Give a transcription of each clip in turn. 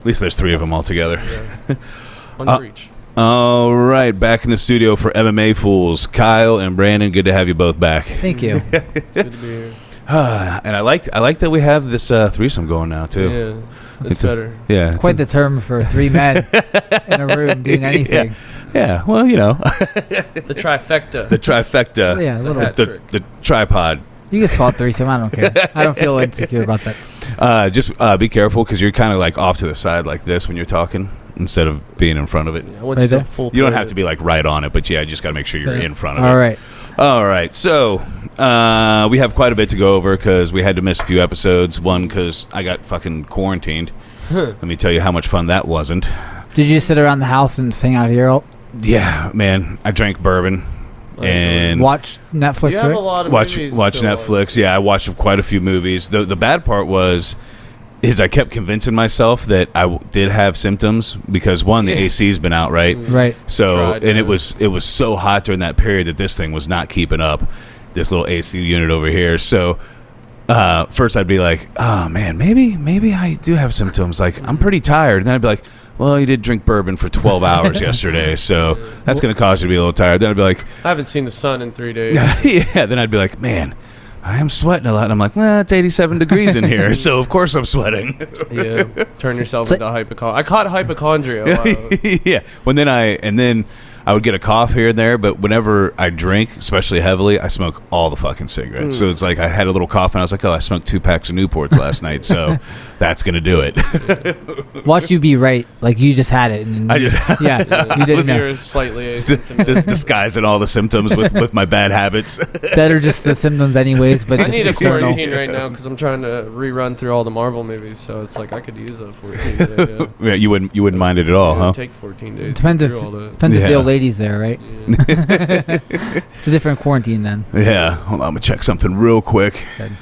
At least there's 3 of them all together. Yeah. One for each. All right, back in the studio for MMA Fools. Kyle and Brandon, good to have you both back. Thank you. It's good to be here. And I like that we have this threesome going now too. Yeah, it's better. Yeah, Quite the term for 3 men in a room doing anything. Yeah, well, you know. The trifecta. The trifecta. Yeah, a little. The tripod. You can call it threesome. I don't care. I don't feel insecure about that. Just be careful because you're kind of like off to the side like this when you're talking instead of being in front of it. I want you to go full You don't have to be like right on it, but yeah, you just got to make sure you're in front of it. All right. All right. So we have quite a bit to go over because we had to miss a few episodes. One, because I got fucking quarantined. Let me tell you how much fun that wasn't. Did you sit around the house and just hang out here? Yeah, man. I drank bourbon. And watch Netflix. You have a lot of watch movies Netflix. Yeah, I watched quite a few movies. The bad part is I kept convincing myself that I did have symptoms because one, the AC's been out, right? Right. So it was so hot during that period that this thing was not keeping up. This little AC unit over here. So first I'd be like, oh man, maybe I do have symptoms. Like I'm pretty tired. And then I'd be like, well, you did drink bourbon for 12 hours yesterday, so that's going to cause you to be a little tired. Then I'd be like... I haven't seen the sun in 3 days. Yeah, then I'd be like, man, I am sweating a lot. And I'm like, it's 87 degrees in here, so of course I'm sweating. Yeah, turn yourself into hypochondria. I caught hypochondria. Wow. Yeah, then I would get a cough here and there, but whenever I drink, especially heavily, I smoke all the fucking cigarettes. So it's like I had a little cough, and I was like, I smoked 2 packs of Newports last night, so that's going to do it. Watch you be right, like you just had it. And you didn't know. You're slightly asymptomatic. Disguising all the symptoms with my bad habits. That are just the symptoms anyways, but I just need a external. quarantine right now because I'm trying to rerun through all the Marvel movies, so it's like I could use a 14 day. Yeah, you wouldn't mind it at all, huh? It would take 14 days. Depends if the old lady's there, right? Yeah. It's a different quarantine then. Yeah, hold on, I'm gonna check something real quick. Good.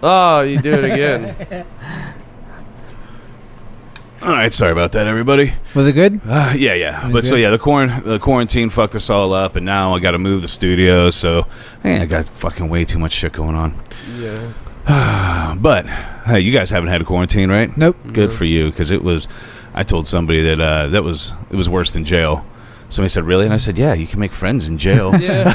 Oh, you do it again. All right, sorry about that, everybody. Was it good? Yeah. But so yeah, the quarantine fucked us all up, and now I got to move the studio. So I got fucking way too much shit going on. Yeah. But hey, you guys haven't had a quarantine, right? Nope. Good for you, because it was. I told somebody that it was worse than jail. Somebody said, really? And I said, yeah, you can make friends in jail. Yeah.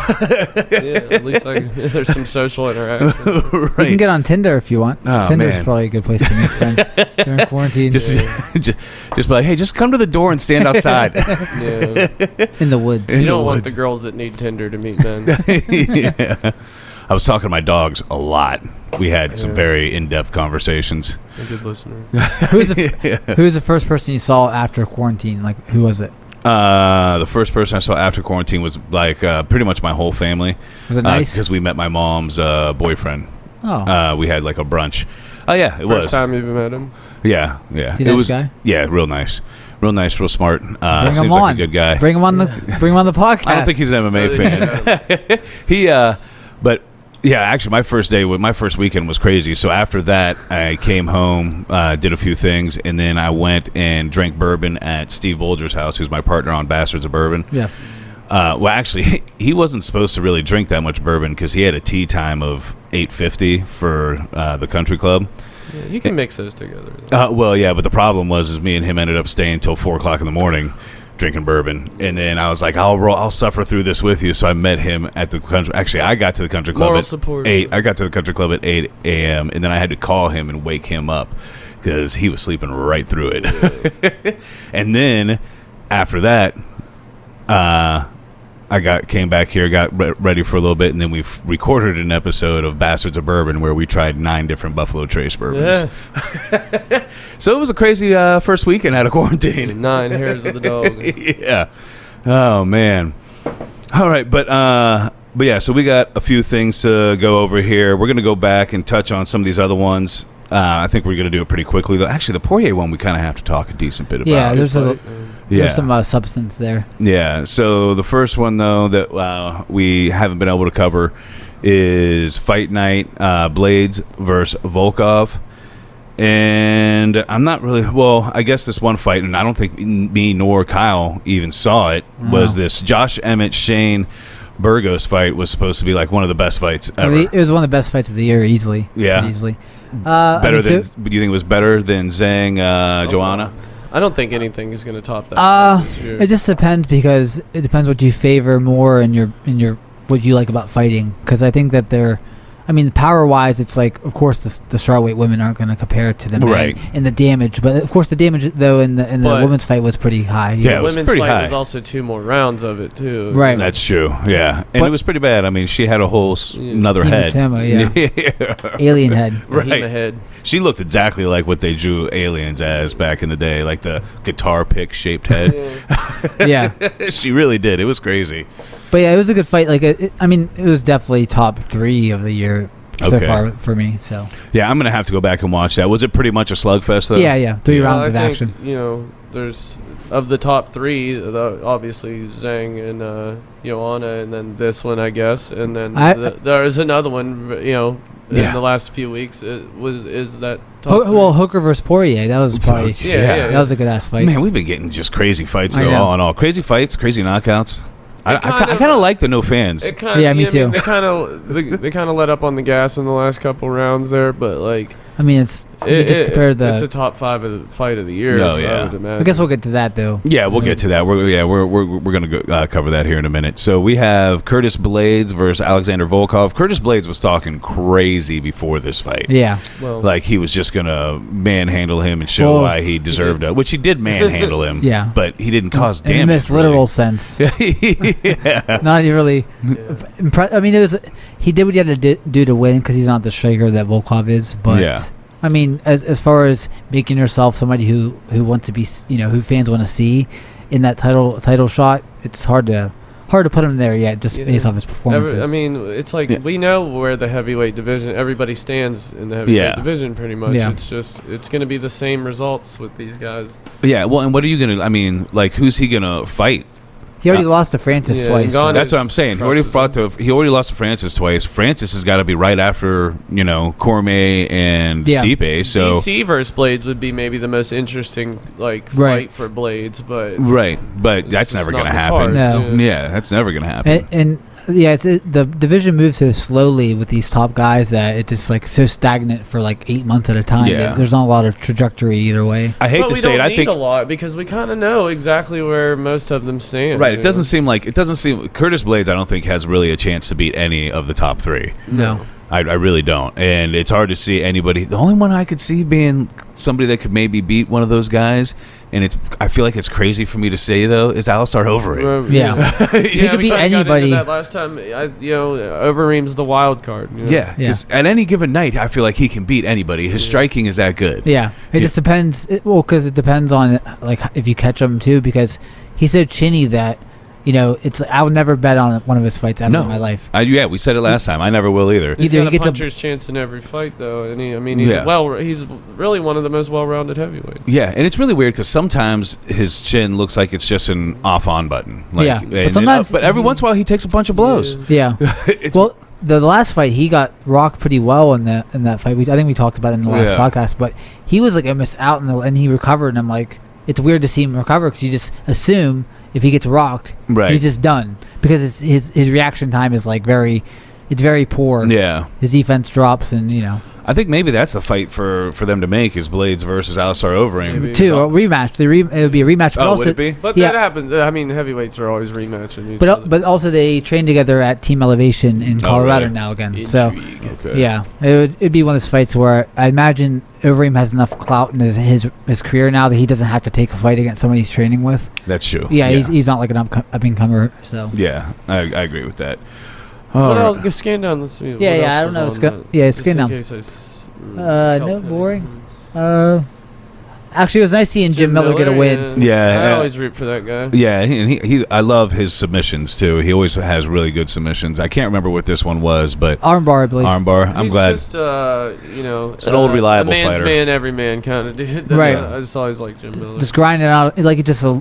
At least there's some social interaction. Right. You can get on Tinder if you want. Oh, Tinder's man. probably a good place to make friends during quarantine. Just be like, hey, just come to the door and stand outside. Yeah. In the woods. You don't want the girls that need Tinder to meet men. Yeah. I was talking to my dogs a lot. We had some very in-depth conversations. A good listener. Who's the first person you saw after quarantine? Like, who was it? The first person I saw after quarantine was like pretty much my whole family. Was it nice? Because we met my mom's boyfriend. Oh. We had like a brunch. Oh yeah, it was. First time you've met him? Yeah. Is he a nice guy? Yeah, real nice, real smart. Bring seems him like on. a good guy. Bring him on the podcast. I don't think he's an MMA fan. But yeah, actually, my first weekend was crazy. So after that, I came home, did a few things, and then I went and drank bourbon at Steve Bolger's house, who's my partner on Bastards of Bourbon. Yeah. Well, actually, he wasn't supposed to really drink that much bourbon because he had a tea time of $8.50 for the country club. Yeah, you can mix those together. Well, yeah, but the problem was me and him ended up staying till 4 o'clock in the morning drinking bourbon, and then I was like, I'll suffer through this with you. So I met him at the country. Actually, I got to the country club at 8. I got to the country club at 8 a.m. and then I had to call him and wake him up because he was sleeping right through it. And then after that, I came back here, got ready for a little bit, and then we recorded an episode of Bastards of Bourbon where we tried 9 different Buffalo Trace bourbons. Yeah. So it was a crazy first weekend out of quarantine. 9 hairs of the dog. Yeah. Oh man. All right, but yeah, so we got a few things to go over here. We're gonna go back and touch on some of these other ones. I think we're gonna do it pretty quickly. Though, actually, the Poirier one we kind of have to talk a decent bit about. Yeah, there's some substance there. Yeah. So the first one though that we haven't been able to cover is Fight Night, Blades versus Volkov. And I'm not really... Well, I guess this one fight, and I don't think me nor Kyle even saw it, was this Josh Emmett Shane Burgos fight was supposed to be like one of the best fights ever. It was one of the best fights of the year, easily. Yeah. Easily. Better than? Do you think it was better than Zhang Joanna? I don't think anything is going to top that. This year. It just depends, because it depends what you favor more in your what you like about fighting. Because I think that power wise, it's like, of course, the strawweight women aren't going to compare to the men right. in the damage, but of course the damage though in the women's fight was pretty high. Yeah, it was women's pretty fight high. was also 2 more rounds of it too. Right, that's true. Yeah, and it was pretty bad. I mean, she had a whole another head, alien head, right? Head. She looked exactly like what they drew aliens as back in the day, like the guitar pick shaped head. Yeah, she really did. It was crazy. But yeah, it was a good fight. Like, it was definitely top 3 of the year so far for me. So yeah, I'm gonna have to go back and watch that. Was it pretty much a slugfest though? Yeah, 3 rounds of action. There's of the top 3, obviously Zhang and Joanna, and then this one, I guess, and then there's another one. In the last few weeks, is that top 3. Well, Hooker versus Poirier. That was probably that was a good ass fight. Man, we've been getting just crazy fights though, all in all. Crazy fights, crazy knockouts. I kind of like the no fans. Me too. They kind of let up on the gas in the last couple rounds there, but like, it's a top 5 fight of the year. Oh yeah. I guess we'll get to that though. Yeah, we'll get to that. We're gonna go, cover that here in a minute. So we have Curtis Blades versus Alexander Volkov. Curtis Blades was talking crazy before this fight. Yeah, like he was just gonna manhandle him and show why he deserved it, which he did manhandle him. Yeah, but he didn't cause damage. In this literal sense. Yeah. Not really. Yeah. It was he did what he had to do to win, because he's not the striker that Volkov is. But as far as making yourself somebody who wants to be, who fans want to see in that title shot, it's hard to put him there yet, just based off his performances. It's like we know where the heavyweight division, everybody stands in the heavyweight division pretty much. Yeah. It's going to be the same results with these guys. Yeah, well, and what are you going to, who's he going to fight? He already lost to Francis twice. So. That's what I'm saying. He already lost to Francis twice. Francis has got to be right after, Cormier and Stipe. So DC versus Blades would be maybe the most interesting fight for Blades, but that's never going to happen. No. Yeah, that's never going to happen. And the division moves so slowly with these top guys that it's just so stagnant for 8 months at a time. Yeah. There's not a lot of trajectory either way. I hate to say it. I think a lot, because we kind of know exactly where most of them stand. Right. It doesn't seem Curtis Blades, I don't think, has really a chance to beat any of the top 3. No. I really don't, and it's hard to see anybody. The only one I could see being somebody that could maybe beat one of those guys, and I feel like it's crazy for me to say though, is Alistair Overeem. He could beat anybody. That last time, Overeem's the wild card. Yeah, because at any given night, I feel like he can beat anybody. His striking is that good. Yeah, it just depends. Because it depends on if you catch him too, because he's so chinny that. I would never bet on one of his fights ever in my life. We said it last time. I never will either. He's got a puncher's chance in every fight, though. And he's really one of the most well-rounded heavyweights. Yeah, and it's really weird because sometimes his chin looks like it's just an off-on button. But every once in a while he takes a bunch of blows. Yeah. The last fight he got rocked pretty well in that fight. I think we talked about it in the last podcast, but he was almost out and he recovered. And I'm like, it's weird to see him recover because you just assume. If he gets rocked, he's just done, because his reaction time is very poor. Yeah, his defense drops, and I think maybe that's the fight for them to make is Blades versus Alistair Overeem. A rematch. It would be a rematch. But would it be? But that happens. Heavyweights are always rematching. But also they train together at Team Elevation in Colorado now again. Intrigue. So it'd be one of those fights where I imagine Overeem has enough clout in his career now that he doesn't have to take a fight against somebody he's training with. That's true. Yeah. He's not like an up-and-comer. So yeah, I agree with that. What else? Go scan down. Let's see. I don't know. Scan down. No, boring. Actually, it was nice seeing Jim Miller get a win. Yeah, I always root for that guy. Yeah, he I love his submissions too. He always has really good submissions. I can't remember what this one was, but armbar, I believe. Armbar. I'm glad. He's just it's an old reliable a man's fighter. Man, every man kind of dude. Right. I just always liked Jim Miller. Just grinding out, it's just a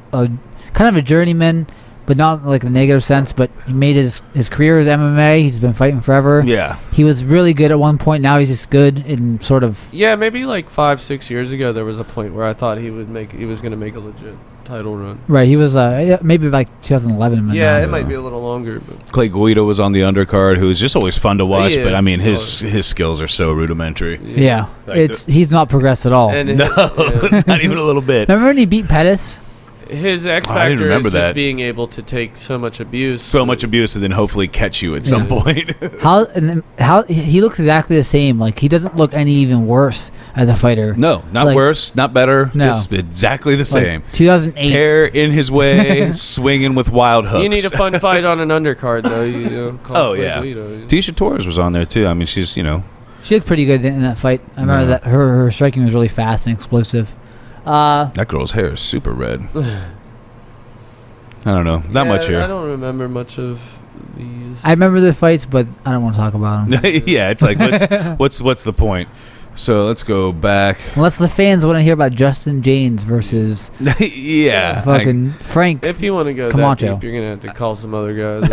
kind of a journeyman, but not like the negative sense. But he made his career as MMA. He's been fighting forever. Yeah. He was really good at one point. Now he's just good in sort of. Yeah, maybe like 5-6 years ago, there was a point where I thought he was going to make a legit title run. Right. He was maybe like 2011. Yeah, it might be a little longer. But. Clay Guida was on the undercard, who is just always fun to watch. But I mean, his skills are so rudimentary. Yeah, like he's not progressed at all. And not even a little bit. Remember when he beat Pettis? His X factor is just being able to take so much abuse, and then hopefully catch you at some point. how he looks exactly the same. Like he doesn't look any even worse as a fighter. No, not worse, not better. No. Just exactly the same. 2008, hair in his way, swinging with wild hooks. You need a fun fight on an undercard, though. Tisha Torres was on there too. I mean, she's she looked pretty good in that fight. I remember that her striking was really fast and explosive. That girl's hair is super red. I don't know. Not much hair. I don't remember much of these. I remember the fights, but I don't want to talk about them. Yeah, it's like, what's the point? So let's go back. Unless the fans want to hear about Justin James versus fucking Frank. If you want to go Camacho. that deep, you're gonna have to call some other guys.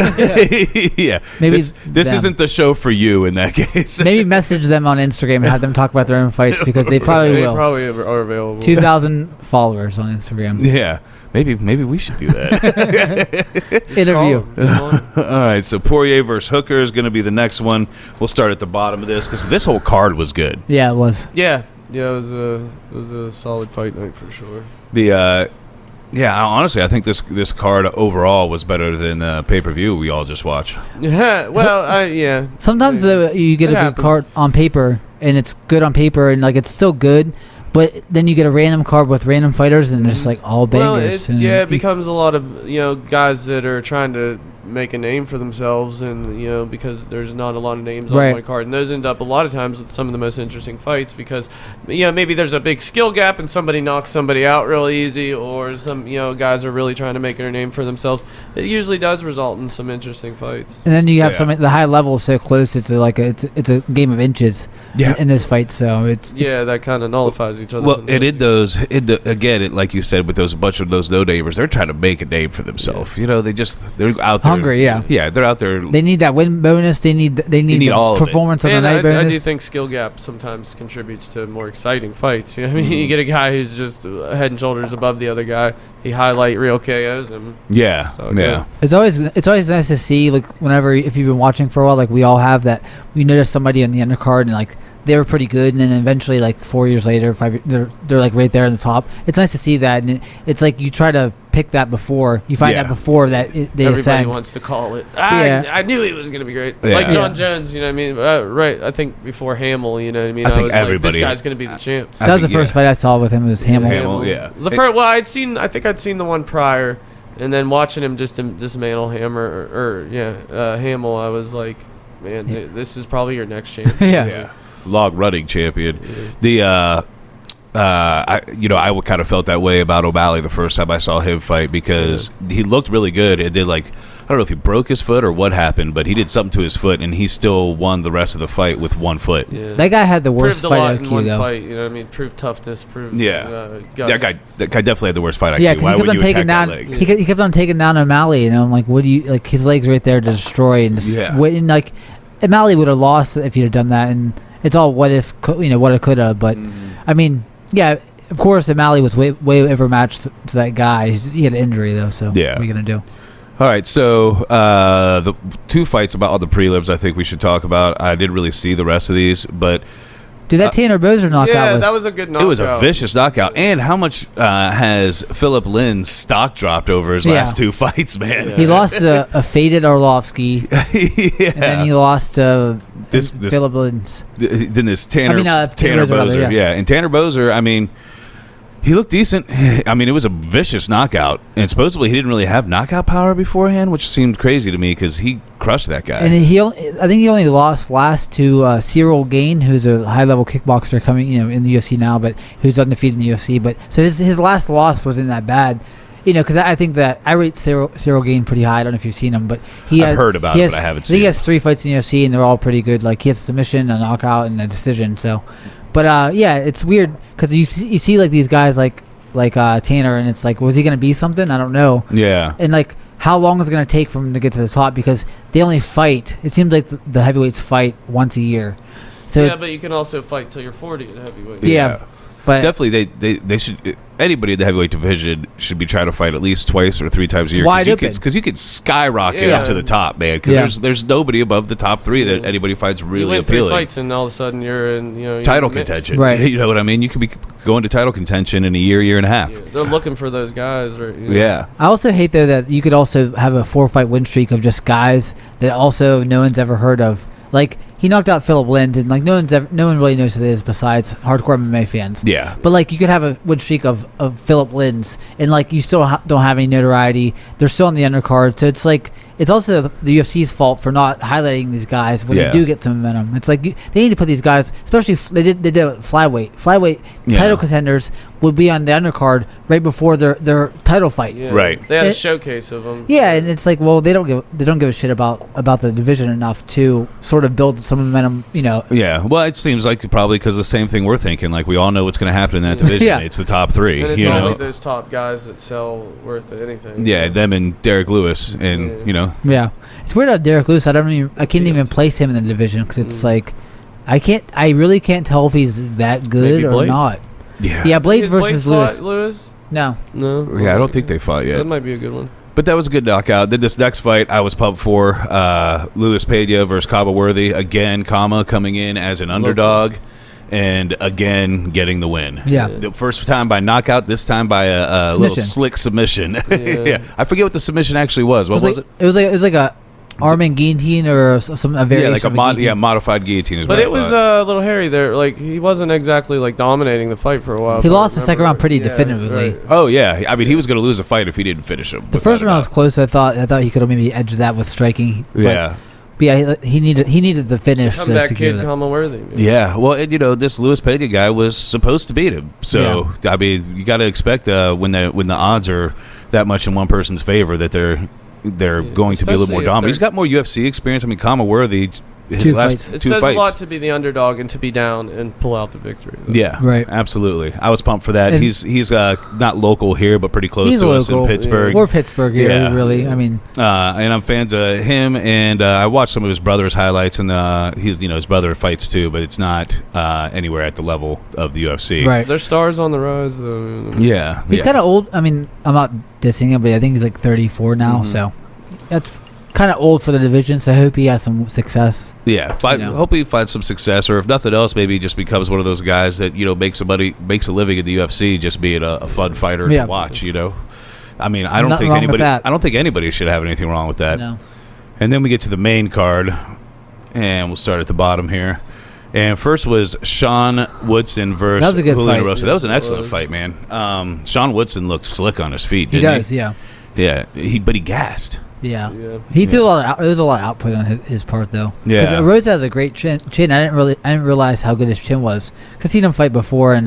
Yeah, maybe this isn't the show for you in that case. Maybe message them on Instagram and have them talk about their own fights because they probably will. They probably are available. 2,000 followers on Instagram. Yeah. Maybe we should do that. Interview. All right, so Poirier versus Hooker is going to be the next one. We'll start at the bottom of this because this whole card was good. Yeah, it was. Yeah, it was a solid fight night for sure. Honestly, I think this card overall was better than the pay-per-view we all just watched. Yeah, well, Sometimes you get a good card on paper, and it's good on paper, and like it's still good. But then you get a random card with random fighters, and it's like all bangers. Well, it becomes a lot of guys that are trying to make a name for themselves, and because there's not a lot of names on one card, and those end up a lot of times with some of the most interesting fights because maybe there's a big skill gap and somebody knocks somebody out real easy, or some guys are really trying to make their name for themselves. It usually does result in some interesting fights. And then you have the high level so close, it's like it's a game of inches in this fight, so it's that kind of nullifies each other. Well, again, like you said, with a bunch of those no-namers, they're trying to make a name for themselves. They're out there. Hungry, yeah, they're out there. They need that win bonus. They need the all performance of the night bonus. I do think skill gap sometimes contributes to more exciting fights. You get a guy who's just head and shoulders above the other guy. He highlight real KOs him. Yeah, so yeah. It's always nice to see, like, whenever, if you've been watching for a while, like we all have, that we notice somebody on the undercard and like they were pretty good, and then eventually, like 4 years later, they're like right there in the top. It's nice to see that, and it's like you try to pick that before you find that before that they everybody ascend. Wants to call it. I knew he was going to be great, like John Jones. You know what I mean? Right. I think before Hamill. You know what I mean? I think everybody. Like, this guy's going to be the champ. That was the first fight I saw with him. Was Hamill. Hamill, yeah. The first. Well, I think I'd seen the one prior, and then watching him just dismantle Hamill, I was like, man, this is probably your next champ. Yeah. Log running champion. I kind of felt that way about O'Malley the first time I saw him fight because he looked really good. It did, like, I don't know if he broke his foot or what happened, but he did something to his foot, and he still won the rest of the fight with 1 foot. Yeah. That guy had the worst fight IQ, in one though. Fight, you know what I mean? Proved toughness, guts. That guy definitely had the worst fight IQ. Yeah, because he kept on taking down. He kept on taking down O'Malley, and I'm like, what do you like? His legs right there to destroy, and like O'Malley would have lost if he'd have done that, and it's all what if, what it could have. But I mean, yeah, of course, O'Malley was way overmatched to that guy. He had an injury though, so what are you gonna do? All right, so the 2 fights about all the prelims I think we should talk about. I didn't really see the rest of these, but dude, that Tanner Boser knockout that was a good knockout. It was a vicious knockout. And how much has Philip Lynn's stock dropped over his last 2 fights, man? Yeah. He lost a faded Arlovsky, and then he lost Philip Lynn's. Then this Tanner Boser. And Tanner Boser, I mean, he looked decent. I mean, it was a vicious knockout. And supposedly he didn't really have knockout power beforehand, which seemed crazy to me because he crushed that guy. And I think he only lost last to Cyril Gain, who's a high-level kickboxer coming, in the UFC now, but who's undefeated in the UFC. But so his last loss wasn't that bad. Because I think that I rate Cyril Gain pretty high. I don't know if you've seen him, but I've heard about it, but I haven't seen it. He has 3 fights in the UFC, and they're all pretty good. Like, he has a submission, a knockout, and a decision. So, but it's weird because you see like these guys like Tanner, and it's like, was he going to be something? I don't know. Yeah. And like how long is it going to take for them to get to the top? Because they only fight. It seems like the heavyweights fight once a year. So yeah, but you can also fight till you're 40 at heavyweight. Yeah. But definitely, they should. Anybody in the heavyweight division should be trying to fight at least twice or 3 times a year. Because you could skyrocket up to the top, man. Because there's nobody above the top 3 that anybody finds really appealing. 3 fights and all of a sudden you're in title contention, right? You know what I mean? You could be going to title contention in a year and a half. Yeah, they're looking for those guys, right? Yeah. I also hate though that you could also have a 4-fight win streak of just guys that also no one's ever heard of. Like, he knocked out Philip Lins, and like no one really knows who it is besides hardcore MMA fans. Yeah. But like you could have a win streak of Philip Lins, and like you still don't have any notoriety. They're still on the undercard, so it's like it's also the UFC's fault for not highlighting these guys when they do get some momentum. It's like they need to put these guys, especially they did it with flyweight. Flyweight title contenders would be on the undercard right before their title fight. Yeah. Right. They had a showcase of them. Yeah, and it's like, well, they don't give a shit about the division enough to sort of build some momentum, you know. Yeah, well, it seems like probably because the same thing we're thinking. Like, we all know what's going to happen in that division. Yeah. It's the top 3. And it's only those top guys that sell worth anything. Yeah, them and Derek Lewis, and you know. Yeah, it's weird how Derek Lewis. I can't even place him in the division because it's like, I really can't tell if he's that good or not. Yeah, Blades versus Lewis. No. Yeah, I don't think they fought yet. That might be a good one. But that was a good knockout. Then this next fight I was pumped for, Luis Pena versus Cabo Worthy. Again, coming in as an underdog, and again getting the win. Yeah. The first time by knockout, this time by a little slick submission. Yeah. I forget what the submission actually was. What was it? It was like a Armin guillotine or a variation. Like a modified guillotine. But it was a little hairy there. Like, he wasn't exactly like dominating the fight for a while. He lost the second round pretty definitively. Right. Oh yeah, I mean he was going to lose a fight if he didn't finish him. The first round was close. I thought he could have maybe edged that with striking. Yeah. But yeah, he needed the finish. Comeback kid, Worthy. Yeah, well, and, this Luis Pena guy was supposed to beat him. So I mean, you got to expect when the odds are that much in one person's favor that they're going to be a little more dominant. He's got more UFC experience. I mean, Kama Worthy, his last 2 fights. It says a lot to be the underdog and to be down and pull out the victory. Yeah, right. Absolutely. I was pumped for that. And he's not local here, but pretty close to us in Pittsburgh. Or Pittsburgh, really. I mean, and I'm fans of him, and I watched some of his brother's highlights, and his brother fights too, but it's not anywhere at the level of the UFC. Right. Their stars on the rise, though. Yeah. He's kind of old. I mean, I'm not dissing him, but I think he's like 34 now, so that's kind of old for the division, so I hope he has some success. Yeah, hope he finds some success, or if nothing else, maybe he just becomes one of those guys that makes a living in the UFC just being a fun fighter to watch. I mean, I don't think anybody should have anything wrong with that. No. And then we get to the main card, and we'll start at the bottom here. And first was Sean Woodson versus Julian Rosa. That was an excellent fight, man. Sean Woodson looked slick on his feet. He does, yeah. Yeah, but he gassed. Yeah. He threw a lot. There was a lot of output on his part, though. Yeah, because Rosa has a great chin. I didn't realize how good his chin was. Cause I've seen him fight before, and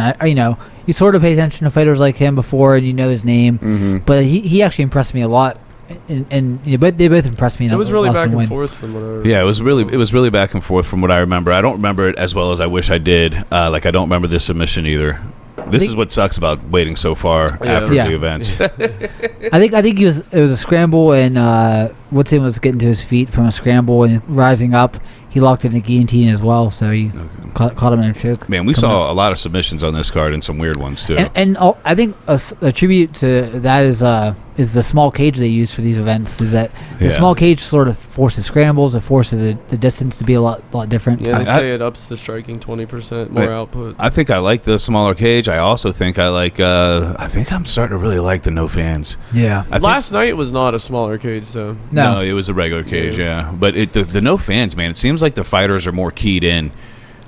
you sort of pay attention to fighters like him before, and you know his name. Mm-hmm. But he actually impressed me a lot. And they both impressed me. It was really back and forth from what I remember. Yeah, it was really back and forth from what I remember. I don't remember it as well as I wish I did. I don't remember this submission either. This is what sucks about waiting so far after the events. I think it was a scramble, and Woodson was getting to his feet from a scramble and rising up. He locked in a guillotine as well, so he caught him in a choke. Man, we saw a lot of submissions on this card and some weird ones too. And I think a tribute to that is the small cage they use for these events. Is that the small cage sort of forces scrambles, it forces the distance to be a lot different. Yeah, they say it ups the striking 20% more output. I think I like the smaller cage. I also think I like. I think I'm starting to really like the no fans. Yeah. Last night was not a smaller cage though. No, it was a regular cage. Yeah, but the no fans, man. It seems like the fighters are more keyed in.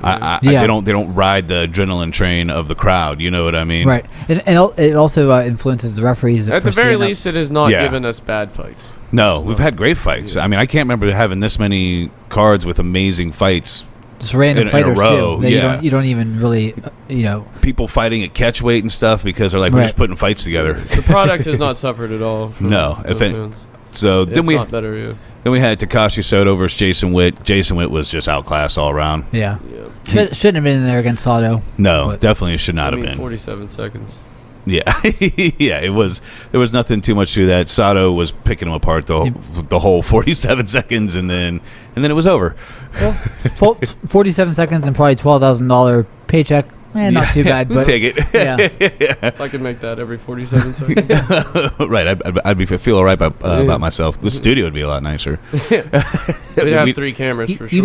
They don't ride the adrenaline train of the crowd. You know what I mean? Right, and it also influences the referees. At the very least, it has not given us bad fights. No, we've had great fights. Yeah. I mean, I can't remember having this many cards with amazing fights. Just random fighters in a row. Too. You don't even really, people fighting at catch weight and stuff because they're like, we're just putting fights together. The product has not suffered at all. No, so then it's not better. Yeah. Then we had Takashi Soto versus Jason Witt. Jason Witt was just outclassed all around. Yeah. Shouldn't have been in there against Soto. No, definitely should not have been. 47 seconds. Yeah, yeah, it was. There was nothing too much to that. Sato was picking him apart the whole 47 seconds, and then it was over. Well, 47 seconds and probably $12,000 paycheck. Not too bad, but take it. Yeah. If I could make that every 47 seconds. Right, I'd feel all right about myself. The studio would be a lot nicer. We'd have 3 cameras for sure. You'd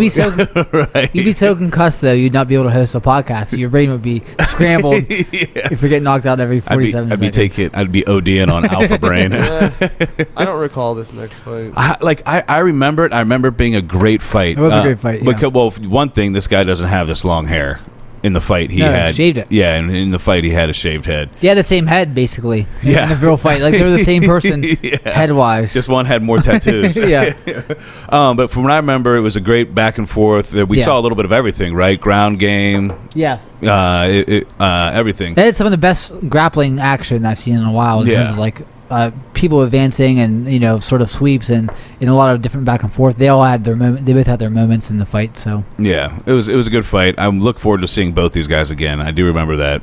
be so concussed though, you'd not be able to host a podcast. Your brain would be scrambled if you're getting knocked out every 47 seconds. I'd be ODing on Alpha Brain. I don't recall this next fight. I remember it. I remember it being a great fight. It was a great fight. Yeah. Because, well, one thing, this guy doesn't have this long hair. In the fight, he had shaved it. Yeah, and in the fight, he had a shaved head. They had the same head, basically. Yeah. In the real fight, like they were the same person, head-wise. Just one had more tattoos. Yeah. But from what I remember, it was a great back and forth. We saw a little bit of everything, right? Ground game. Yeah. Everything. They had some of the best grappling action I've seen in a while. In terms of like people advancing and sort of sweeps and in a lot of different back and forth. They all had their moment. They both had their moments in the fight. So yeah, it was a good fight. I look forward to seeing both these guys again. I do remember that.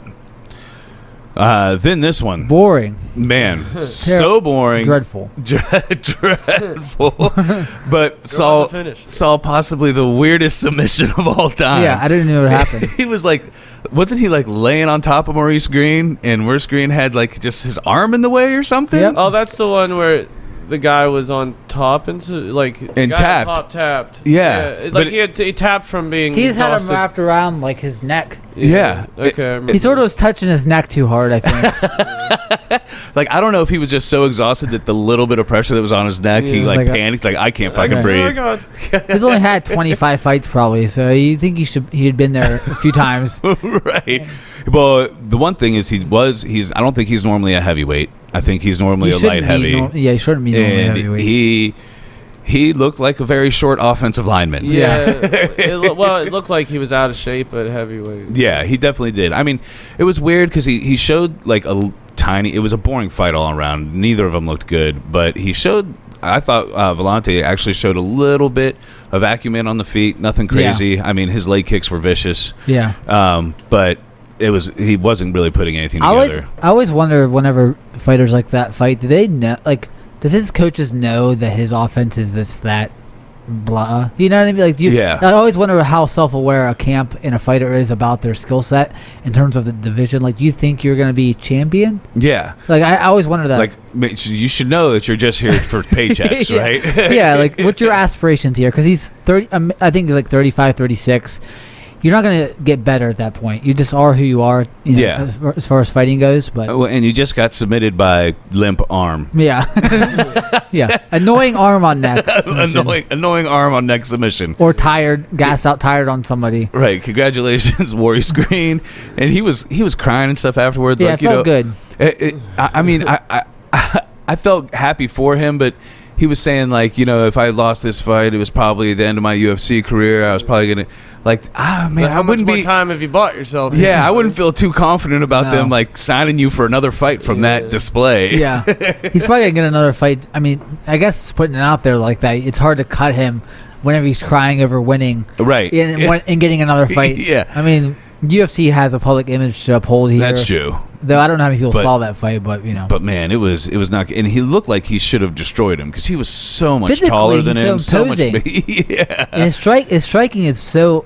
Then this one, boring, man, so boring, dreadful, dreadful. But saw possibly the weirdest submission of all time. Yeah, I didn't know what happened. He was like, wasn't he like laying on top of Maurice Green, and Maurice Green had like just his arm in the way or something? Yep. Oh, that's the one where the guy was on top and tapped. Top tapped. Yeah. Like he tapped from being. He's exhausted. had him wrapped around like his neck. Yeah. Okay. He sort of was touching his neck too hard, I think. Like, I don't know if he was just so exhausted that the little bit of pressure that was on his neck, he like panicked. Like, I can't fucking breathe. Oh my God. He's only had 25 fights probably, so you think he had been there a few times. Right. Well, the one thing is I don't think he's normally a heavyweight. I think he's normally a light heavy. He shouldn't be normally a heavyweight. He looked like a very short offensive lineman. Yeah. It looked like he was out of shape at heavyweight. Yeah, he definitely did. I mean, it was weird because he showed like it was a boring fight all around. Neither of them looked good, but he showed, I thought Vellante actually showed a little bit of acumen on the feet. Nothing crazy. Yeah. I mean, his leg kicks were vicious. Yeah. But he wasn't really putting anything together. I always wonder whenever fighters like that fight, do they know, like, does his coaches know that his offense is this, that, blah? You know what I mean? Like, I always wonder how self-aware a camp and a fighter is about their skill set in terms of the division. Like, do you think you're going to be champion? Yeah. Like, I always wonder that. Like, you should know that you're just here for paychecks, right? Yeah, like, what's your aspirations here? Because he's 30, I think he's like 35, 36. You're not going to get better at that point. You just are who you are, as far as fighting goes. But and you just got submitted by limp arm. Yeah. Yeah. Annoying arm on neck annoying arm on neck submission. Or tired, gas out tired on somebody. Right. Congratulations, Maurice Green. And he was crying and stuff afterwards. Yeah, it felt good. I mean, I felt happy for him, but he was saying, like, if I lost this fight, it was probably the end of my UFC career. I was probably going to, how much more time have you bought yourself? Yeah, I wouldn't feel too confident about them, like, signing you for another fight from that display. Yeah. He's probably going to get another fight. I mean, I guess putting it out there like that, it's hard to cut him whenever he's crying over winning. Right. And getting another fight. Yeah. I mean, UFC has a public image to uphold here. That's true. Though I don't know how many people saw that fight, but But man, it was not, and he looked like he should have destroyed him because he was so much physically taller than him. So much. Yeah. And his striking is so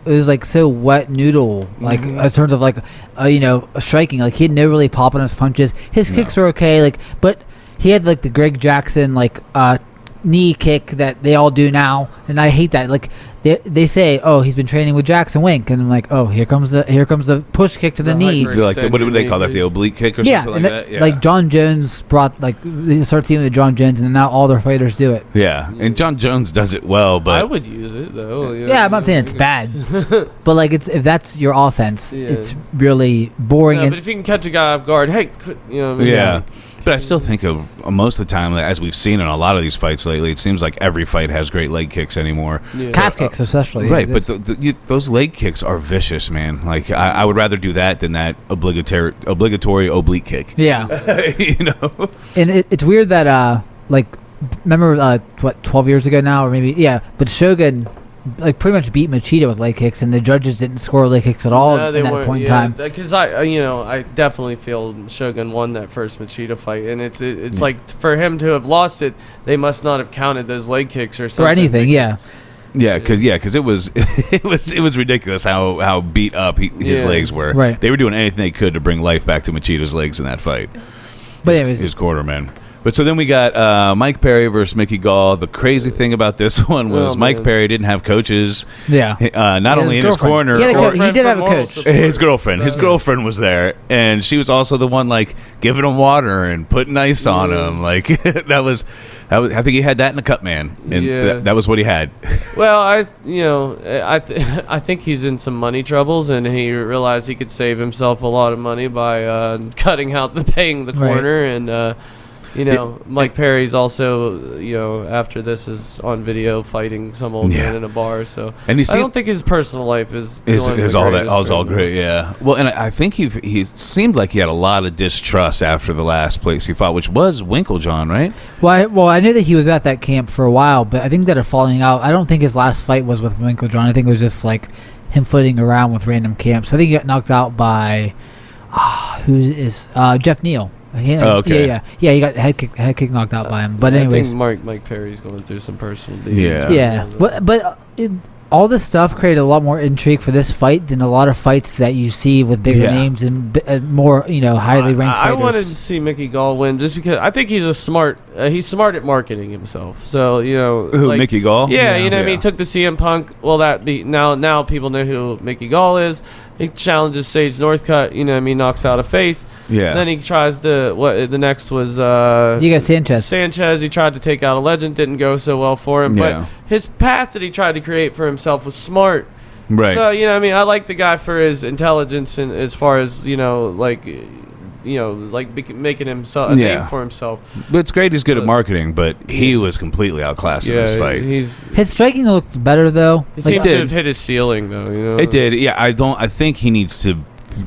wet noodle, like in terms of striking. Like he had no really pop on his punches. His kicks were okay, but he had like the Greg Jackson knee kick that they all do now, and I hate that. Like they say, oh, he's been training with Jackson Wink, and I'm like, oh, here comes the push kick to the knee. Like what do they call that? The oblique kick or something like that? Yeah, like John Jones they start seeing with John Jones, and now all their fighters do it. Yeah, and John Jones does it well, but I would use it though. Yeah, I'm not saying it's bad, but like if that's your offense, it's really boring. Yeah, but if you can catch a guy off guard, hey, yeah. But I still think of most of the time, as we've seen in a lot of these fights lately, it seems like every fight has great leg kicks anymore. Yeah. Calf kicks especially. Right, but those leg kicks are vicious, man. Like, I would rather do that than that obligatory oblique kick. Yeah. And it's weird that, remember, 12 years ago now, or maybe, but Shogun like pretty much beat Machida with leg kicks, and the judges didn't score leg kicks at all at that point in time. Because I definitely feel Shogun won that first Machida fight, and it's like for him to have lost it, they must not have counted those leg kicks or something. Or anything, yeah. Yeah, because it was it was ridiculous how beat up his legs were. Right. They were doing anything they could to bring life back to Machida's legs in that fight. But anyways, his quarter, man. But so then we got Mike Perry versus Mickey Gall. The crazy thing about this one was Mike Perry didn't have coaches. Yeah. Not only in his corner. He did have a coach. His girlfriend. His girlfriend was there, and she was also the one like giving him water and putting ice on him. Like that was. I think he had that in the cup, man, and that was what he had. Well, I think he's in some money troubles, and he realized he could save himself a lot of money by cutting out paying the corner, and Mike Perry's also after this is on video fighting some old man in a bar. So and I don't think his personal life is all great. Yeah. Well, and I think he seemed like he had a lot of distrust after the last place he fought, which was Winklejohn, right? Well, I knew that he was at that camp for a while, but I think that a falling out. I don't think his last fight was with Winklejohn. I think it was just like him flitting around with random camps. I think he got knocked out by Jeff Neal. Okay. Yeah. He got head kick knocked out by him. But anyways, I think Mike Perry's going through some personal demons. Yeah. But all this stuff created a lot more intrigue for this fight than a lot of fights that you see with bigger names and more highly ranked fighters. I wanted to see Mickey Gall win just because I think he's smart at marketing himself. So Mickey Gall? Yeah, I mean, he took the CM Punk. Well, now people know who Mickey Gall is. He challenges Sage Northcutt, knocks out a face. Yeah. Then he tries to the next was Diego Sanchez. He tried to take out a legend, didn't go so well for him. Yeah. But his path that he tried to create for himself was smart. Right. So, I like the guy for his intelligence and as far as, making himself a name for himself. But it's great he's good at marketing, but he was completely outclassed in this fight. His striking looks better though. He seems to have hit his ceiling though. It did. Yeah, I think he needs to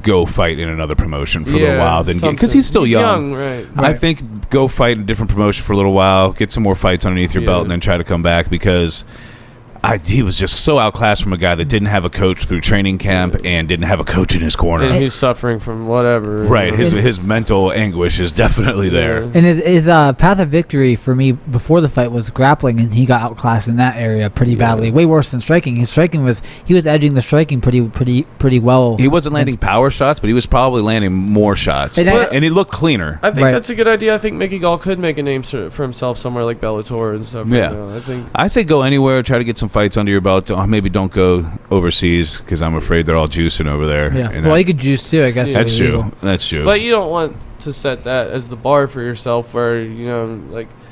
go fight in another promotion for a little while, because he's still young. Right. I think go fight in a different promotion for a little while, get some more fights underneath your belt, and then try to come back, because he was just so outclassed from a guy that didn't have a coach through training camp and didn't have a coach in his corner. And he's suffering from whatever. Right. His mental anguish is definitely there. And his path of victory for me before the fight was grappling, and he got outclassed in that area pretty badly. Way worse than striking. His striking he was edging the striking pretty well. He wasn't landing power shots, but he was probably landing more shots. And he looked cleaner. I think that's a good idea. I think Mickey Gall could make a name for himself somewhere like Bellator and stuff. Yeah. I say go anywhere, try to get some fights under your belt. Maybe don't go overseas, because I'm afraid they're all juicing over there. Yeah. Well, you could juice too, I guess. That's true. That's true. But you don't want to set that as the bar for yourself, where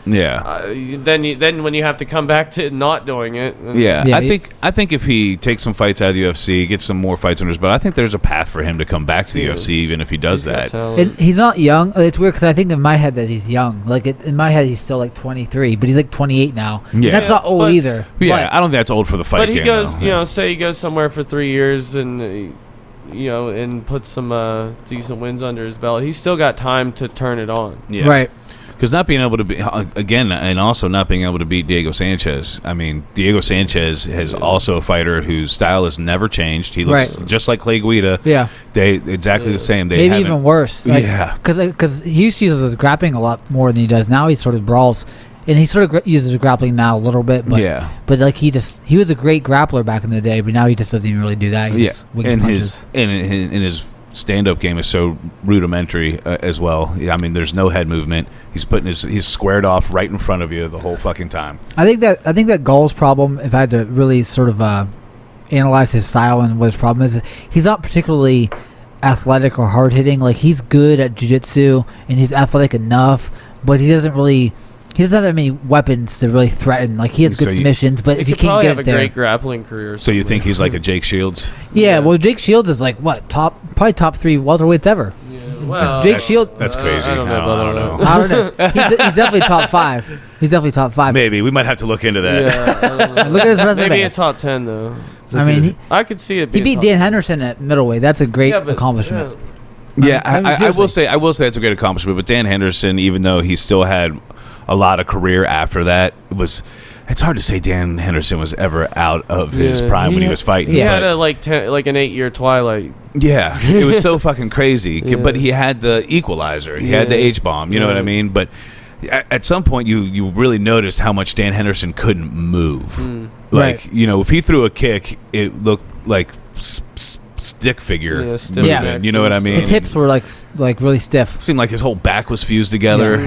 then when you have to come back to not doing it. I think if he takes some fights out of the UFC, gets some more fights under his belt, I think there's a path for him to come back to the UFC, even if he does that. And he's not young. It's weird because I think in my head that he's young. Like in my head, he's still like 23, but he's like 28 now. Yeah. And that's not old either. Yeah, I don't think that's old for the fight. But he goes, say he goes somewhere for 3 years and. And put some decent wins under his belt. He's still got time to turn it on. Yeah. Right. Because not being able to be, again, and also not being able to beat Diego Sanchez. I mean, Diego Sanchez is also a fighter whose style has never changed. He looks just like Clay Guida. Yeah. They exactly the same. Maybe even worse. Because he used to use his grappling a lot more than he does now. He sort of brawls. And he sort of uses grappling now a little bit, but like he was a great grappler back in the day, but now he just doesn't even really do that. He just wings punches. His stand-up game is so rudimentary as well. I mean, there's no head movement. He's squared off right in front of you the whole fucking time. I think that Gall's problem, if I had to really sort of analyze his style and what his problem is, he's not particularly athletic or hard-hitting. Like, he's good at jiu-jitsu and he's athletic enough, but he doesn't have that many weapons to really threaten. Like, he has good submissions, but if you can't get it there, have a great grappling career. So you think he's like a Jake Shields? Yeah. Well, Jake Shields is like probably top 3 welterweights ever. Yeah, well, Jake Shields. That's crazy. I don't know. I don't know. He's definitely top 5. He's definitely top 5. Maybe we might have to look into that. Yeah, look at his resume. Maybe a top 10 though. I mean, I could see it. He beat Dan Henderson at middleweight. That's a great accomplishment. Yeah, I will say it's a great accomplishment. But Dan Henderson, even though he still had a lot of career after that, it's hard to say Dan Henderson was ever out of his prime when he was fighting. He had an 8-year twilight. Yeah, it was so fucking crazy. But he had the equalizer. He had the H-bomb. You know what I mean? But at some point, you really noticed how much Dan Henderson couldn't move. Like, if he threw a kick, it looked like stick figure movement. You know what I mean? His hips were like really stiff. It seemed like his whole back was fused together.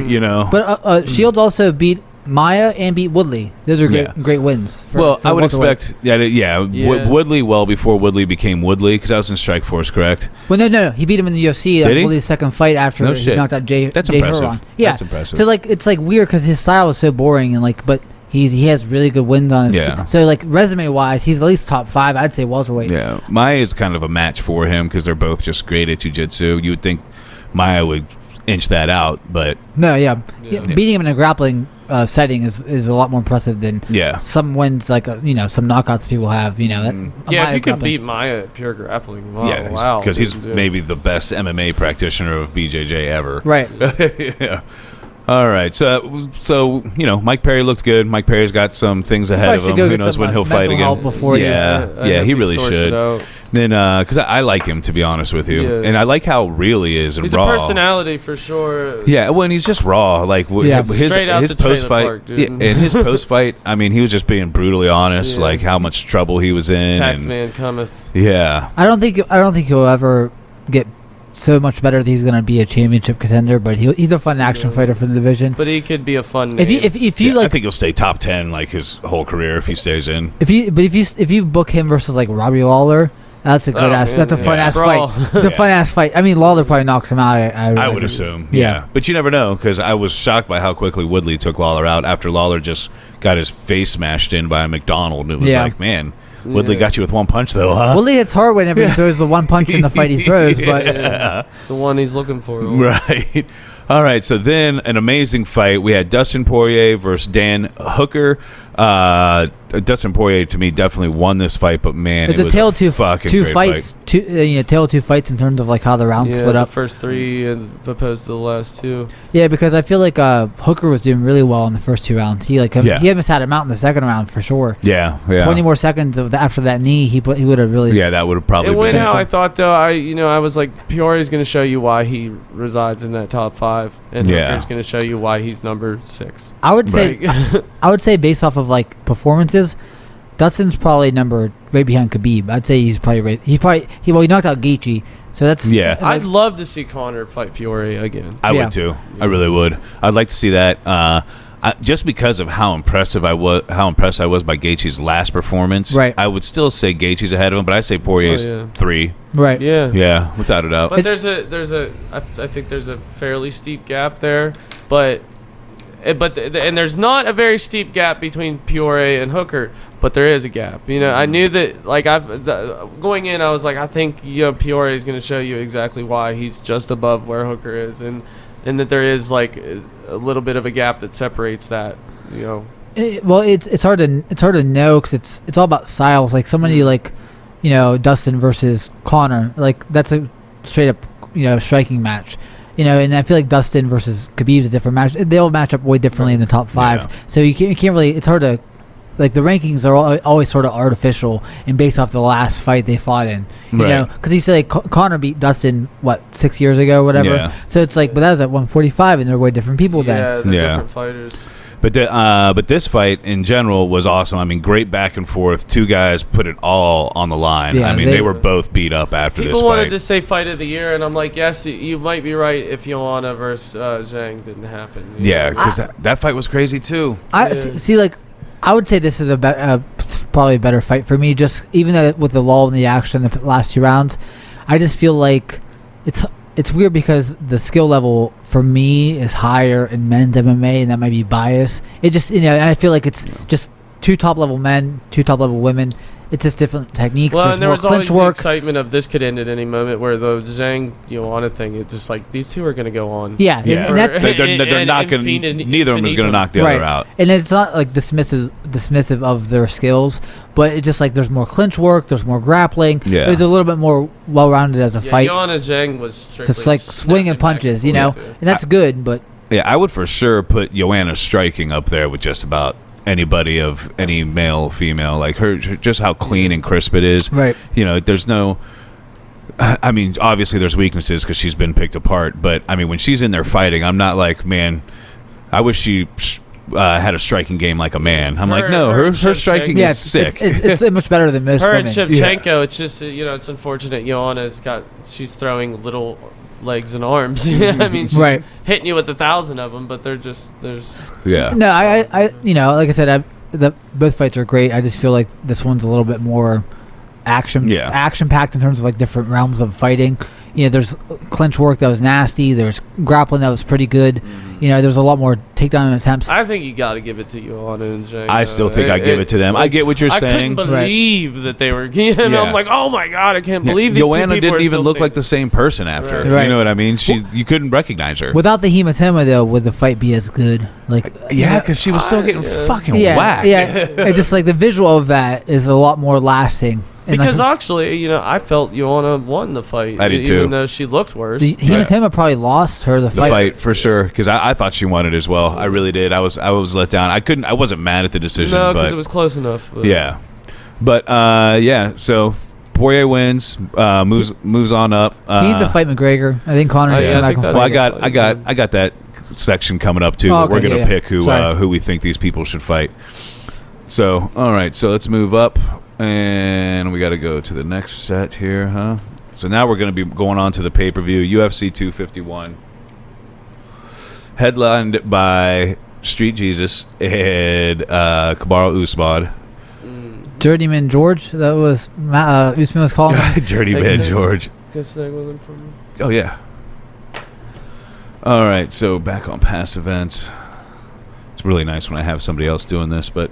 But Shields also beat Maya and beat Woodley. Those are great wins. For I would expect. Woodley before Woodley became Woodley, because I was in Strikeforce, correct? Well, no, he beat him in the UFC. Woodley's second fight after he knocked out Jay. That's Jay impressive. Huron. Yeah, that's impressive. So it's weird because his style is so boring but. He has really good wins on his. So resume wise, he's at least top 5. I'd say welterweight. Yeah, Maya is kind of a match for him because they're both just great at jiu-jitsu. You would think Maya would inch that out, but beating him in a grappling setting is a lot more impressive than some wins some knockouts people have. If you can beat Maya at pure grappling, wow, because he's maybe the best MMA practitioner of BJJ ever. Right. Yeah. All right, so Mike Perry looked good. Mike Perry's got some things ahead of him. Who knows when he'll fight again? He really should. Then, because I like him, to be honest with you, and I like how real he is and he's raw. He's a personality for sure. Yeah, when he's just raw, his post fight, and his post fight. I mean, he was just being brutally honest, like how much trouble he was in. Taxman cometh. Yeah, I don't think he'll ever get so much better that he's going to be a championship contender, but he's a fun action fighter for the division. But he could be a fun name. If you I think he'll stay top 10 his whole career if he stays in. If you book him versus Robbie Lawler, that's a good that's a fun ass fight. It's a fun ass fight. I mean, Lawler probably knocks him out. I would assume. Yeah, but you never know, because I was shocked by how quickly Woodley took Lawler out after Lawler just got his face smashed in by a McDonald. It was man. Woodley got you with one punch, though, huh? Woodley hits hard whenever he throws the one punch in the fight he throws, but the one he's looking for. Right. All right, so then an amazing fight. We had Dustin Poirier versus Dan Hooker. Dustin Poirier, to me, definitely won this fight, but man, it's it was a tale of two fights. Fight. Tale of two fights in terms of how the rounds split up. The first 3 opposed to the last 2. Yeah, because I feel like Hooker was doing really well in the first 2 rounds. He almost had him out in the second round for sure. Yeah. 20 more seconds after that knee, he would have really. Yeah, that would have probably. It went how I thought though. I was like, Peoria's going to show you why he resides in that top 5, and Hooker's going to show you why he's number 6. I would say based off of performances, Dustin's probably number right behind Khabib. I'd say he knocked out Gaethje, so that's I'd love to see Conor fight Peoria again. I would too. I really would. I'd like to see that. Just because of how impressed I was by Gaethje's last performance. Right. I would still say Gaethje's ahead of him, but I say Poirier's 3. Right. Yeah, without a doubt. But I think there's a fairly steep gap there, but there's not a very steep gap between Peoria and Hooker, but there is a gap. I knew that. Going in, I was like, I think Peoria is going to show you exactly why he's just above where Hooker is, and that there is a little bit of a gap that separates that. It's hard to know because it's all about styles. Somebody Dustin versus Conor, that's a straight up striking match. And I feel like Dustin versus Khabib is a different match. They'll match up way differently in the top 5. Yeah. So you can't really. It's hard to. The rankings are always sort of artificial and based off the last fight they fought in. You know, because he said Conor beat Dustin 6 years ago, or whatever. Yeah. So it's but that was at 145, and they're way different people then. Different fighters. But this fight in general was awesome. I mean, great back and forth. 2 guys put it all on the line. Yeah, I mean, they were both beat up after this fight. People wanted to say fight of the year, and I'm like, yes, you might be right if Joanna versus Zhang didn't happen. Yeah, because that fight was crazy too. I would say this is probably a better fight for me. Just even though with the lull in the action in the last 2 rounds, I just feel like it's weird because the skill level for me is higher in men's MMA, and that might be bias. It just I feel like it's just 2 top level men, 2 top level women. It's just different techniques. Well, there's and there more was always clinch work. The excitement of this could end at any moment. Where the Zhang Joanna thing, it's just these 2 are going to go on. Yeah. They're not going. Neither of them is going to knock the other out. And it's not dismissive of their skills, but it's just there's more clinch work, there's more grappling. Yeah. It was a little bit more well rounded as a fight. Joanna Zhang was just swinging punches, and that's good. But I would for sure put Joanna striking up there with just about anybody of any male, female. Like her just how clean and crisp it is. Right. There's no. I mean, obviously there's weaknesses because she's been picked apart. But I mean, when she's in there fighting, I'm not like, man, I wish she had a striking game like a man. I'm like, no, her striking is sick. It's much better than most women. And Shevchenko, it's just it's unfortunate. She's throwing little legs and arms. I mean, she's hitting you with 1,000 of them, but there's. Yeah. No, I like I said, both fights are great. I just feel like this one's a little bit more action packed in terms of like different realms of fighting. There's clinch work that was nasty. There's grappling that was pretty good. There's a lot more takedown attempts. I think you got to give it to Joanna and Zhang. I still think I give it to them. I get what you're saying. I couldn't believe that they were. I'm like, oh my god, I can't believe these Joanna two people didn't even look standing. like the same person after. Right. You know what I mean? You couldn't recognize her. Without the hematoma, though, would the fight be as good? Because she was still getting fucking whacked. Yeah, just like the visual of that is a lot more lasting. Because actually, I felt Joanna won the fight. I did too. Even though she looked worse. The hematoma probably lost her the fight. The fight for sure, because I thought she won it as well. I really did. I was let down. I wasn't mad at the decision. No, because it was close enough. Yeah, but So Poirier wins, moves on up. He needs to fight McGregor. I think Conor needs to come back and fight. Well, I got that section coming up too. We're gonna pick who we think these people should fight. So all right, so let's move up. And we got to go to the next set here, huh? So now we're going to be going on to the pay-per-view, UFC 251. Headlined by Street Jesus and Kamaru Usman. Dirty Man George, that was Usman was calling him. Dirty Man George. Just snag with him for me. Oh, yeah. All right, so back on past events. It's really nice when I have somebody else doing this, but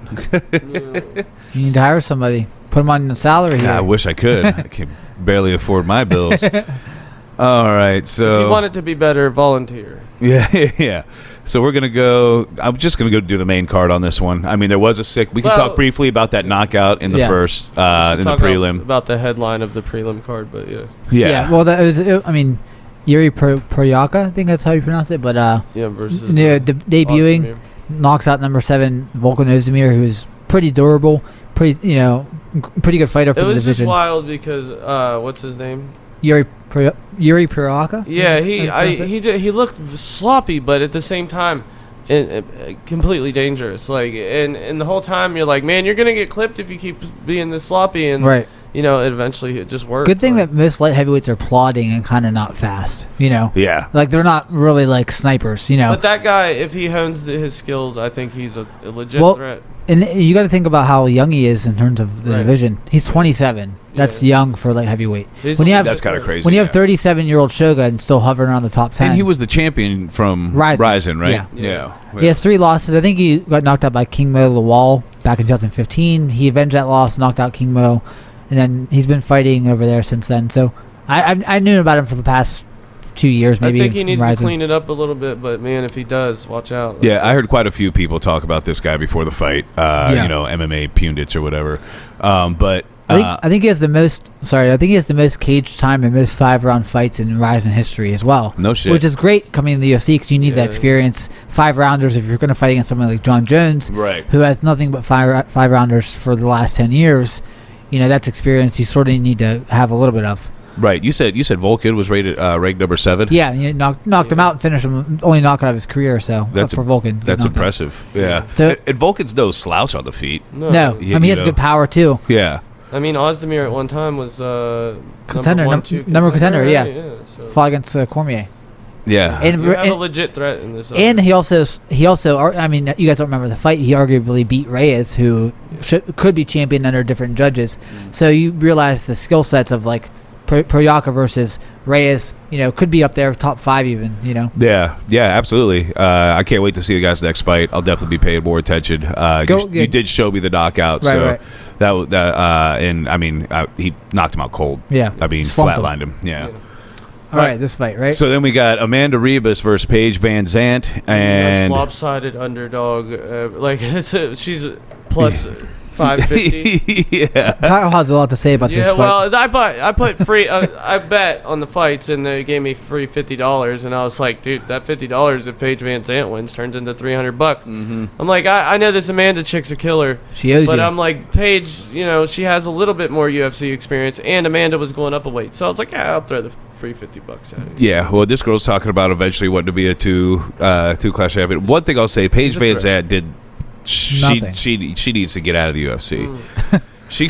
you need to hire somebody. Put them on the salary here. I wish I could. I can barely afford my bills. All right, so if you want it to be better, volunteer. Yeah. So we're gonna go. I'm just gonna go do the main card on this one. I mean, there was a sick. We can talk briefly about that knockout in the first in the prelim. About the headline of the prelim card, but yeah. Well, that was. I mean, Yuri Proyaka, I think that's how you pronounce it. But versus debuting. Ozdemir. Knocks out number 7 Volkan Ozdemir, who's pretty durable, pretty good fighter for the division. It was just wild because what's his name? Yuri Proyaka. Yeah, he looked sloppy, but at the same time, completely dangerous. Like, and the whole time you're like, man, you're gonna get clipped if you keep being this sloppy. And right. Eventually it just worked. Good thing that most light heavyweights are plodding and kind of not fast. Yeah. Like they're not really like snipers. But that guy, if he hones his skills, I think he's a legit threat. And you got to think about how young he is in terms of the division. He's 27. That's young for light heavyweight. That's kind of crazy. When you have 37-year-old Shogun still hovering around the top 10. And he was the champion from Ryzen, right? Yeah. He has 3 losses. I think he got knocked out by King Mo Lawal back in 2015. He avenged that loss, knocked out King Mo. And then he's been fighting over there since then. So I knew about him for the past 2 years, maybe. I think he needs to clean it up a little bit, but man, if he does, watch out. Yeah, I heard quite a few people talk about this guy before the fight. MMA pundits or whatever. But I think he has the most. I think he has the most cage time and most 5-round fights in Ryzen history as well. No shit. Which is great coming in the UFC because you need that experience. 5-rounders if you're going to fight against someone like John Jones, right? Who has nothing but 5-rounders for the last 10 years. That's experience you sort of need to have a little bit of. Right. You said Volkan was rated ranked number 7. Yeah, you knocked him out and finished him. Only knockout of his career. So that's for Volkan. That's impressive. Yeah. So, and Volkan's no slouch on the feet. No. He has good power too. Yeah. I mean, Ozdemir at one time was contender, number contender. Yeah. Fought against Cormier. Yeah, and you have a legit threat in this. And he also, I mean, you guys don't remember the fight. He arguably beat Reyes, who could be champion under different judges. So you realize the skill sets of like Proyaka versus Reyes, could be up there, top 5 even. Yeah, absolutely. I can't wait to see the guys' next fight. I'll definitely be paying more attention. You did show me the knockout, right. And I mean, he knocked him out cold. Yeah, I mean, flatlined him. Yeah. All right, this fight, right? So then we got Amanda Ribas versus Paige Van Zandt, and lopsided underdog. She's plus $5.50. Yeah. Kyle has a lot to say about this fight. Well, I put free. I bet on the fights, and they gave me free $50, and I was like, dude, that $50 if Paige Van Zandt wins turns into $300. Mm-hmm. I'm like, I know this Amanda chick's a killer. She owes but you. I'm like, Paige, she has a little bit more UFC experience, and Amanda was going up a weight, so I was like, I'll throw the free $50 at it. Yeah, well, this girl's talking about eventually wanting to be a two-class champion. One thing I'll say, Paige Van Zandt did. She needs to get out of the UFC. She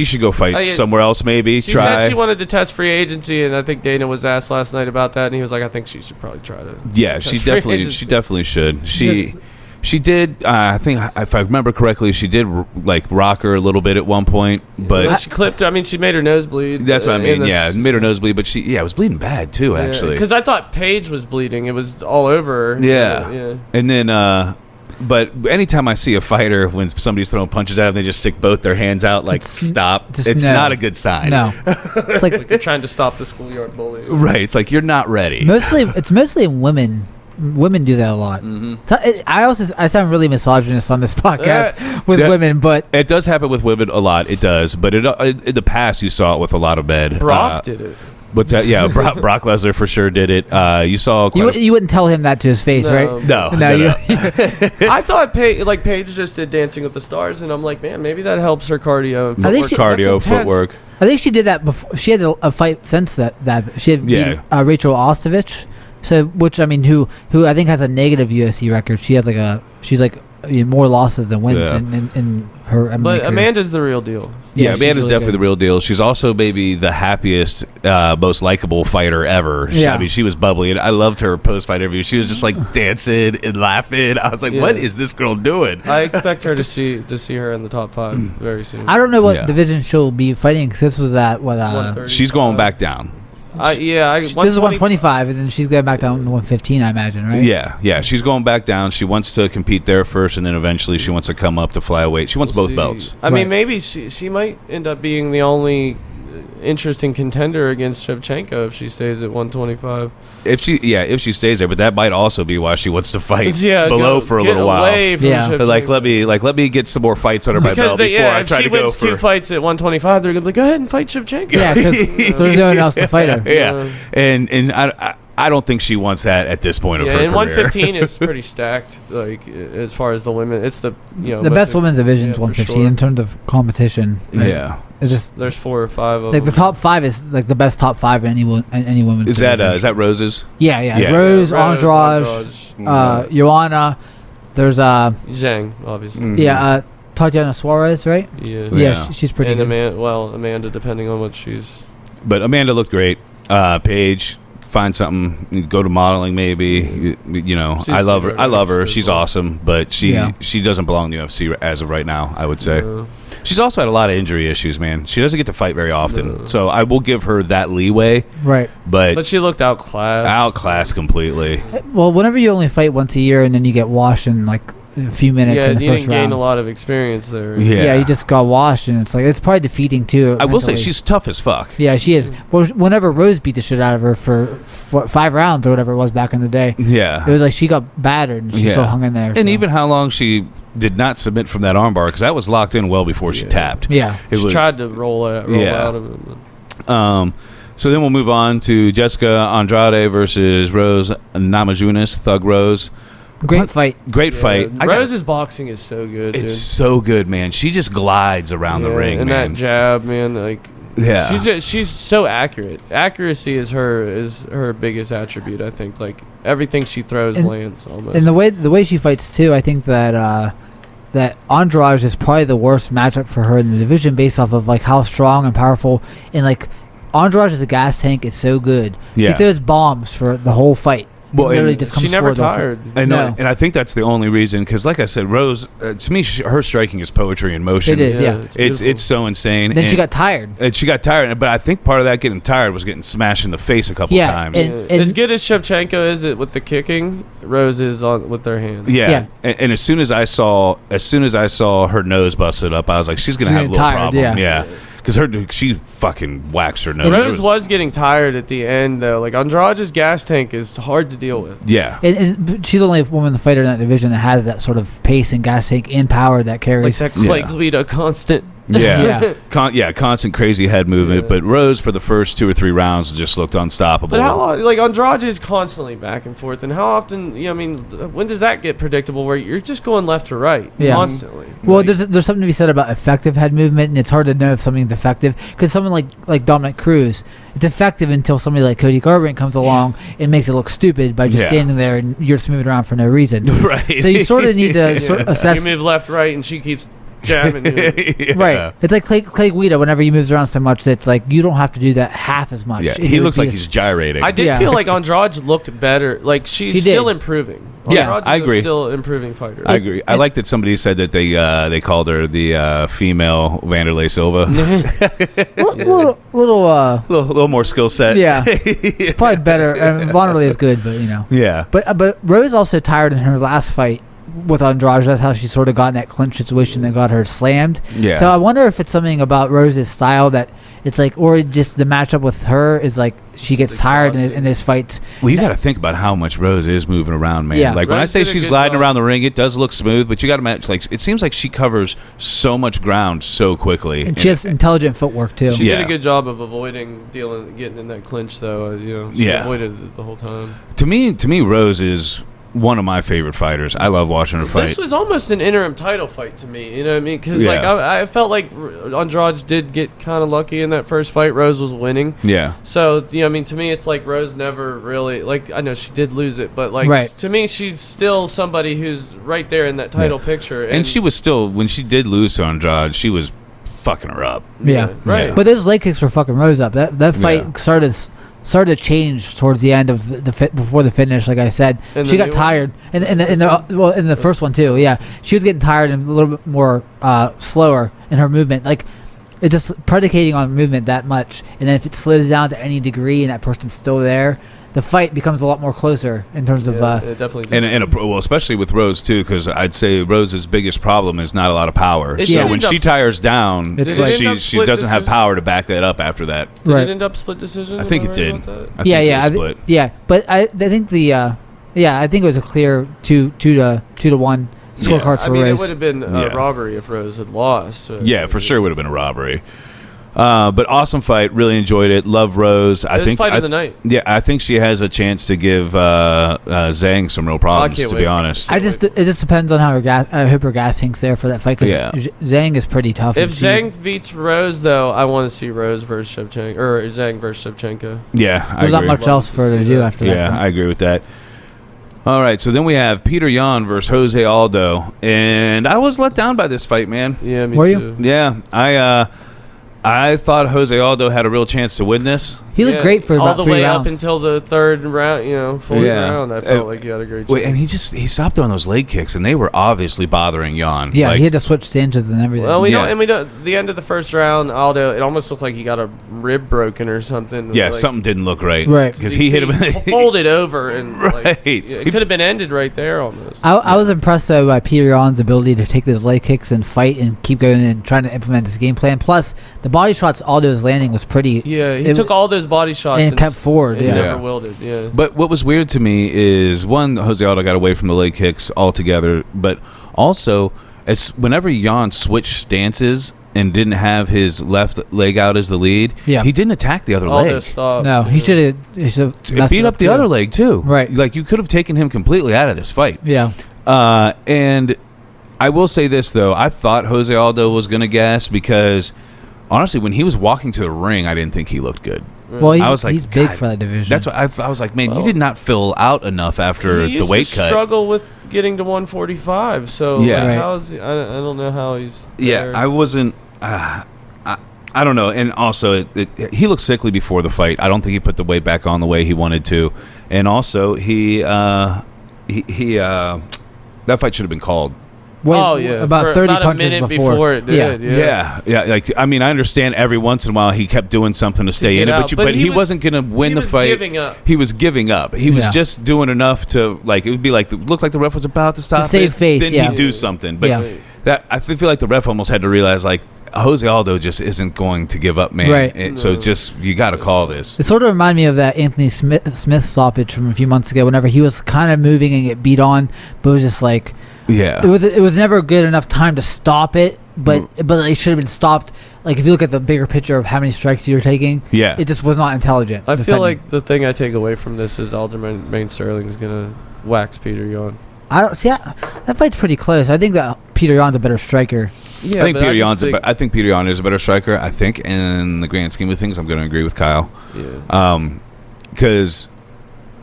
should go fight somewhere else. Maybe she said she wanted to test free agency, and I think Dana was asked last night about that, and he was like, I think she should probably try to. Yeah, she definitely should. She did. I think if I remember correctly, she did like rock her a little bit at one point, but she clipped. I mean, she made her nose bleed. That's what I mean. Yeah, made her nose bleed, but it was bleeding bad too. Actually, because I thought Paige was bleeding. It was all over her. Yeah. And then. But anytime I see a fighter, when somebody's throwing punches at them, they just stick both their hands out, like, stop. It's not a good sign. No. It's like you're trying to stop the schoolyard bully. Right. It's like you're not ready. It's mostly women. Women do that a lot. Mm-hmm. So I sound really misogynist on this podcast with women, but it does happen with women a lot. It does, but in the past you saw it with a lot of men. Brock did it. What's that? Yeah, Brock Lesnar for sure did it. You saw. You wouldn't tell him that to his face, right? No. I thought Paige just did Dancing with the Stars, and I'm like, man, maybe that helps her cardio. And footwork. I think she did that before. She had a fight since that she had beat Rachel Ostovich. So, which I mean, who I think has a negative UFC record. She has she's more losses than wins in her MMA But career. Amanda's the real deal. Yeah, Amanda's really definitely the real deal. She's also maybe the happiest, most likable fighter ever. I mean, she was bubbly, and I loved her post-fight interview. She was just like dancing and laughing. I was like, what is this girl doing? I expect her to see her in the top 5 very soon. I don't know what division she'll be fighting, because this was at what she's going back down. This is 125, and then she's going back down to 115, I imagine, right? Yeah. She's going back down. She wants to compete there first, and then eventually she wants to come up to flyweight. She wants both belts. I mean, maybe she might end up being the only interesting contender against Shevchenko if she stays at 125. If she stays there, but that might also be why she wants to fight below for a little while. Like let me get some more fights under my belt before I try to go for. If she wins 2 fights at 125, they're gonna go ahead and fight Shevchenko. Yeah, because there's no one else to fight her. Yeah, and I don't think she wants that at this point of her career. And 115 is pretty stacked. Like as far as the women, it's the the best women's division is 115 in terms of competition. Yeah. It's just there's 4 or 5 of them. The top 5 is like the best top 5 in any women's. Is that Rose's? Yeah. Rose, Andrade, Joanna. There's Zhang, obviously. Mm-hmm. Yeah, Tatiana Suarez, right? Yeah. She's pretty good. Amanda, depending on what she's. But Amanda looked great. Paige, find something, go to modeling maybe. I love her. She's awesome, but she doesn't belong in the UFC as of right now, I would say. She's also had a lot of injury issues, man. She doesn't get to fight very often, so I will give her that leeway. Right. But she looked outclassed. Outclassed completely. Well, whenever you only fight once a year and then you get washed in like a few minutes in the first round. Yeah, you didn't gain a lot of experience there. Yeah, you just got washed, and it's probably defeating too. I will say she's tough as fuck. Yeah, she is. Well, whenever Rose beat the shit out of her for 5 rounds or whatever it was back in the day, it was like she got battered and she still hung in there. And even how long she did not submit from that armbar, because that was locked in well before she tapped. Yeah, she tried to roll out of it. So then we'll move on to Jessica Andrade versus Rose Namajunas, Thug Rose. Great fight. Rose's boxing is so good. It's so good, man. She just glides around the ring, and man. that jab, man, she's so accurate. Accuracy is her biggest attribute, I think. Like everything she throws lands almost. And the way she fights too, I think that Andrade is probably the worst matchup for her in the division based off of like how strong and powerful, and like Andrade as a gas tank is so good. She throws bombs for the whole fight. Well, she never tired. And I think that's the only reason, because like I said, Rose, to me, her striking is poetry in motion. It is, It's so insane. Then she got tired. But I think part of that getting tired was getting smashed in the face a couple times. As good as Shevchenko is with the kicking, Rose is on with their hands. Yeah. And as soon as I saw her nose busted up, I was like, she's gonna have a little problem. Yeah. because she fucking waxed her nose. Rose was getting tired at the end, though. Like, Andrade's gas tank is hard to deal with. Yeah. And she's the only woman fighter in that division that has that sort of pace and gas tank and power that carries. Like that Clay Guida constant. Yeah. Constant crazy head movement. But Rose, for the first 2 or 3 rounds, just looked unstoppable. But how, like, Andrade is constantly back and forth. And how often, I mean, when does that get predictable where you're just going left to right constantly? Well, there's something to be said about effective head movement, and it's hard to know if something's effective. Because someone like Dominic Cruz, it's effective until somebody like Cody Garbrandt comes along and makes it look stupid by just standing there and you're just moving around for no reason. Right. So you sort of need to assess. You move left, right, and she keeps jamming. Right. It's like Clay Guida. Whenever he moves around so much, it's like you don't have to do that half as much. Yeah. He looks like he's gyrating. I did feel like Andrade looked better. Like she's still improving. Yeah, I agree. Still improving fighter. I agree. I like that somebody said that they called her the female Wanderlei Silva. little more skill set. Yeah, it's probably better. Wanderlei is good, but Yeah. But Rose also tired in her last fight with Andrade. That's how she sort of got in that clinch situation that got her slammed. Yeah. So I wonder if it's something about Rose's style that it's like, or just the matchup with her is like she gets tired in this fight. Well, you got to think about how much Rose is moving around, man. Yeah. Like when I say she's gliding around the ring, it does look smooth, but you got to match. Like it seems like she covers so much ground so quickly. And she has intelligent footwork too. She did a good job of avoiding getting in that clinch, though. She avoided it the whole time. To me, Rose is one of my favorite fighters. I love watching her fight. This was almost an interim title fight to me. You know what I mean? Because like I felt like Andrade did get kind of lucky in that first fight. Rose was winning. Yeah. So I mean, to me, it's like Rose never really like. I know she did lose it, but like to me, she's still somebody who's right there in that title picture. And she was still, when she did lose to Andrade, she was fucking her up. Yeah. Right. But those leg kicks were fucking Rose up. That fight started to change towards the end of before the finish. Like I said, she got tired, and in the first one too. Yeah, she was getting tired and a little bit more slower in her movement. Like it just predicating on movement that much, and then if it slows down to any degree and that person's still there, the fight becomes a lot more closer in terms of. It definitely. Well, especially with Rose too, because I'd say Rose's biggest problem is not a lot of power. So when she tires down, she doesn't have power to back that up after that. Did it end up split decision? I think it did. But I think I think it was a clear 2-1 scorecard for Rose. It would have been a robbery if Rose had lost. For sure, it would have been a robbery. But awesome fight. Really enjoyed it. Love Rose. I think fight of the night. Yeah, I think she has a chance to give Zhang some real problems. To be honest, it just depends on how I hope her gas tank's there for that fight. Because Zhang is pretty tough. If Zhang beats Rose, though, I want to see Rose versus Shevchenko or Zhang versus Shevchenko. Yeah, there's not much else for her to do after that. Yeah, I agree with that. All right, so then we have Peter Yan versus Jose Aldo, and I was let down by this fight, man. Yeah, me too. You? Yeah, I thought Jose Aldo had a real chance to win this. He looked great for about 3 rounds. All the way up until the third round, fourth round. I felt like he had a great chance. And he stopped throwing those leg kicks, and they were obviously bothering Yan. Yeah, he had to switch stances and everything. Well, the end of the first round, Aldo, it almost looked like he got a rib broken or something. Yeah, something didn't look right. Right. Because he hit him. Folded over. And right. It could have been ended right there almost. I was impressed, though, by Peter Yan's ability to take those leg kicks and fight and keep going and trying to implement his game plan. Plus, the body shots Aldo was landing was pretty. Yeah, he took all those body shots and kept forward. And never wilted. Yeah. But what was weird to me is, one, Jose Aldo got away from the leg kicks altogether, but also, it's whenever Yan switched stances and didn't have his left leg out as the lead, he didn't attack the other leg. No, he should have beat up the other leg too. Right. Like, you could have taken him completely out of this fight. Yeah. And I will say this, though. I thought Jose Aldo was going to gas because, honestly, when he was walking to the ring, I didn't think he looked good. Well, he's big for that division. That's what I was like, man, you did not fill out enough after the weight cut. He struggle with getting to 145, so I don't know how he's there. Yeah, I wasn't. I don't know, and also he looked sickly before the fight. I don't think he put the weight back on the way he wanted to, and also he that fight should have been called. About 30 about punches a minute before it did. Yeah. Like, I mean, I understand every once in a while he kept doing something to stay in it, but he wasn't going to win the fight. He was giving up. He was just doing enough to, like, it would be like look like the ref was about to stop. To save face. Then he'd do something. But that I feel like the ref almost had to realize like Jose Aldo just isn't going to give up, man. Right. So just you got to call this. It sort of reminded me of that Anthony Smith stoppage from a few months ago. Whenever he was kind of moving and get beat on, but it was just like, it was never a good enough time to stop it. But it should have been stopped. Like if you look at the bigger picture of how many strikes you're taking, it just was not intelligent. I feel like the thing I take away from this is Aljamain Sterling is gonna wax Peter Yan. I don't see that fight's pretty close. I think that Peter Yan's a better striker. Yeah, I think Peter Yan is a better striker. I think in the grand scheme of things, I'm going to agree with Kyle. Yeah. Because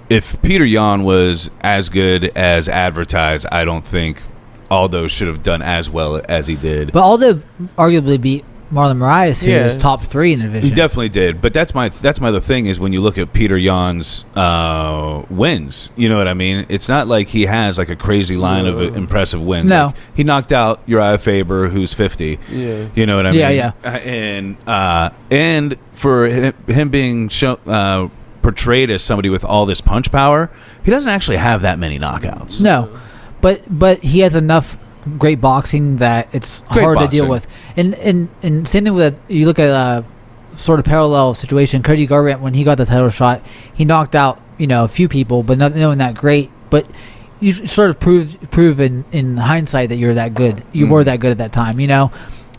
if Peter Yan was as good as advertised, I don't think Aldo should have done as well as he did. But Aldo arguably beat Marlon Moraes, who was top 3 in the division. He definitely did. But that's my other thing is when you look at Peter Yan's wins, you know what I mean? It's not like he has like a crazy line of impressive wins. No. Like, he knocked out Uriah Faber, who's 50. Yeah. You know what I mean? Yeah. And for him being portrayed as somebody with all this punch power, he doesn't actually have that many knockouts. No. But he has enough great boxing that it's hard to deal with. And same thing with you look at a sort of parallel situation. Cody Garbrandt, when he got the title shot, he knocked out a few people, but not knowing that great. But you sort of prove in hindsight that you're that good. You were that good at that time.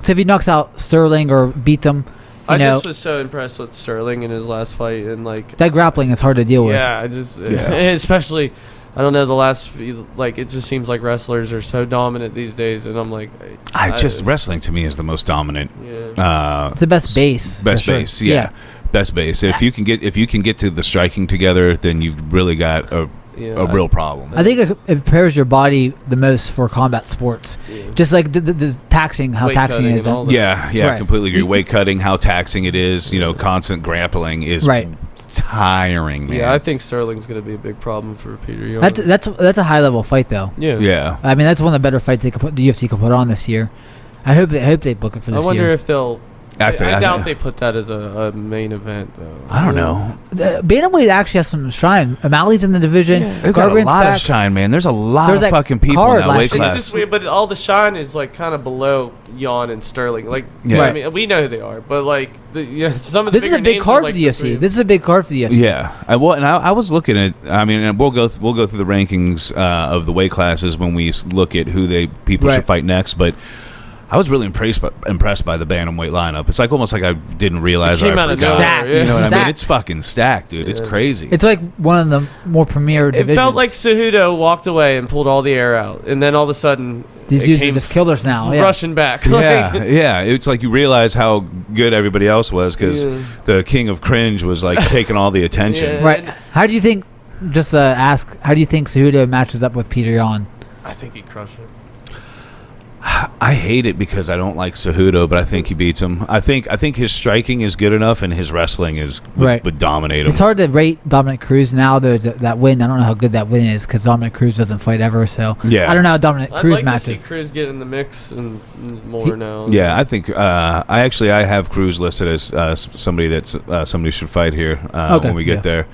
So if he knocks out Sterling or beats him. I just was so impressed with Sterling in his last fight, and like that grappling is hard to deal with. Yeah, especially. I don't know, it just seems like wrestlers are so dominant these days, and I'm like... wrestling to me is the most dominant. Yeah. It's the best base. Best base, yeah. Best base. If you can get to the striking together, then you've really got a real problem. I think it prepares your body the most for combat sports. Yeah. Just like the taxing, how taxing it is. Yeah, completely agree. Weight cutting, how taxing it is, constant grappling is... Right. Tiring, man. Yeah, I think Sterling's going to be a big problem for Peter Yan. That's a high level fight though. Yeah. I mean, that's one of the better fights the UFC could put on this year. I hope they book it for this year. I wonder if they'll. I doubt they put that as a main event though. I don't know. Bantamweight actually has some shine. O'Malley's in the division. They've got a lot of shine, man. There's a lot of fucking people in that weight class. It's just weird, but all the shine is like kind of below Yan and Sterling. Like, I mean, we know who they are, but like some of the this is a big card for the UFC. This is a big card for the UFC. Yeah, I was looking at. I mean, we'll go through the rankings of the weight classes when we look at who people should fight next, but. I was really impressed by the bantamweight lineup. It's like almost like I didn't realize it came out stacked. You know what I mean? It's fucking stacked, dude. It's crazy. It's like one of the more premier divisions. It felt like Cejudo walked away and pulled all the air out, and then all of a sudden these dudes are just killers now. Rushing back. Yeah. It's like you realize how good everybody else was because the king of cringe was like taking all the attention. Yeah. Right. How do you think? Just ask. How do you think Cejudo matches up with Peter Yan? I think he'd crush it. I hate it because I don't like Cejudo, but I think he beats him. I think his striking is good enough, and his wrestling would dominate him. It's hard to rate Dominic Cruz now. That win, I don't know how good that win is because Dominic Cruz doesn't fight ever. So I don't know how Dominic Cruz matches. I'd like to see Cruz get in the mix and more now. Yeah, I think I have Cruz listed as somebody somebody should fight here when we get there.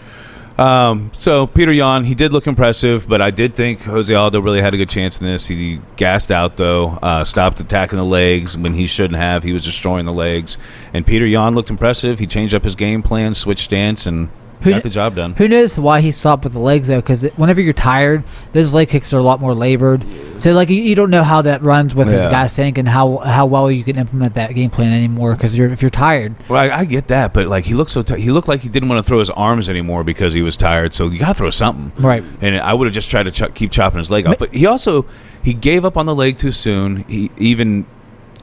So Peter Yan, he did look impressive, but I did think Jose Aldo really had a good chance in this. He gassed out though, stopped attacking the legs when he shouldn't have. He was destroying the legs, and Peter Yan looked impressive. He changed up his game plan, switched stance, and got the job done. Who knows why he stopped with the legs though? Because whenever you're tired, those leg kicks are a lot more labored. So like you don't know how that runs with his gas tank and how well you can implement that game plan anymore. Because if you're tired, well, I get that, but like he looked he looked like he didn't want to throw his arms anymore because he was tired. So you gotta throw something, right? And I would have just tried to keep chopping his leg off. But he gave up on the leg too soon.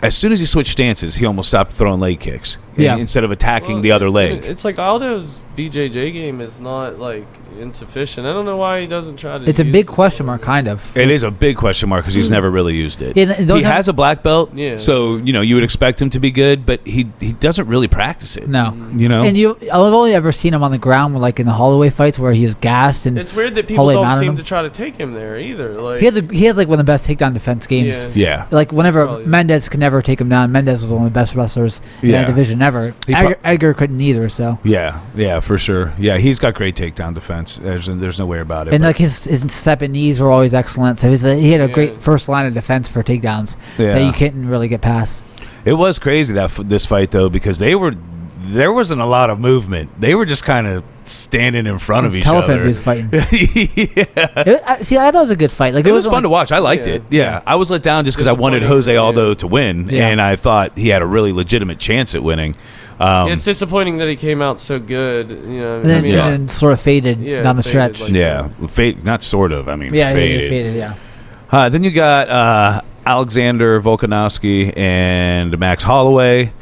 As soon as he switched stances, he almost stopped throwing leg kicks instead of attacking the other leg. It's like Aldo's BJJ game is not like insufficient. I don't know why he doesn't try to. It's a big question mark, kind of. It is a big question mark because he's never really used it. Yeah, he has a black belt, so you would expect him to be good, but he doesn't really practice it. No, And I've only ever seen him on the ground, like in the Holloway fights, where he was gassed. And it's weird that people don't seem to try to take him there either. Like he has like one of the best takedown defense games. Yeah. Like whenever Mendez can never take him down. Mendez was one of the best wrestlers in that division ever. Edgar couldn't either. So yeah, for sure. Yeah, he's got great takedown defense. There's no way about it. And like his step and knees were always excellent. So he had a great first line of defense for takedowns that you couldn't really get past. It was crazy this fight though, because there wasn't a lot of movement. They were just kind of standing in front of each other. Telephone booth fighting. I thought it was a good fight. Like it was fun to watch. I liked it. Yeah, I was let down just because I wanted Jose Aldo to win, and I thought he had a really legitimate chance at winning. It's disappointing that he came out so good, and then sort of faded down the stretch. Like not sort of. I mean, faded. Yeah. Then you got Alexander Volkanovski and Max Holloway.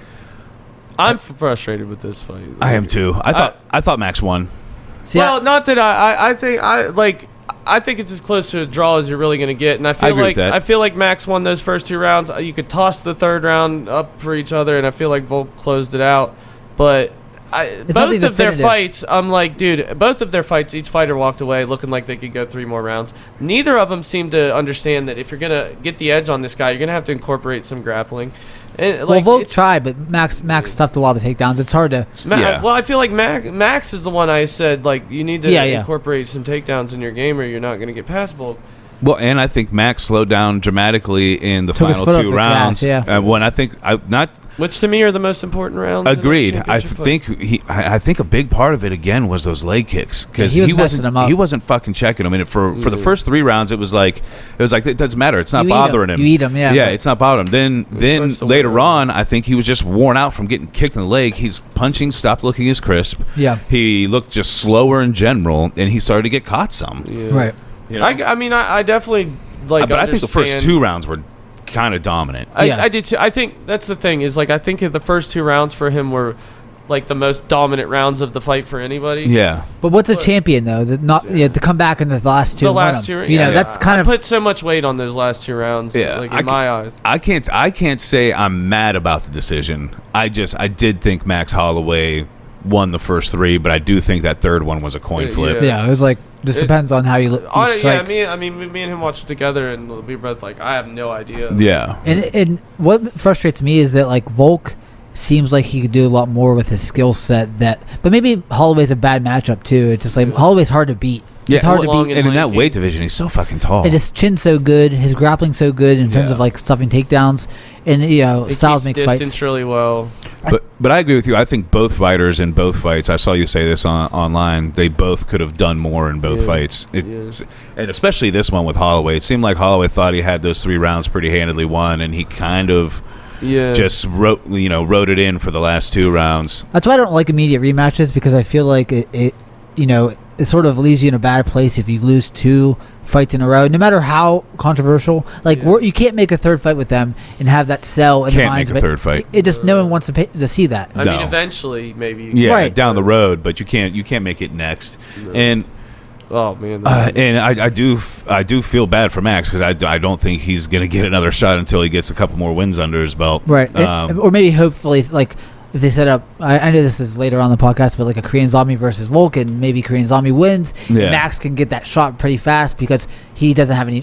I'm frustrated with this fight. I am too. I thought Max won. Not that I think it's as close to a draw as you're really going to get, and I feel like Max won those first 2 rounds. You could toss the third round up for each other, and I feel like Volk closed it out. But both of their fights, I'm like, dude, both of their fights, each fighter walked away looking like they could go 3 more rounds. Neither of them seemed to understand that if you're going to get the edge on this guy, you're going to have to incorporate some grappling. Volk tried, but Max stuffed a lot of the takedowns. It's hard to. Well, I feel like Max is the one I said like you need to incorporate some takedowns in your game, or you're not going to get past Volk. Well, and I think Max slowed down dramatically in the final 2 rounds. When which to me are the most important rounds. Agreed. I think a big part of it again was those leg kicks, because he wasn't fucking checking them. And for the first 3 rounds, it was like it doesn't matter. It's not bothering him. You eat him, yeah. It's not bothering him. Then later on, I think he was just worn out from getting kicked in the leg. His punching stopped looking as crisp. Yeah. He looked just slower in general, and he started to get caught some. Yeah. Right. You know? I definitely like. But I think the first 2 rounds were kind of dominant. I did too. I think that's the thing is like I think the first 2 rounds for him were like the most dominant rounds of the fight for anybody. Yeah. But what's a champion though? To come back in the last 2. That's kind of put so much weight on those last 2 rounds. Yeah. Like in my eyes. I can't say I'm mad about the decision. I did think Max Holloway won the first 3, but I do think that third one was a coin flip. Yeah, it was like this depends on how you look. Me and him watched together, and we were both like, I have no idea. Yeah. And what frustrates me is that like Volk seems like he could do a lot more with his skill set. But maybe Holloway's a bad matchup too. It's just like Holloway's hard to beat. Yeah, it's hard to beat. And in that weight division, he's so fucking tall. And his chin's so good, his grappling's so good in terms of like stuffing takedowns, and styles make fights distance really well. But I agree with you. I think both fighters in both fights. I saw you say this online. They both could have done more in both fights. And especially this one with Holloway. It seemed like Holloway thought he had those 3 rounds pretty handedly won, and he kind of just wrote it in for the last 2 rounds. That's why I don't like immediate rematches, because I feel like it sort of leaves you in a bad place if you lose 2 fights in a row, no matter how controversial. Like you can't make a third fight with them and have that sell in the minds. Can't make a third fight. It just no one wants to see that. I mean, eventually maybe. Yeah, down the road, but you can't make it next. No. And oh man. And I do feel bad for Max, because I don't think he's gonna get another shot until he gets a couple more wins under his belt. Right. Or maybe hopefully like. If they set up, I know this is later on the podcast, but like a Korean Zombie versus Volkan, maybe Korean Zombie wins. And Max can get that shot pretty fast because he doesn't have any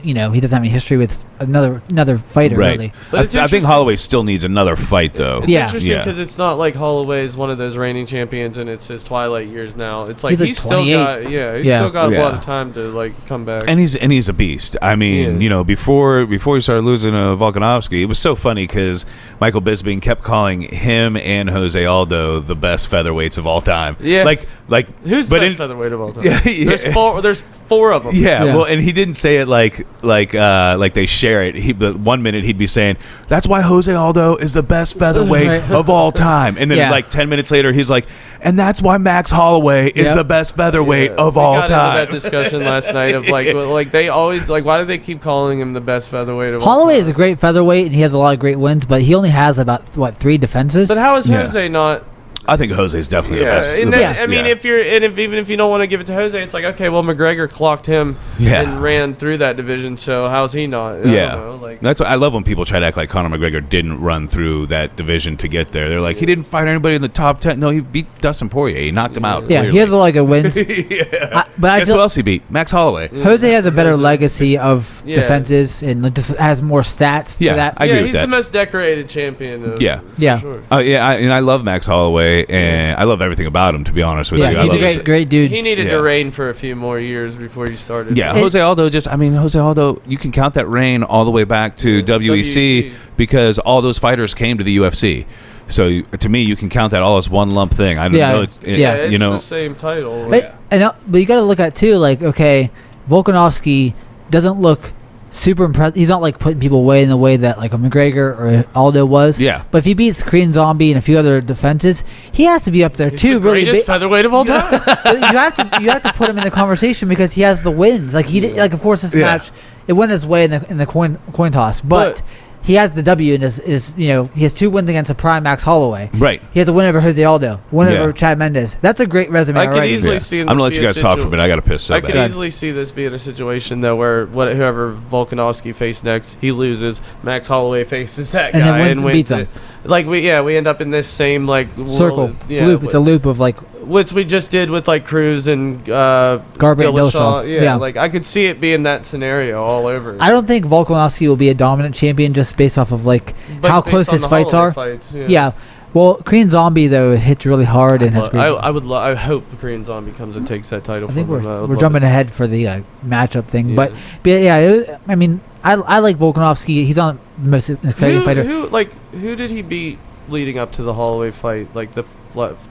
history with another fighter, really. But I think Holloway still needs another fight, though. It's interesting because it's not like Holloway is one of those reigning champions and it's his twilight years now. It's like he's still got a lot of time to like come back. And he's a beast. I mean, before he started losing to Volkanovski, it was so funny because Michael Bisping kept calling him and Jose Aldo the best featherweights of all time. Yeah. Like who's the best featherweight of all time? There's 4 of them. Yeah. Well, and he didn't say it like they share it. But 1 minute he'd be saying, "That's why Jose Aldo is the best featherweight of all time," and then like 10 minutes later he's like, "And that's why Max Holloway is the best featherweight of all time." We got into that discussion last night of like they always like, why do they keep calling him the best featherweight of all time? Holloway is a great featherweight and he has a lot of great wins, but he only has about 3 defenses. But how is Jose not? I think Jose's definitely the best. And then, I mean, even if you don't want to give it to Jose, it's like, okay, well, McGregor clocked him and ran through that division, so how's he not? I don't know, like, that's what I love when people try to act like Conor McGregor didn't run through that division to get there. They're like, he didn't fight anybody in the top 10. No, he beat Dustin Poirier. He knocked him out. Yeah, clearly. he has a lot of wins. But guess who else he beat? Max Holloway. Jose has a better legacy of defenses and just has more stats to that. I agree with he's that. the most decorated champion. Yeah. Sure. And I love Max Holloway, and I love everything about him, to be honest with you. Yeah, he's a great dude. He needed to reign for a few more years before he started. Yeah, Jose Aldo, you can count that reign all the way back to WEC because all those fighters came to the UFC. So to me, you can count that all as one lump thing. I don't know. It's the same title. But you got to look at too, like, okay, Volkanovski doesn't look super impressed. He's not like putting people away in the way that like a McGregor or Aldo was. Yeah. But if he beats Korean Zombie and a few other defenses, he has to be up there too. The greatest featherweight of all time. you have to put him in the conversation because he has the wins. Like like of course this match it went his way in the coin toss, but he has the W and is he has 2 wins against a prime Max Holloway. Right. He has a win over Jose Aldo, win over Chad Mendes. That's a great resume. I could easily see. I'm gonna let you guys talk for a minute. I got to piss. I could easily see this being a situation though where whoever Volkanovski faced next, he loses. Max Holloway faces that guy and wins beats him. Like we end up in this same like circle loop. It's a loop of like which we just did with like Cruz and Garbrandt and Dillashaw. Yeah, like I could see it being that scenario all over. I don't think Volkanovski will be a dominant champion just based off of like how close his fights are. Yeah. Well, Korean Zombie though hits really hard and has great. I hope the Korean Zombie comes and takes that title. I think we're jumping ahead for the matchup thing, but I mean, I like Volkanovski. He's not the most exciting fighter. Who did he beat leading up to the Holloway fight? Like the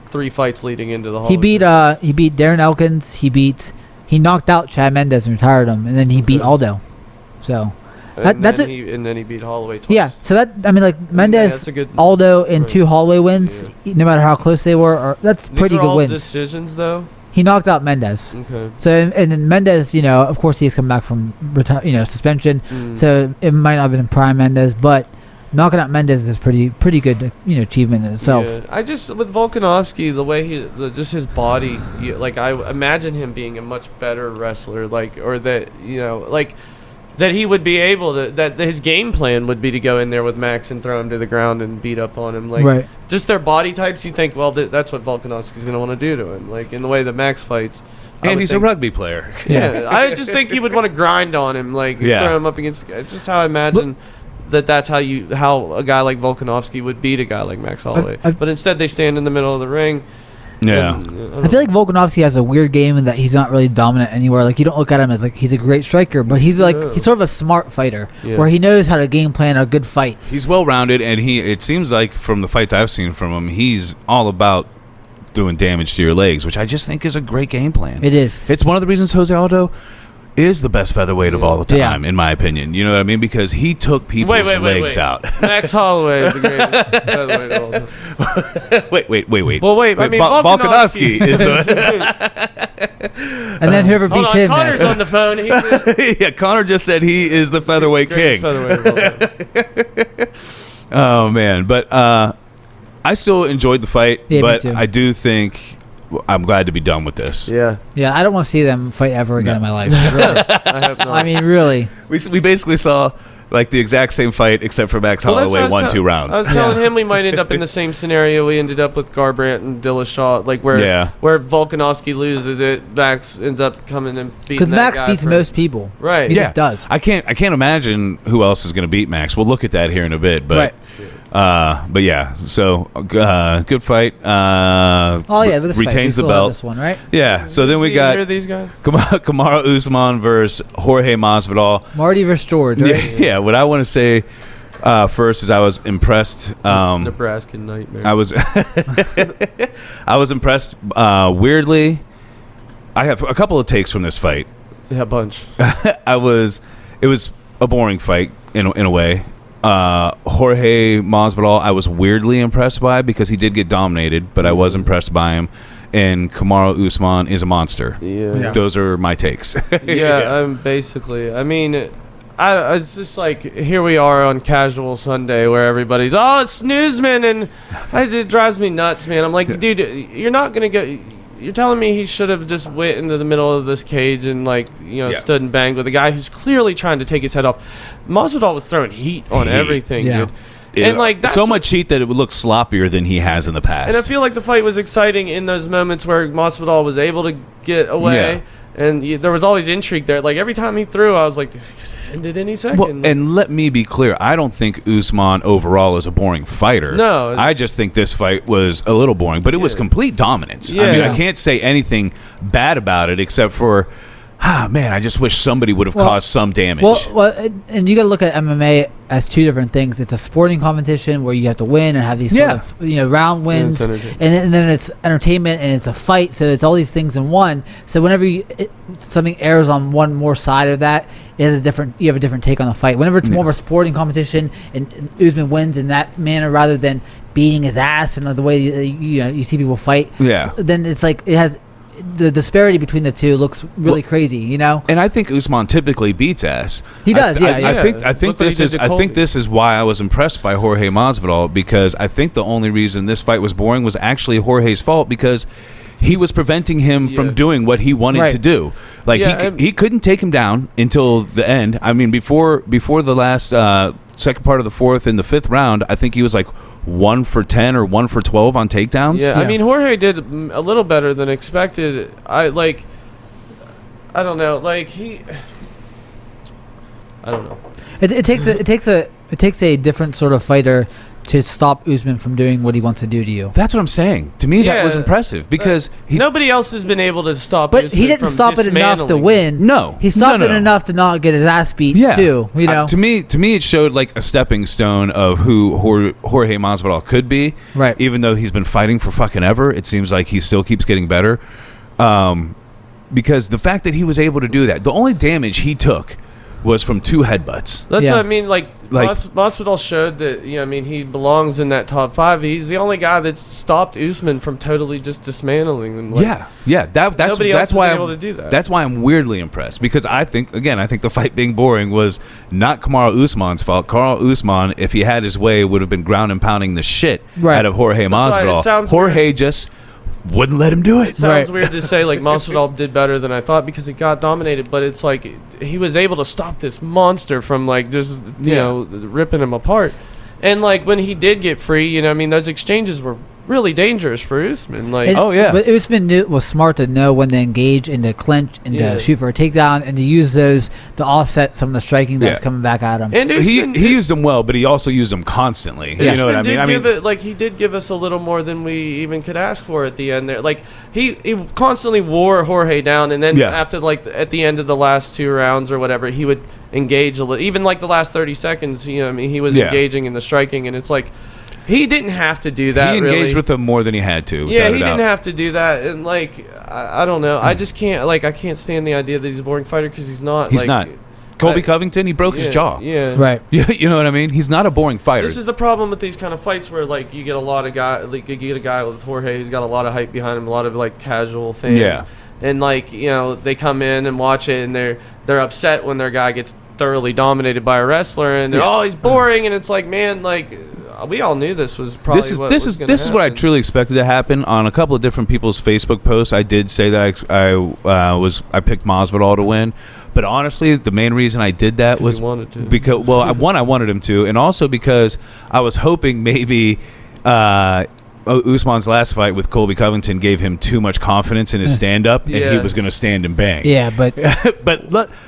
3 fights leading into the Holloway. He beat Darren Elkins. He knocked out Chad Mendes and retired him, and then he beat Aldo. So. And then he beat Holloway twice. Yeah, so Mendes, Aldo, and 2 Holloway wins, no matter how close they were, that's pretty good wins. Decisions though. He knocked out Mendes. Okay. So and then Mendes, of course he's come back from suspension, so it might not have been prime Mendes, but knocking out Mendes is pretty good achievement in itself. Yeah. I just with Volkanovski, the way just his body, like I imagine him being a much better wrestler, that he would be able to, that his game plan would be to go in there with Max and throw him to the ground and beat up on him. Like, just their body types, you think, well, that's what Volkanovski's going to want to do to him. Like, in the way that Max fights. And he's a rugby player. Yeah. I just think he would want to grind on him, throw him up against. It's just how I imagine that's how a guy like Volkanovski would beat a guy like Max Holloway. But instead, they stand in the middle of the ring. Yeah, I feel like Volkanovski has a weird game in that he's not really dominant anywhere. Like you don't look at him as like he's a great striker, but he's he's sort of a smart fighter where he knows how to game plan a good fight. He's well rounded, and it seems like from the fights I've seen from him, he's all about doing damage to your legs, which I just think is a great game plan. It is. It's one of the reasons Jose Aldo is the best featherweight of all the time, in my opinion. You know what I mean? Because he took people's legs out. Max Holloway is the greatest featherweight of all time. Wait. Well, wait. I mean, Volkanovski is the... And then whoever beats him. Connor's on the phone. Yeah, Connor just said he is the featherweight king. Featherweight of all time. Oh, man. But I still enjoyed the fight, but I do think... I'm glad to be done with this. Yeah. I don't want to see them fight ever again in my life. Really. I mean, really. We basically saw like the exact same fight except for Max Holloway won 2 rounds. I was telling him we might end up in the same scenario we ended up with Garbrandt and Dillashaw, like where Volkanovski loses it, Max ends up coming and beating because Max beats most people. Right. He just does. I can't imagine who else is going to beat Max. We'll look at that here in a bit, but. But yeah, so good fight. This retains fight. the belt. This one, right? Yeah. So then we got these guys. Kamaru Usman versus Jorge Masvidal. Marty versus George. Right? Yeah. What I want to say first is I was impressed. Nebraska nightmare. I was impressed. Weirdly, I have a couple of takes from this fight. Yeah, a bunch. It was a boring fight in a way. Jorge Masvidal I was weirdly impressed by because he did get dominated, but I was impressed by him. And Kamaru Usman is a monster. Yeah. Those are my takes. Yeah, I'm basically. I mean, it's just like here we are on casual Sunday where everybody's it's Snoozman, and it drives me nuts, man. I'm like, dude, you're not gonna go. You're telling me he should have just went into the middle of this cage and stood and banged with a guy who's clearly trying to take his head off. Masvidal was throwing heat on everything, dude. And that's so much heat that it would look sloppier than he has in the past. And I feel like the fight was exciting in those moments where Masvidal was able to get away. Yeah. And there was always intrigue there. Like, every time he threw, I was like, ended any second. Well, and let me be clear. I don't think Usman overall is a boring fighter. No. I just think this fight was a little boring. But it was complete dominance. Yeah. I mean, I can't say anything bad about it except for, man, I just wish somebody would have caused some damage. Well, and you got to look at MMA as two different things. It's a sporting competition where you have to win and have these sort of round wins, and then it's entertainment and it's a fight. So it's all these things in one. So whenever something airs on one more side of that, you have a different take on the fight. Whenever it's more of a sporting competition and Usman wins in that manner rather than beating his ass and the way you see people fight, then it's like it has. The disparity between the two looks really crazy, And I think Usman typically beats ass. He does, I think this is why I was impressed by Jorge Masvidal, because I think the only reason this fight was boring was actually Jorge's fault, because he was preventing him from doing what he wanted to do. Like he couldn't take him down until the end. I mean, before the last second part of the fourth and the fifth round, I think he was like 1 for 10 or 1 for 12 on takedowns. Yeah, I mean, Jorge did a little better than expected. I don't know. I don't know. It takes a different sort of fighter to stop Usman from doing what he wants to do to you. That's what I'm saying. To me, that was impressive because nobody else has been able to stop. But Usman he didn't stop it enough to win. No, he stopped it enough to not get his ass beat too. To me, it showed like a stepping stone of who Jorge Masvidal could be. Right. Even though he's been fighting for fucking ever, it seems like he still keeps getting better. Because the fact that he was able to do that, the only damage he took was from 2 headbutts. That's what I mean. Masvidal showed that he belongs in that top 5. He's the only guy that's stopped Usman from totally just dismantling him. That's why able to do that. That's why I'm weirdly impressed, because I think the fight being boring was not Kamaru Usman's fault. Kamaru Usman, if he had his way, would have been ground and pounding the shit out of Jorge Masvidal. Jorge just wouldn't let him do it. It sounds weird to say Masvidal did better than I thought because he got dominated, but it's like he was able to stop this monster from ripping him apart. And when he did get free, those exchanges were really dangerous for Usman. But Usman was smart to know when to engage and to clinch and to shoot for a takedown and to use those to offset some of the striking that's coming back at him. And he used them well, but he also used them constantly. You know what I mean? He did give us a little more than we even could ask for at the end there. He constantly wore Jorge down, and then after at the end of the last 2 rounds or whatever, he would engage a little. Even the last 30 seconds, he was engaging in the striking, and it's like. He didn't have to do that. He engaged with them more than he had to. Yeah, he didn't have to do that, and I don't know. I just can't I can't stand the idea that he's a boring fighter because he's not. He's not. Colby Covington, he broke his jaw. Yeah, right. You know what I mean? He's not a boring fighter. This is the problem with these kind of fights where you get a lot of you get a guy with Jorge who's got a lot of hype behind him, a lot of casual fans. Yeah. And they come in and watch it, and they're upset when their guy gets thoroughly dominated by a wrestler, and they're he's boring, and it's we all knew this was probably this is what I truly expected to happen. On a couple of different people's Facebook posts, I did say that I picked Masvidal to win, but honestly, the main reason I did that was because I wanted him to, and also because I was hoping maybe Usman's last fight with Colby Covington gave him too much confidence in his stand-up, and he was going to stand and bang. Yeah, but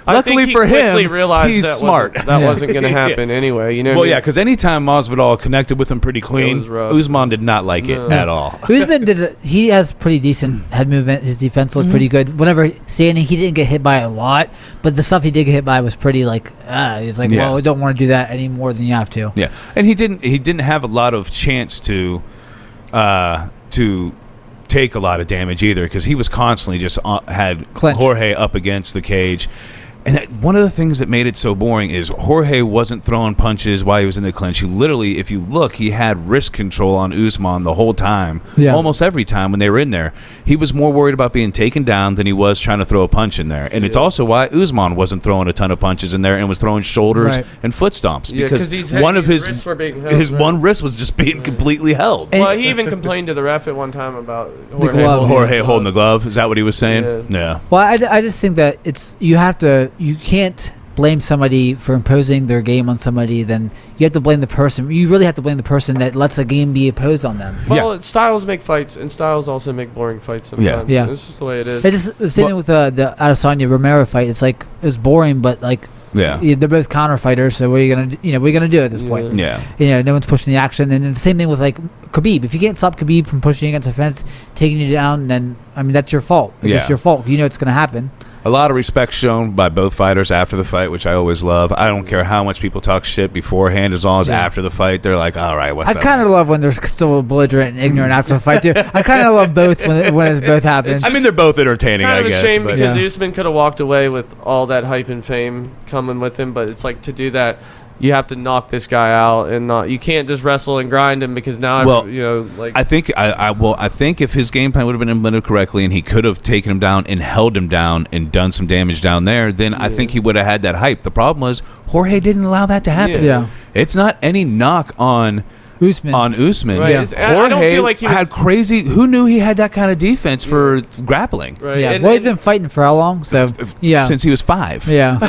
luckily for him, he's smart. That wasn't going to happen anyway. Because anytime Masvidal connected with him pretty clean, Usman did not like it at all. Usman he has pretty decent head movement. His defense looked pretty good. Whenever standing, he didn't get hit by a lot, but the stuff he did get hit by was pretty he's well, I don't want to do that any more than you have to. Yeah, and he didn't have a lot of chance to take a lot of damage either, because he was constantly just had clinch. Jorge up against the cage, And one of the things that made it so boring is Jorge wasn't throwing punches while he was in the clinch. He literally, if you look, he had wrist control on Usman the whole time. Yeah. Almost every time when they were in there. He was more worried about being taken down than he was trying to throw a punch in there. And it's also why Usman wasn't throwing a ton of punches in there and was throwing shoulders and foot stomps. Because one of his one wrist was just being completely held. Well, he even complained to the ref at one time about Jorge holding the glove. Is that what he was saying? Yeah. Well, I just think that you can't blame somebody for imposing their game on somebody. Then you have to blame the person. You really have to blame the person that lets a game be imposed on them. Well, styles make fights, and styles also make boring fights sometimes. Yeah. It's just the way it is. It's just the same thing with the Adesanya Romero fight. It's like it was boring, but like they're both counter fighters. So what are you gonna do at this point? Yeah. No one's pushing the action, and the same thing with like Khabib. If you can't stop Khabib from pushing against the fence, taking you down, then that's your fault. It's just your fault. It's gonna happen. A lot of respect shown by both fighters after the fight, which I always love. I don't care how much people talk shit beforehand, as long as after the fight, they're like, all right, what's up? I kind of love when they're still belligerent and ignorant after the fight, too. I kind of love both when it both happens. They're both entertaining, I guess. It's kind of a shame because Usman could have walked away with all that hype and fame coming with him, but it's like to do that, you have to knock this guy out, and you can't just wrestle and grind him because now I think if his game plan would have been implemented correctly and he could have taken him down and held him down and done some damage down there, then I think he would have had that hype. The problem was Jorge didn't allow that to happen. Yeah. It's not any knock on Usman. Right. Yeah. Jorge I don't feel like he had crazy. Who knew he had that kind of defense for grappling? Right. Yeah. Well, he's been fighting for how long? So since he was 5. Yeah.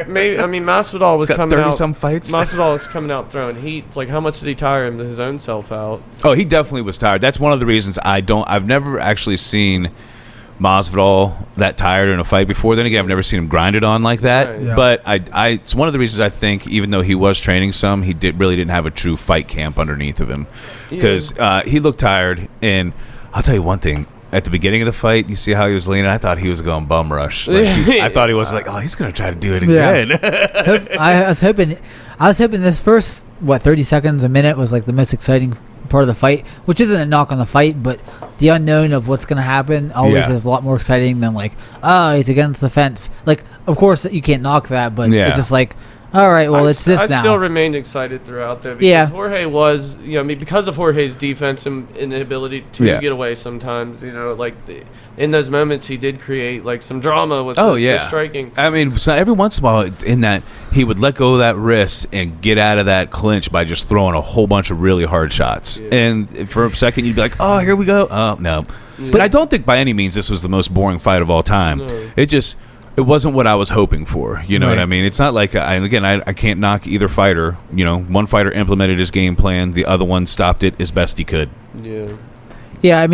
Masvidal was coming 30 out. Some fights. Masvidal was coming out throwing heat. It's like how much did he tire his own self out? Oh, he definitely was tired. That's one of the reasons I've never actually seen Masvidal that tired in a fight before. Then again, I've never seen him grinded on like that. Right. Yeah. But it's one of the reasons I think, even though he was training some, he really didn't have a true fight camp underneath of him because he looked tired. And I'll tell you one thing: at the beginning of the fight, you see how he was leaning. I thought he was going bum rush. I thought he was like, oh, he's going to try to do it again. I was hoping this first 30 seconds, a minute was like the most exciting part of the fight, which isn't a knock on the fight, but the unknown of what's going to happen always is a lot more exciting than like, he's against the fence. Like, of course you can't knock that, but it's just like, all right, well, it's this now. I still remained excited throughout though because Jorge was, because of Jorge's defense and the ability to get away sometimes, in those moments he did create like some drama with the striking. So every once in a while in that he would let go of that wrist and get out of that clinch by just throwing a whole bunch of really hard shots. Yeah. And for a second you'd be like, oh, here we go. Oh, no. Yeah. But I don't think by any means this was the most boring fight of all time. No. It wasn't what I was hoping for. You know what I mean? It's not like, I can't knock either fighter. One fighter implemented his game plan. The other one stopped it as best he could. Yeah. Yeah,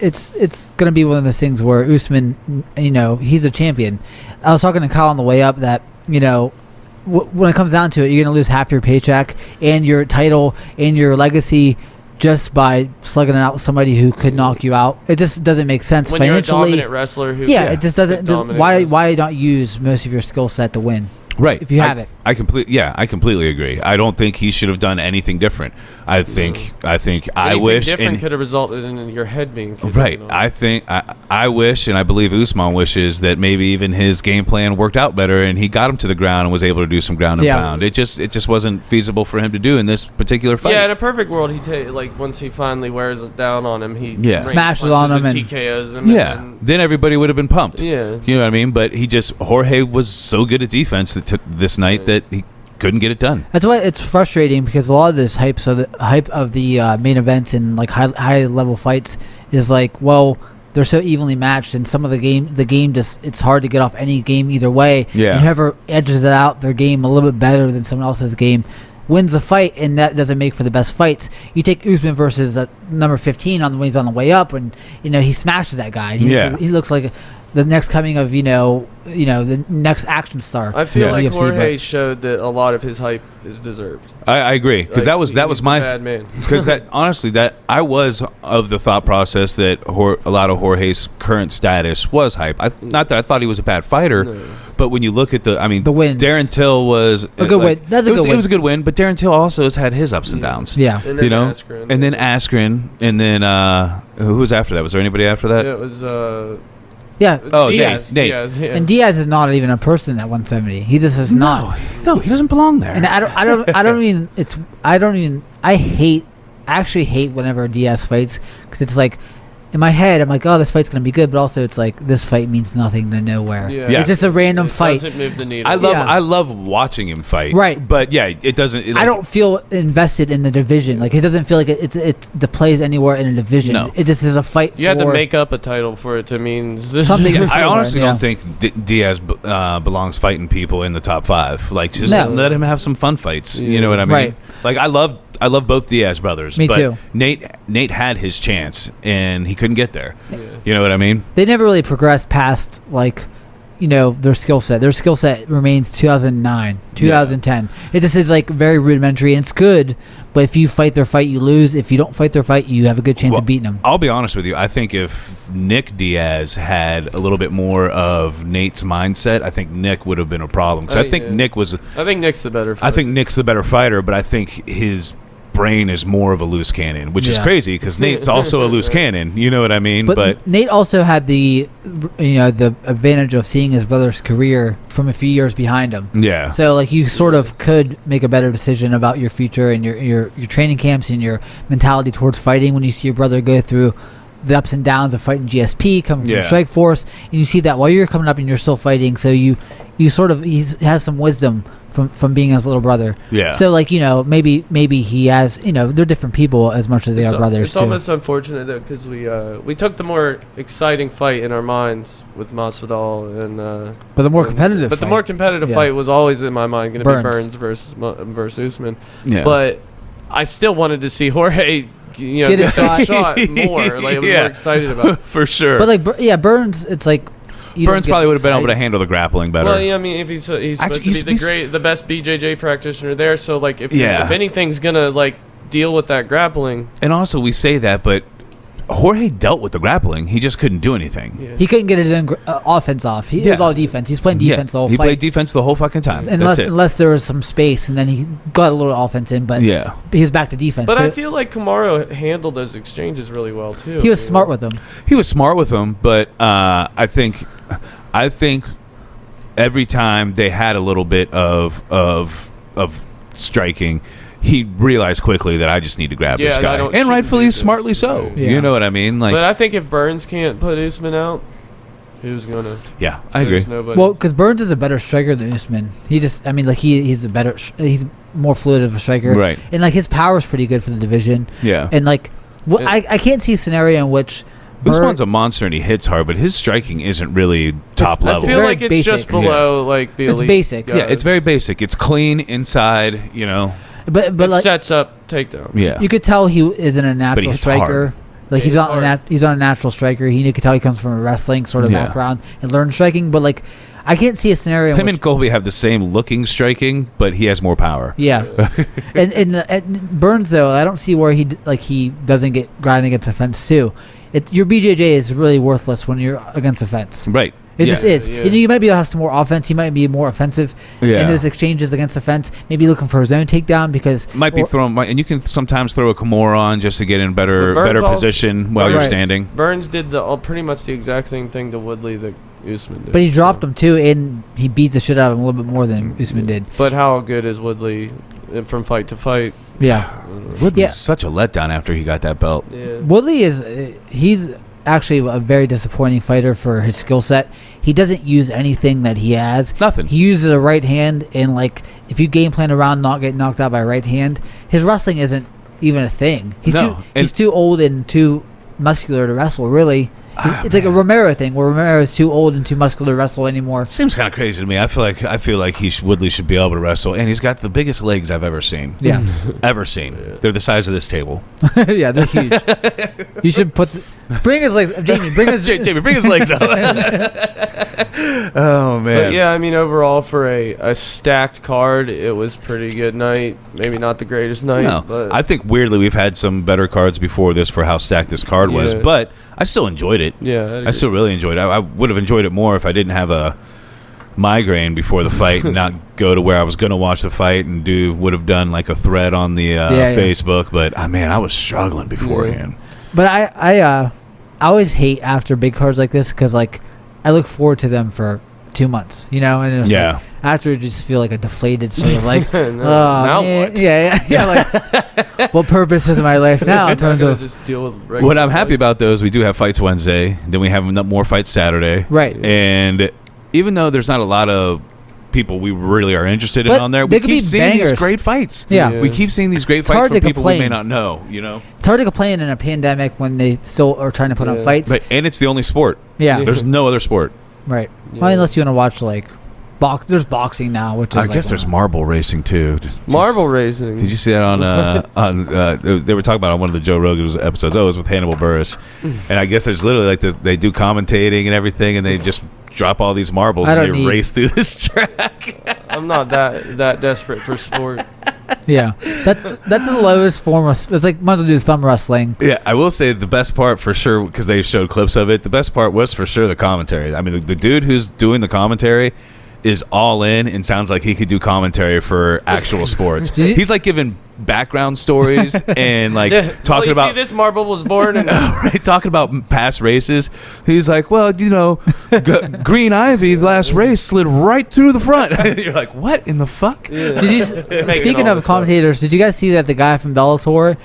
it's going to be one of those things where Usman, he's a champion. I was talking to Kyle on the way up that, when it comes down to it, you're going to lose half your paycheck and your title and your legacy just by slugging it out with somebody who could knock you out. It just doesn't make sense when financially. You're a dominant wrestler it just doesn't. Why not use most of your skill set to win? Right. If you have it. I completely agree. I don't think he should have done anything different. I think I wish different could have resulted in your head being right. I wish and I believe Usman wishes that maybe even his game plan worked out better and he got him to the ground and was able to do some ground and pound. It just wasn't feasible for him to do in this particular fight. Yeah, in a perfect world, once he finally wears it down on him, he smashes on him and TKOs him. Yeah, then everybody would have been pumped. Yeah, you know what I mean. But Jorge was so good at defense this night that he couldn't get it done. That's why it's frustrating because a lot of this hype of the main events and like high level fights is like, well, they're so evenly matched, and some of the game just it's hard to get off any game either way. Yeah, and whoever edges it out their game a little bit better than someone else's game wins the fight, and that doesn't make for the best fights. You take Usman versus number 15 when he's on the way up, and he smashes that guy. He looks like the next coming of the next action star. I feel like Jorge showed that a lot of his hype is deserved. I agree because that was my bad man. Because honestly I was of the thought process that a lot of Jorge's current status was hype. Not that I thought he was a bad fighter, but when you look at the wins. Darren Till was a good win. That's a good win. It was a good win, but Darren Till also has had his ups and downs. Yeah, and then Askren, and then who was after that? Was there anybody after that? Yeah, it was. Yeah. Oh, Diaz. Nate. Diaz, yeah. And Diaz is not even a person at 170. He just is not. No, he doesn't belong there. And I actually hate whenever Diaz fights, because it's like, in my head, I'm like, oh, this fight's going to be good, but also it's like, this fight means nothing to nowhere. Yeah. It's just a random fight. Doesn't move the needle. I love watching him fight. Right. But yeah, it doesn't. I don't feel invested in the division. Like, it doesn't feel like the plays anywhere in a division. No. It just is a fight. You had to make up a title for it to mean something. I honestly don't think Diaz belongs fighting people in the top 5. Like, just let him have some fun fights. You know what I mean? Right. Like, I love both Diaz brothers. Me too. Nate had his chance and he couldn't get there. Yeah. You know what I mean? They never really progressed past, like, their skill set. Their skill set remains 2009, 2010. Yeah. It just is like very rudimentary, and it's good. But if you fight their fight, you lose. If you don't fight their fight, you have a good chance of beating them. I'll be honest with you. I think if Nick Diaz had a little bit more of Nate's mindset, I think Nick would have been a problem. Because I think Nick's the better fighter. I think Nick's the better fighter, but I think his brain is more of a loose cannon, which is crazy because Nate's also a loose cannon. You know what I mean? But Nate also had the advantage of seeing his brother's career from a few years behind him. Yeah. So like you sort of could make a better decision about your future and your training camps and your mentality towards fighting when you see your brother go through the ups and downs of fighting GSP, coming from Strike Force, and you see that while you're coming up and you're still fighting. So you sort of he has some wisdom from being his little brother. Yeah. So like maybe he has they're different people as much as they are brothers. It's almost unfortunate though because we took the more exciting fight in our minds with Masvidal and but the more competitive. But the more competitive fight was always in my mind going to be Burns versus Usman. Yeah. But I still wanted to see Jorge get a shot more. Like I was more excited about it. For sure. But like Burns, it's like. Burns probably would have been able to handle the grappling better. Well, yeah, I mean, if he's supposed to be the best BJJ practitioner there, so like if anything's gonna like deal with that grappling. And also, we say that, but Jorge dealt with the grappling. He just couldn't do anything. Yeah. He couldn't get his own offense off. It was all defense. He's playing defense the whole fight. He played defense the whole fucking time. Unless there was some space, and then he got a little offense in, but he was back to defense. But I feel like Kamaru handled those exchanges really well, too. He was smart with them. But I think every time they had a little bit of striking, he realized quickly that I just need to grab this guy, and rightfully, smartly so. Yeah. You know what I mean? Like, but I think if Burns can't put Usman out, who's gonna? Yeah, I agree. Nobody. Well, because Burns is a better striker than Usman. He's more fluid of a striker, right? And like his power is pretty good for the division. Yeah, and like I can't see a scenario in which. Usman's a monster and he hits hard, but his striking isn't really top level. I feel like it's just below like the elite. It's basic. Guys. Yeah, it's very basic. It's clean inside, But it like, sets up takedown. Yeah, you could tell he isn't a natural striker. Hard. Like he's not a natural striker. You could tell he comes from a wrestling sort of background and learned striking. But like, I can't see a scenario. Him and Colby have the same looking striking, but he has more power. Yeah, and Burns though, I don't see where he doesn't get grinding against a fence too. Your BJJ is really worthless when you're against a fence. Right. It just is. Yeah. You might be able to have some more offense. He might be more offensive in his exchanges against the fence. Maybe looking for his own takedown because might be throwing. And you can sometimes throw a Kimura on just to get in better position while you're standing. Burns did pretty much the exact same thing to Woodley that Usman did. But he dropped him too, and he beat the shit out of him a little bit more than Usman did. But how good is Woodley from fight to fight? Yeah, Woodley's such a letdown after he got that belt. Yeah. Woodley he's actually a very disappointing fighter for his skill set. He doesn't use anything that he has. Nothing. He uses a right hand, and like if you game plan around not getting knocked out by right hand, his wrestling isn't even a thing. He's too old and too muscular to wrestle. Really. It's like a Romero thing, where Romero is too old and too muscular to wrestle anymore. It seems kind of crazy to me. I feel like Woodley should be able to wrestle, and he's got the biggest legs I've ever seen. Yeah, ever seen. Yeah. They're the size of this table. Yeah, they're huge. You should bring his legs, Jamie. Bring his legs up. Oh man. But yeah, I mean, overall for a stacked card, it was pretty good night. Maybe not the greatest night. No, but I think weirdly we've had some better cards before this for how stacked this card was, but I still enjoyed it. Yeah, I still really enjoyed it. I would have enjoyed it more if I didn't have a migraine before the fight and not go to where I was going to watch the fight and would have done like a thread on the Facebook. But man, I was struggling beforehand. But I always hate after big cards like this because like I look forward to them for 2 months, and it's like, after, you just feel like a deflated sort of like, now what? Like, what purpose is my life now in terms of just deal with what I'm happy about though is we do have fights Wednesday, then we have more fights Saturday, right? And even though there's not a lot of people we really are interested in on there, we keep seeing these great fights. We keep seeing these great fights from people we may not know. It's hard to complain in a pandemic when they still are trying to put on fights, and it's the only sport. There's no other sport, right? Well, unless you want to watch like there's boxing now, which is I guess there's marble racing too. Marble racing. Did you see that on they were talking about on one of the Joe Rogan episodes? It was with Hannibal Buress, and I guess there's literally like this, they do commentating and everything, and they just drop all these marbles and they race through this track. I'm not that desperate for sport. Yeah, that's the lowest form of. It's like might as well do thumb wrestling. Yeah, I will say the best part for sure, because they showed clips of it. The best part was for sure the commentary. I mean, the dude who's doing the commentary is all in and sounds like he could do commentary for actual sports. He's like giving background stories and like talking about this marble was born and right, talking about past races. He's like, well, Green Ivy last race slid right through the front. You're like, what in the fuck? Speaking of commentators, did you guys see that the guy from Bellator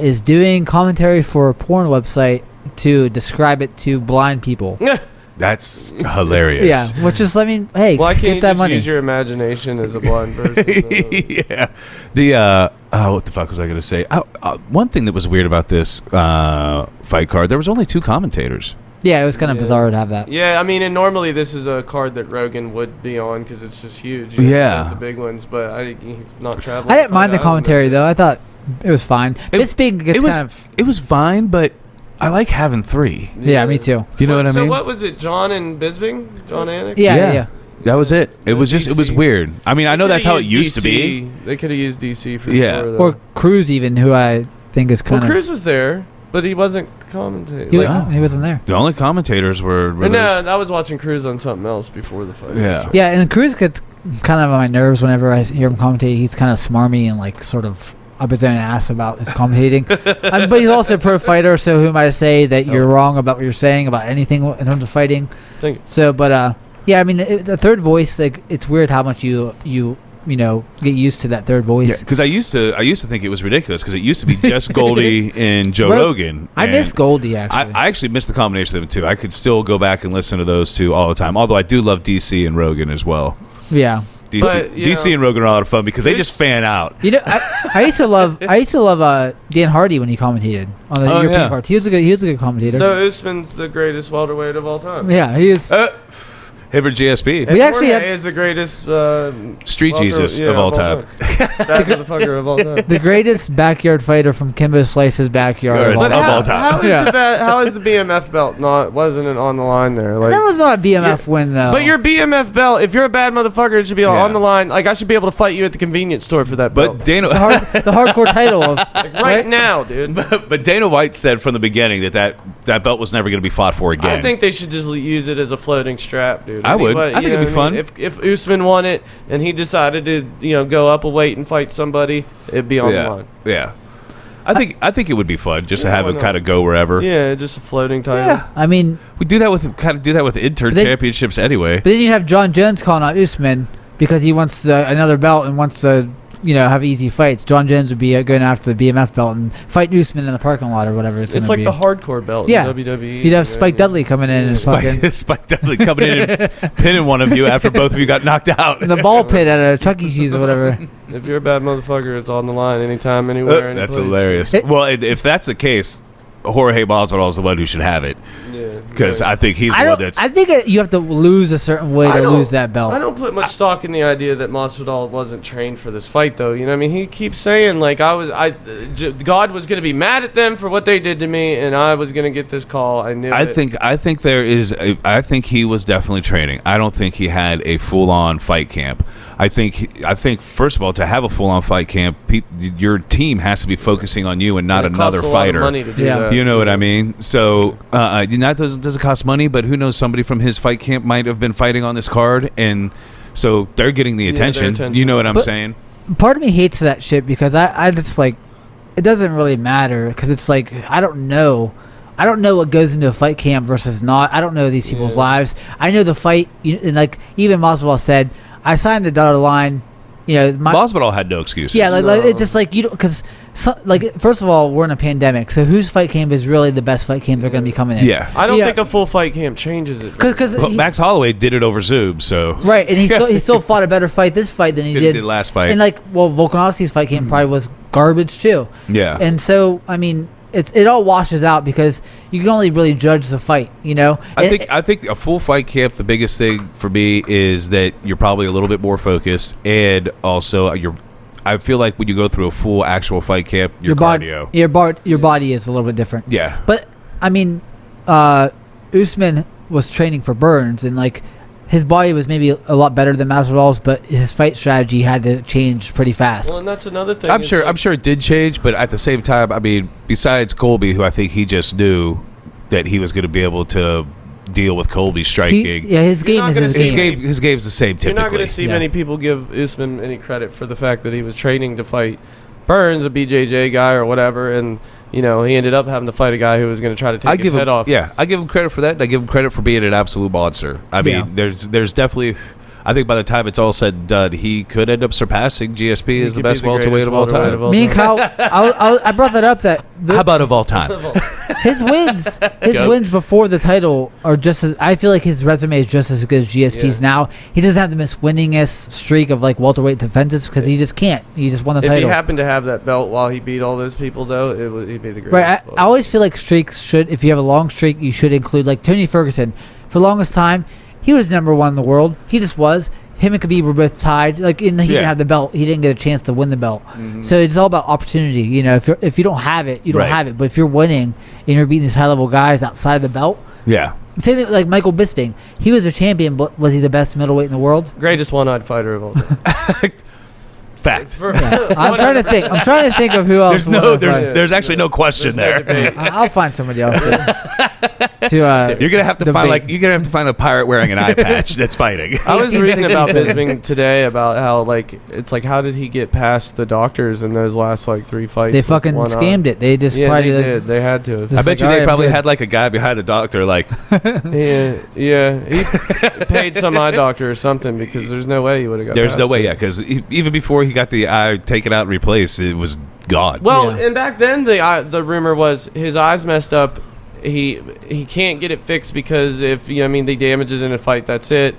is doing commentary for a porn website to describe it to blind people? That's hilarious. Yeah, which is, I mean, hey, why can't get that you money. Use your imagination as a blind person? Yeah. What the fuck was I going to say? One thing that was weird about this fight card, there was only 2 commentators. Yeah, it was kind of bizarre to have that. Yeah, I mean, and normally this is a card that Rogan would be on because it's just huge. Yeah. The big ones, but he's not traveling. I didn't mind the commentary, though. I thought it was fine. It was fine, but I like having 3. Yeah, me too. You know what I mean? So what was it, John and Bisping? John Anik? Yeah. That was it. It was just, it was weird. I mean, I know that's how it used to be. They could have used DC for sure. Though. Or Cruz even, who I think is kind of... Cruz was there, but he wasn't commentating. He wasn't there. The only commentators were... I was watching Cruz on something else before the fight. Yeah. Yeah, and Cruz gets kind of on my nerves whenever I hear him commentate. He's kind of smarmy and like sort of up his own ass about his commentating. But he's also a pro fighter, so who am I to say that you're wrong about what you're saying about anything in terms of fighting? Thank you. So, but yeah, I mean, the third voice, like, it's weird how much you get used to that third voice. Yeah, because I used to think it was ridiculous because it used to be just Goldie and Joe Rogan. I miss Goldie, actually. I actually miss the combination of the two. I could still go back and listen to those two all the time, although I do love DC and Rogan as well. Yeah. DC and Rogan are a lot of fun because they just fan out. I used to love Dan Hardy when he commentated on the European part. He was a good commentator. So Usman's the greatest welterweight of all time. Yeah, he is. Him or GSP. We actually is the greatest street Jesus of all time. That motherfucker of all time. The greatest backyard fighter from Kimbo Slice's backyard of all time. How is the BMF belt wasn't it on the line there? Like, that was not a BMF win though. But your BMF belt, if you're a bad motherfucker, it should be on the line. Like I should be able to fight you at the convenience store for that belt. But Dana, the hardcore title of right now, dude. But Dana White said from the beginning that belt was never going to be fought for again. I think they should just use it as a floating strap, dude. I would. I think it'd be fun. If Usman won it and he decided to go up a weight and fight somebody, it'd be on the line. Yeah. I think it would be fun just to have it kind of go wherever. Yeah, just a floating title. Yeah. I mean, we do that with intern championships anyway. But then you have John Jones calling out Usman because he wants another belt and wants to have easy fights. John Jones would be going after the BMF belt and fight Usman in the parking lot or whatever. It's like the hardcore belt in WWE. You'd have Spike Dudley coming in and Spike Dudley coming in and pinning one of you after both of you got knocked out. In the ball pit at a Chuck E. Cheese or whatever. If you're a bad motherfucker, it's on the line anytime, anywhere. That's hilarious. Well, if that's the case, Jorge Masvidal is the one who should have it. Yeah, because I think he's the one that's... I think you have to lose a certain way to lose that belt. I don't put much stock in the idea that Masvidal wasn't trained for this fight, though. You know what I mean? He keeps saying, like, God was going to be mad at them for what they did to me, and I was going to get this call. I knew it. I think he was definitely training. I don't think he had a full-on fight camp. I think first of all, to have a full-on fight camp, your team has to be focusing on you and not another fighter. Money to do that. You know what I mean? So that doesn't cost money, but who knows? Somebody from his fight camp might have been fighting on this card, and so they're getting the attention. You know what I'm saying? Part of me hates that shit because I just like it doesn't really matter because it's like I don't know I don't know what goes into a fight camp versus not. I don't know these people's lives. I know the fight, and like even Masvidal said, I signed the dotted line. Masvidal had no excuses. Yeah, like it's just like you don't, because first of all, we're in a pandemic, so whose fight camp is really the best fight camp they're going to be coming in? Yeah, I don't think a full fight camp changes it. Because Max Holloway did it over Zoom, so right, and he still fought a better fight this fight than he did last fight. And Volkanovski's fight camp probably was garbage too. Yeah, and so I mean. It all washes out because you can only really judge the fight, I think a full fight camp, the biggest thing for me is that you're probably a little bit more focused, and also I feel like when you go through a full actual fight camp, your cardio, your body is a little bit different. Yeah, but I mean, Usman was training for Burns, and like his body was maybe a lot better than Masvidal's, but his fight strategy had to change pretty fast. Well, and that's another thing. I'm sure it did change, but at the same time, I mean, besides Colby, who I think he just knew that he was going to be able to deal with Colby's striking. His game is his game. His game's the same typically. You're not going to see many people give Usman any credit for the fact that he was training to fight Burns, a BJJ guy or whatever, and he ended up having to fight a guy who was going to try to take his head off. Yeah, I give him credit for that, and I give him credit for being an absolute monster. I mean, there's definitely, I think by the time it's all said and done, he could end up surpassing GSP as the best welterweight of all time. Me and Kyle, I brought that up. How about of all time? His wins before the title are just as, I feel like his resume is just as good as GSP's now. He doesn't have the most winningest streak of like welterweight defenses because he just can't. He just won the title. If he happened to have that belt while he beat all those people, though, he'd be the greatest. Right. I always feel like streaks should, if you have a long streak, you should include like Tony Ferguson. For the longest time, he was number one in the world. He just was. Him and Khabib were both tied. Like, he didn't have the belt. He didn't get a chance to win the belt. Mm-hmm. So it's all about opportunity. If you don't have it, you don't have it. But if you're winning and you're beating these high level guys outside of the belt, same thing like Michael Bisping. He was a champion, but was he the best middleweight in the world? Greatest one-eyed fighter of all time. Fact. I'm trying to think of who else. There's actually no question there. I'll find somebody else. You're gonna have to find a pirate wearing an eye patch that's fighting. I was reading about Bisping today about how how did he get past the doctors in those last 3 fights? They fucking scammed it. They just probably did. They had to. I bet you they probably had a guy behind the doctor he paid some eye doctor or something because there's no way he would have got. There's no way, because even before he got the eye taken out and replaced, it was gone. Well, and back then the rumor was his eyes messed up. He can't get it fixed because if the damage is in a fight, that's it.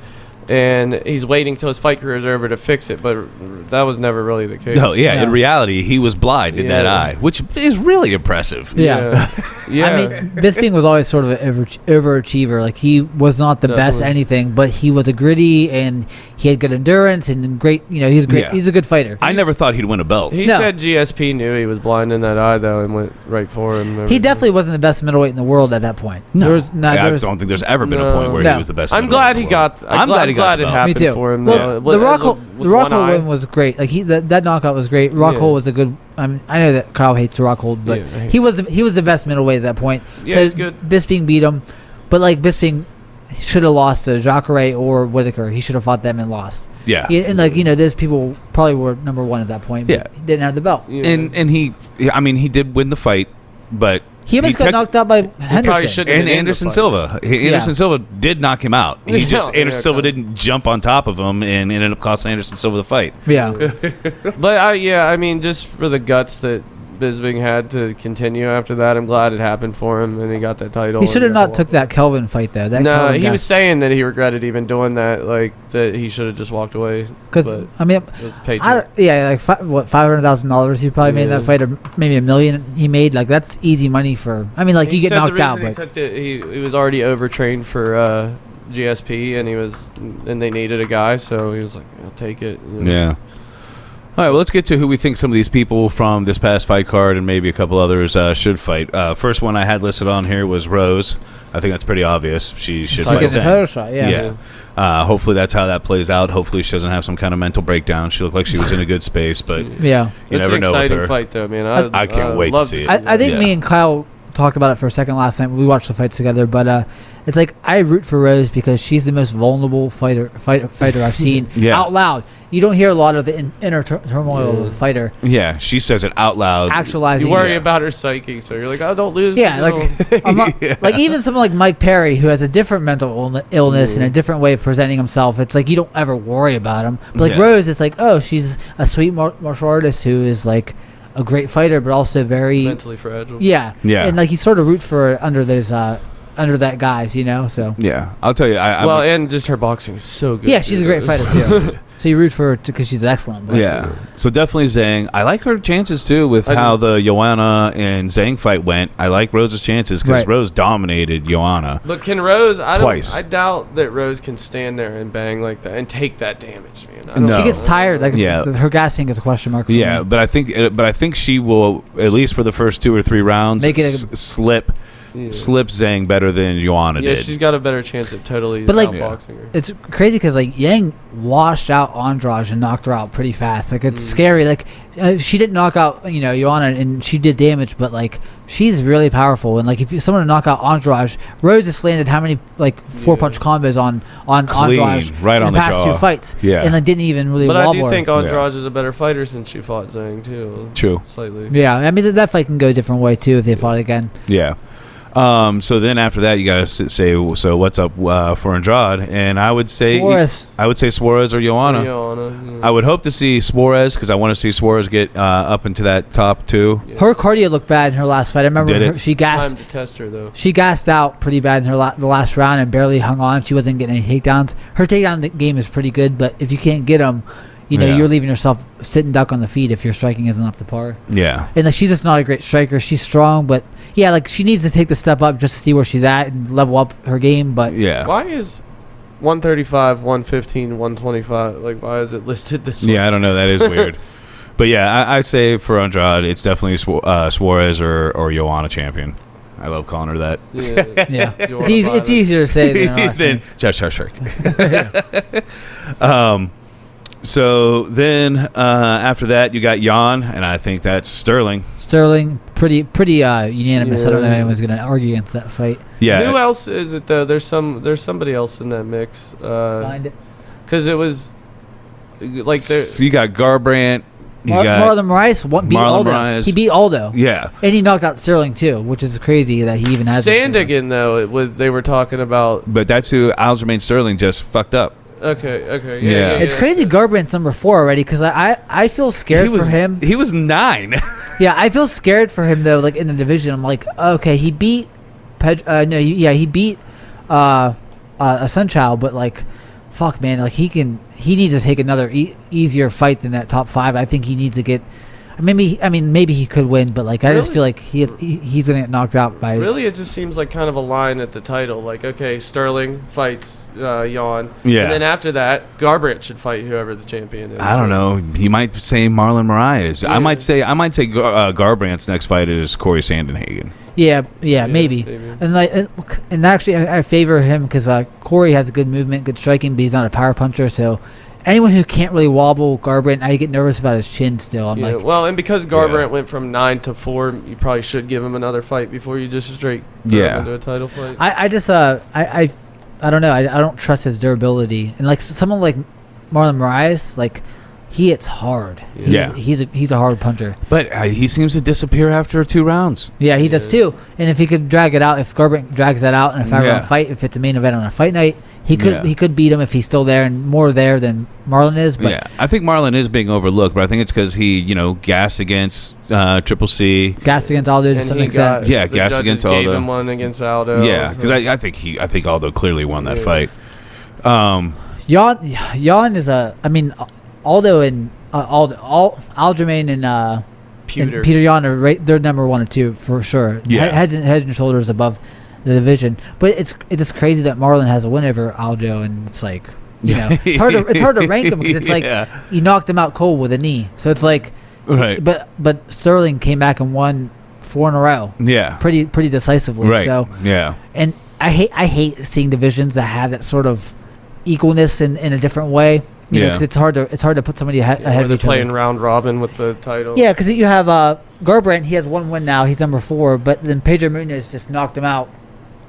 And he's waiting till his fight career is over to fix it, but that was never really the case. No, in reality, he was blind in that eye, which is really impressive. Yeah. I mean, Bisping was always sort of an overachiever. Like, he was not the best at anything, but he was a gritty, and he had good endurance and great. He's great. Yeah. He's a good fighter. I never thought he'd win a belt. He said GSP knew he was blind in that eye though, and went right for him. He definitely wasn't the best middleweight in the world at that point. No, I don't think there's ever been a point where he was the best. I'm glad he got. I'm glad it happened for him. Well, the Rockhold win was great. Like that knockout was great. Rockhold was a good. I know that Kyle hates Rockhold, but he was the best middleweight at that point. Yeah, so he's good. Bisping beat him, but Bisping should have lost to Jacare or Whitaker. He should have fought them and lost. Yeah. And those people probably were number one at that point. But he didn't have the belt. Yeah. And he did win the fight, but he almost got knocked out by Henderson and Anderson Silva. Anderson Silva did knock him out. Anderson Silva didn't jump on top of him and ended up costing Anderson Silva the fight. Yeah. But just for the guts that Bisping had to continue after that, I'm glad it happened for him and he got that title. He should have not took that Kelvin fight though. He was saying that he regretted even doing that, that he should have just walked away. Because $500,000 he probably made that fight, or maybe $1 million he made. That's easy money for. you get knocked out. But he was already overtrained for GSP, and they needed a guy, so he was like, "I'll take it." Yeah. All right, well, let's get to who we think some of these people from this past fight card and maybe a couple others should fight. First one I had listed on here was Rose. I think that's pretty obvious. She should fight. Get the title shot, yeah. Hopefully that's how that plays out. Hopefully she doesn't have some kind of mental breakdown. She looked like she was in a good space, but you never know with her. It's an exciting fight, though, man. I can't wait to see it. I think me and Kyle talked about it for a second last night. We watched the fights together, but it's like I root for Rose because she's the most vulnerable fighter I've seen out loud. You don't hear a lot of the inner turmoil of the fighter. Yeah, she says it out loud. Actualizing. You worry about her psyche, so you're like, oh, don't lose. Yeah, like even someone like Mike Perry, who has a different mental illness and a different way of presenting himself. It's like you don't ever worry about him. But like Rose, it's like, oh, she's a sweet martial artist who is like a great fighter, but also very mentally fragile. Yeah, and like you sort of root for her under those under that guys, you know. So yeah, I'll tell you. And just her boxing is so good. Yeah, she's a great fighter too. So you root for her because she's excellent. But. Yeah. So definitely Zhang. I like her chances too with how the Joanna and Zhang fight went. I like Rose's chances because Rose dominated Joanna. But can Rose? Twice. I doubt that Rose can stand there and bang like that and take that damage, man. She gets tired. Like her gas tank is a question mark. For me. But I think she will, at least for the first 2 or 3 rounds, make it slip Zhang better than Joanna did. Yeah, she's got a better chance at totally outboxing her. It's crazy because like Yang washed out Andrade and knocked her out pretty fast. Like it's scary. Like she didn't knock out Joanna and she did damage, but like she's really powerful. And like if someone to knock out Andrade, Rose has landed how many like 4-punch combos on Clean, Andrade right in on the the past jaw. 2 fights. Yeah, and like didn't even really. But wobble I do think her. Andrade is a better fighter since she fought Zhang too. True. Slightly. Yeah, I mean that fight can go a different way too if they fought again. Yeah. So then after that, you gotta say, so what's up for Andrade? And I would say Suarez. I would say Suarez or Joanna. I would hope to see Suarez because I want to see Suarez get up into that top 2. Yeah. Her cardio looked bad in her last fight. I remember she gassed. Time to test her though. She gassed out pretty bad in her the last round and barely hung on. She wasn't getting any takedowns. Her takedown game is pretty good, but if you can't get them, you're leaving yourself sit and duck on the feet if your striking isn't up to par. Yeah. And like, she's just not a great striker. She's strong, but yeah, like she needs to take the step up just to see where she's at and level up her game. But why is 135, 115, 125? Like, why is it listed this way? Yeah, I don't know. That is weird. But yeah, I say for Andrade, it's definitely Suarez or Joanna champion. I love calling her that. Yeah. It's easier to say than just So then after that, you got Jan, and I think that's Sterling. Sterling, pretty unanimous. I don't know if anyone's going to argue against that fight. Yeah. Who else is it though? There's somebody else in that mix. Find it. Because it was like so you got Garbrandt. Marlon Moraes beat Aldo. Moraes. He beat Aldo. Yeah. And he knocked out Sterling too, which is crazy that he even has. Sandigan though, they were talking about. But that's who Aljamain Sterling just fucked up. Okay. Yeah. It's crazy Garbrandt's number 4 already because I feel scared for him. He was 9. Yeah, I feel scared for him though. Like in the division, I'm like, okay, he beat he beat a Sunchild, but like, fuck, man, like he needs to take another easier fight than that top 5. I think he needs to get. Maybe he could win, but like I just feel like he's gonna get knocked out by. Really, it just seems like kind of a line at the title. Like, okay, Sterling fights Jan, and then after that, Garbrandt should fight whoever the champion is. I don't know. He might say Marlon Moraes. Yeah. I might say Garbrandt's next fight is Corey Sandhagen. Yeah, maybe. And actually, I favor him because Corey has a good movement, good striking, but he's not a power puncher, so. Anyone who can't really wobble Garbrandt, I get nervous about his chin still. And because Garbrandt went from 9 to 4, you probably should give him another fight before you just straight throw him into a title fight. I don't know. I don't trust his durability. And like someone like Marlon Moraes, like he hits hard. He's a hard puncher. But he seems to disappear after 2 rounds. Yeah, he does too. And if he could drag it out, if Garbrandt drags that out in a 5-round fight, if it's a main event on a fight night. He could beat him if he's still there and more there than Marlon is. But I think Marlon is being overlooked, but I think it's because he, gassed against Triple C, gassed against Aldo to some extent. Gassed against Aldo. Gave him one against Aldo. Yeah, because I think Aldo clearly won that fight. Jan is Aldo and Aljamain and Peter Yan are they're number 1 or 2 for sure. Yeah, head and shoulders above the division, but it's crazy that Marlon has a win over Aldo, and it's like it's hard to rank him because it's like he knocked him out cold with a knee, so it's like but Sterling came back and won 4 in a row, pretty decisively, and I hate seeing divisions that have that sort of equalness in a different way. You know, because it's hard to put somebody ahead of each other. Playing round robin with the title. Yeah, because you have Garbrandt. He has 1 win now. He's number 4. But then Pedro Munoz just knocked him out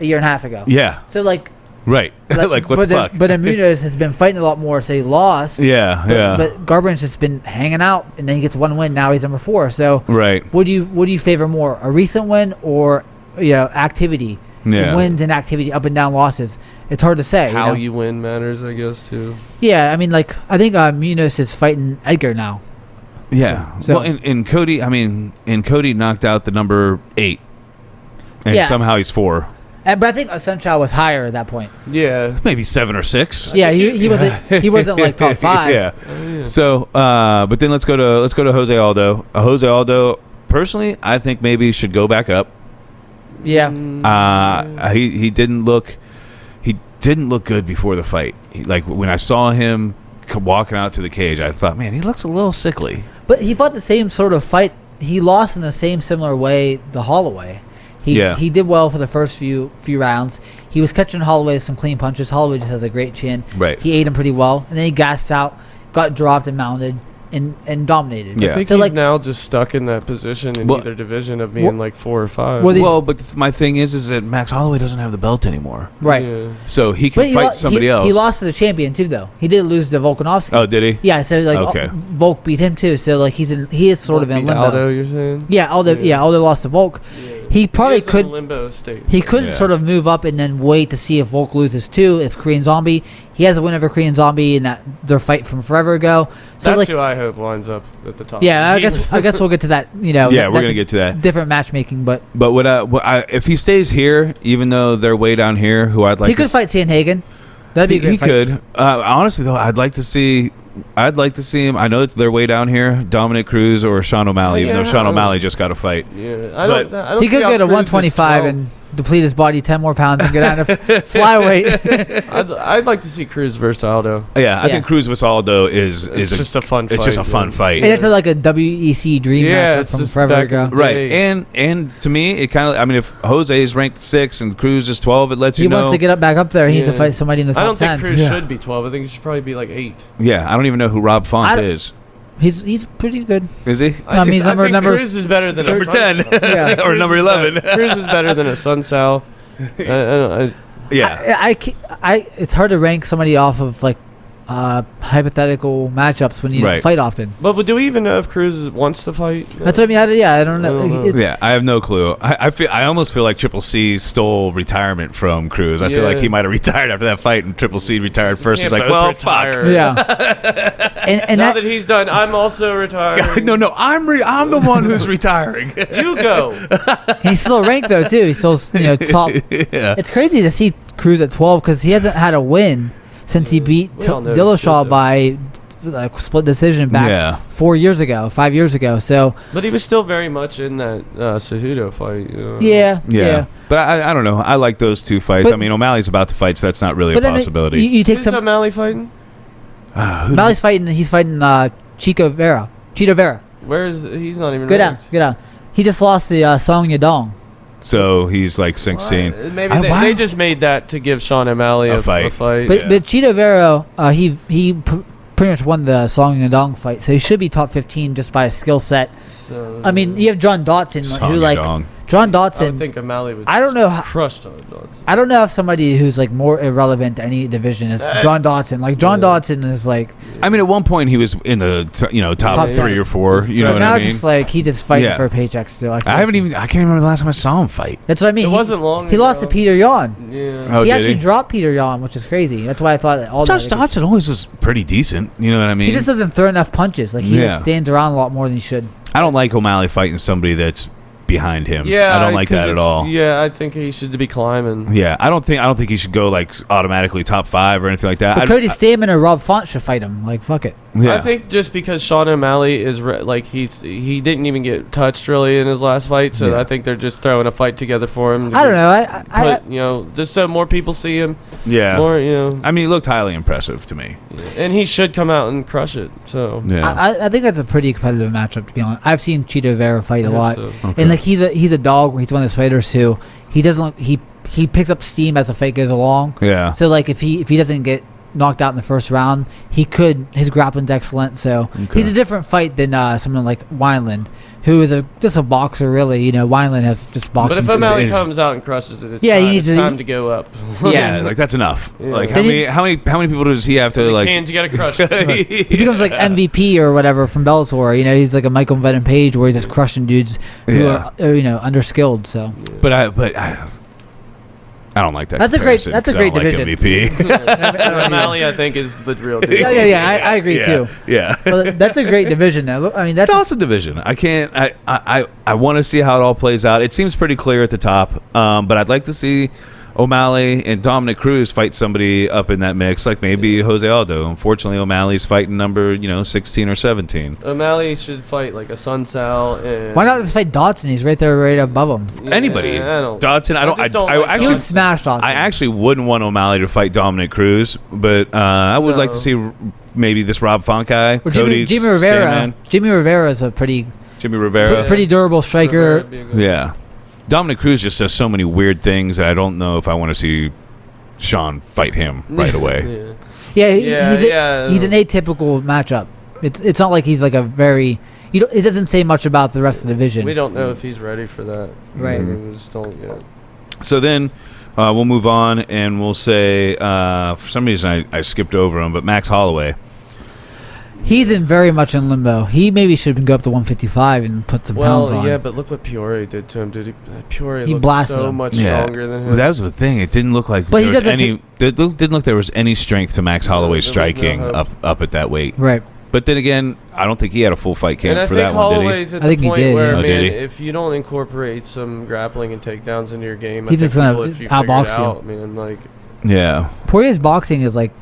a year and a half ago. Yeah. So like. Right. Like what the fuck? But then Munoz has been fighting a lot more. So he lost. Yeah. But Garbrandt's just been hanging out, and then he gets 1 win. Now he's number 4. So right. What do you favor more? A recent win or activity? Yeah. Wins and activity, up and down losses. It's hard to say. How you win matters, I guess, too. Yeah, I mean, like, I think Munoz is fighting Edgar now. Yeah. So well, in Cody, Cody knocked out the number 8, and somehow he's 4. But I think Sunshine was higher at that point. Yeah, maybe 7 or 6. Yeah, he wasn't like top 5. Yeah. So, but then let's go to Jose Aldo. Jose Aldo, personally, I think maybe should go back up. Yeah. He didn't look good before the fight. Like when I saw him walking out to the cage, I thought, man, he looks a little sickly. But he fought the same sort of fight. He lost in the same similar way to Holloway. He did well for the first few rounds. He was catching Holloway with some clean punches. Holloway just has a great chin. Right. He ate him pretty well, and then he gassed out, got dropped and mounted. And dominated. Yeah. I think he's now just stuck in that position in either division of being like 4 or 5. But my thing is that Max Holloway doesn't have the belt anymore. Right. Yeah. So he can fight somebody else. He lost to the champion too, though. He did lose to Volkanovski. Oh, did he? Yeah. So like, Volk beat him too. So like, he is sort of in limbo. Aldo, you're saying? Yeah, Aldo lost to Volk. Yeah. He probably could in limbo state. He could sort of move up and then wait to see if Volk loses too. If Korean Zombie, he has a win over Korean Zombie in their fight from forever ago. So that's who I hope winds up at the top. Yeah, I guess we'll get to that. Yeah, we're gonna get to that. Different matchmaking, but if he stays here, even though they're way down here, who I'd like he could fight Sandhagen. That'd be a great fight. He could. Honestly, though, I'd like to see him. I know that they're way down here. Dominic Cruz or Sean O'Malley, even though Sean O'Malley just got a fight. Yeah, I don't he could go to 125 and deplete his body 10 more pounds and get down to flyweight. I'd like to see Cruz versus Aldo. Yeah, I think Cruz versus Aldo is just a fun fight. It's just a fun fight. And it's like a WEC dream matchup from forever ago. Right. And to me, it kind of, I mean, if Jose is ranked 6 and Cruz is 12, it lets you know. He wants to get back up there. He needs to fight somebody in the top 10. I don't think Cruz should be 12. I think he should probably be like 8. Yeah, I don't even know who Rob Font is. He's pretty good. Is he? I mean, number Cruz is better than number 10 or number 11. Cruz is better than a Sun Sal. It's hard to rank somebody off of like hypothetical matchups when you don't fight often. But do we even know if Cruz wants to fight? That's what I mean. I don't know. I have no clue. I almost feel like Triple C stole retirement from Cruz. I feel like he might have retired after that fight, and Triple C retired first. He's like, well, fuck. Yeah. and now that he's done, I'm also retiring. No, I'm the one who's retiring. You go. He's still ranked though too. He's still top. Yeah. It's crazy to see Cruz at 12 because he hasn't had a win since he beat Dillashaw by split decision back 5 years ago. So, but he was still very much in that Cejudo fight. Yeah. But I don't know. I like those two fights. I mean, O'Malley's about to fight, so that's not really a possibility. You take Who's O'Malley fighting? O'Malley's fighting. He's fighting Chito Vera. Where is he's not even? Go down. He just lost the Song Yadong. So he's like 16. Maybe they just made that to give Sean O'Malley a fight. But Chito Vera, he pretty much won the Song Yadong fight, so he should be top 15 just by his skill set. So, I mean, you have John Dotson, who like John Dotson. I would think O'Malley would. I don't know crush John Dotson. I don't know if somebody who's like more irrelevant to any division is John Dotson. Like John Dotson is like. I mean, at one point he was in the top 3 or 4. You know what I mean? Now it's just like he just fighting for a paycheck still. I can't even remember the last time I saw him fight. That's what I mean. It wasn't long. He lost to Peter Yan. Yeah. He actually dropped Peter Yan, which is crazy. That's why I thought that Josh Dotson always was pretty decent. You know what I mean? He just doesn't throw enough punches. Like he just stands around a lot more than he should. I don't like O'Malley fighting somebody that's behind him. Yeah, I don't like that at all. Yeah, I think he should be climbing. Yeah, I don't think he should go like automatically top 5 or anything like that. But Cody Stamen or Rob Font should fight him. Like fuck it. Yeah. I think just because Sean O'Malley is he didn't even get touched really in his last fight, so I think they're just throwing a fight together for him. I don't know. Just so more people see him. Yeah. More, I mean, he looked highly impressive to me. Yeah. And he should come out and crush it. So yeah, I think that's a pretty competitive matchup to be honest. I've seen Chito Vera fight a lot, Okay. and like he's a dog. He's one of those fighters who he doesn't he picks up steam as the fight goes along. Yeah. So like if he doesn't get knocked out in the first round, his grappling's excellent. So he's a different fight than someone like Wineland, who is just a boxer, really. You know, Wineland has just boxing. But if O'Malley comes out and crushes it, it's time to go up. Yeah, like that's enough. Yeah. Like how many people does he have to like? Cans you got to crush. He becomes like MVP or whatever from Bellator. You know, he's like a Michael Venom Page, where he's just crushing dudes who are underskilled. So, but I don't like that. That's a great division. Like MVP. O'Malley, I think, is the real deal. Yeah. I agree too. Yeah, well, that's a great division. I mean, that's an awesome division. I want to see how it all plays out. It seems pretty clear at the top, but I'd like to see O'Malley and Dominic Cruz fight somebody up in that mix, like maybe Jose Aldo. Unfortunately, O'Malley's fighting number 16 or 17. O'Malley should fight like a Sun Sal. And why not just fight Dotson? He's right there, right above him. Yeah, anybody, Dotson. I actually smash Dotson. I actually wouldn't want O'Malley to fight Dominic Cruz, but I would like to see maybe this Rob Font guy, or Jimmy Rivera. Jimmy Rivera is a pretty durable striker. Yeah. Dominic Cruz just says so many weird things that I don't know if I want to see Sean fight him right away. He's an atypical matchup. It's not like he's like a very. It doesn't say much about the rest of the division. We don't know if he's ready for that. Right. We just don't yet. So then we'll move on and we'll say for some reason I skipped over him, but Max Holloway. He's very much in limbo. He maybe should go up to 155 and put some pounds on. Yeah, but look what Peoria did to him, dude. Peoria he looked so much stronger than him. Well, that was the thing. It didn't look like there was any strength to Max Holloway striking up at that weight. Right. But then again, I don't think he had a full fight camp for that one, did he? Holloway's at the point where, man, if you don't incorporate some grappling and takedowns into your game, he's just going to outbox you. Man, like, yeah. Poirier's boxing is like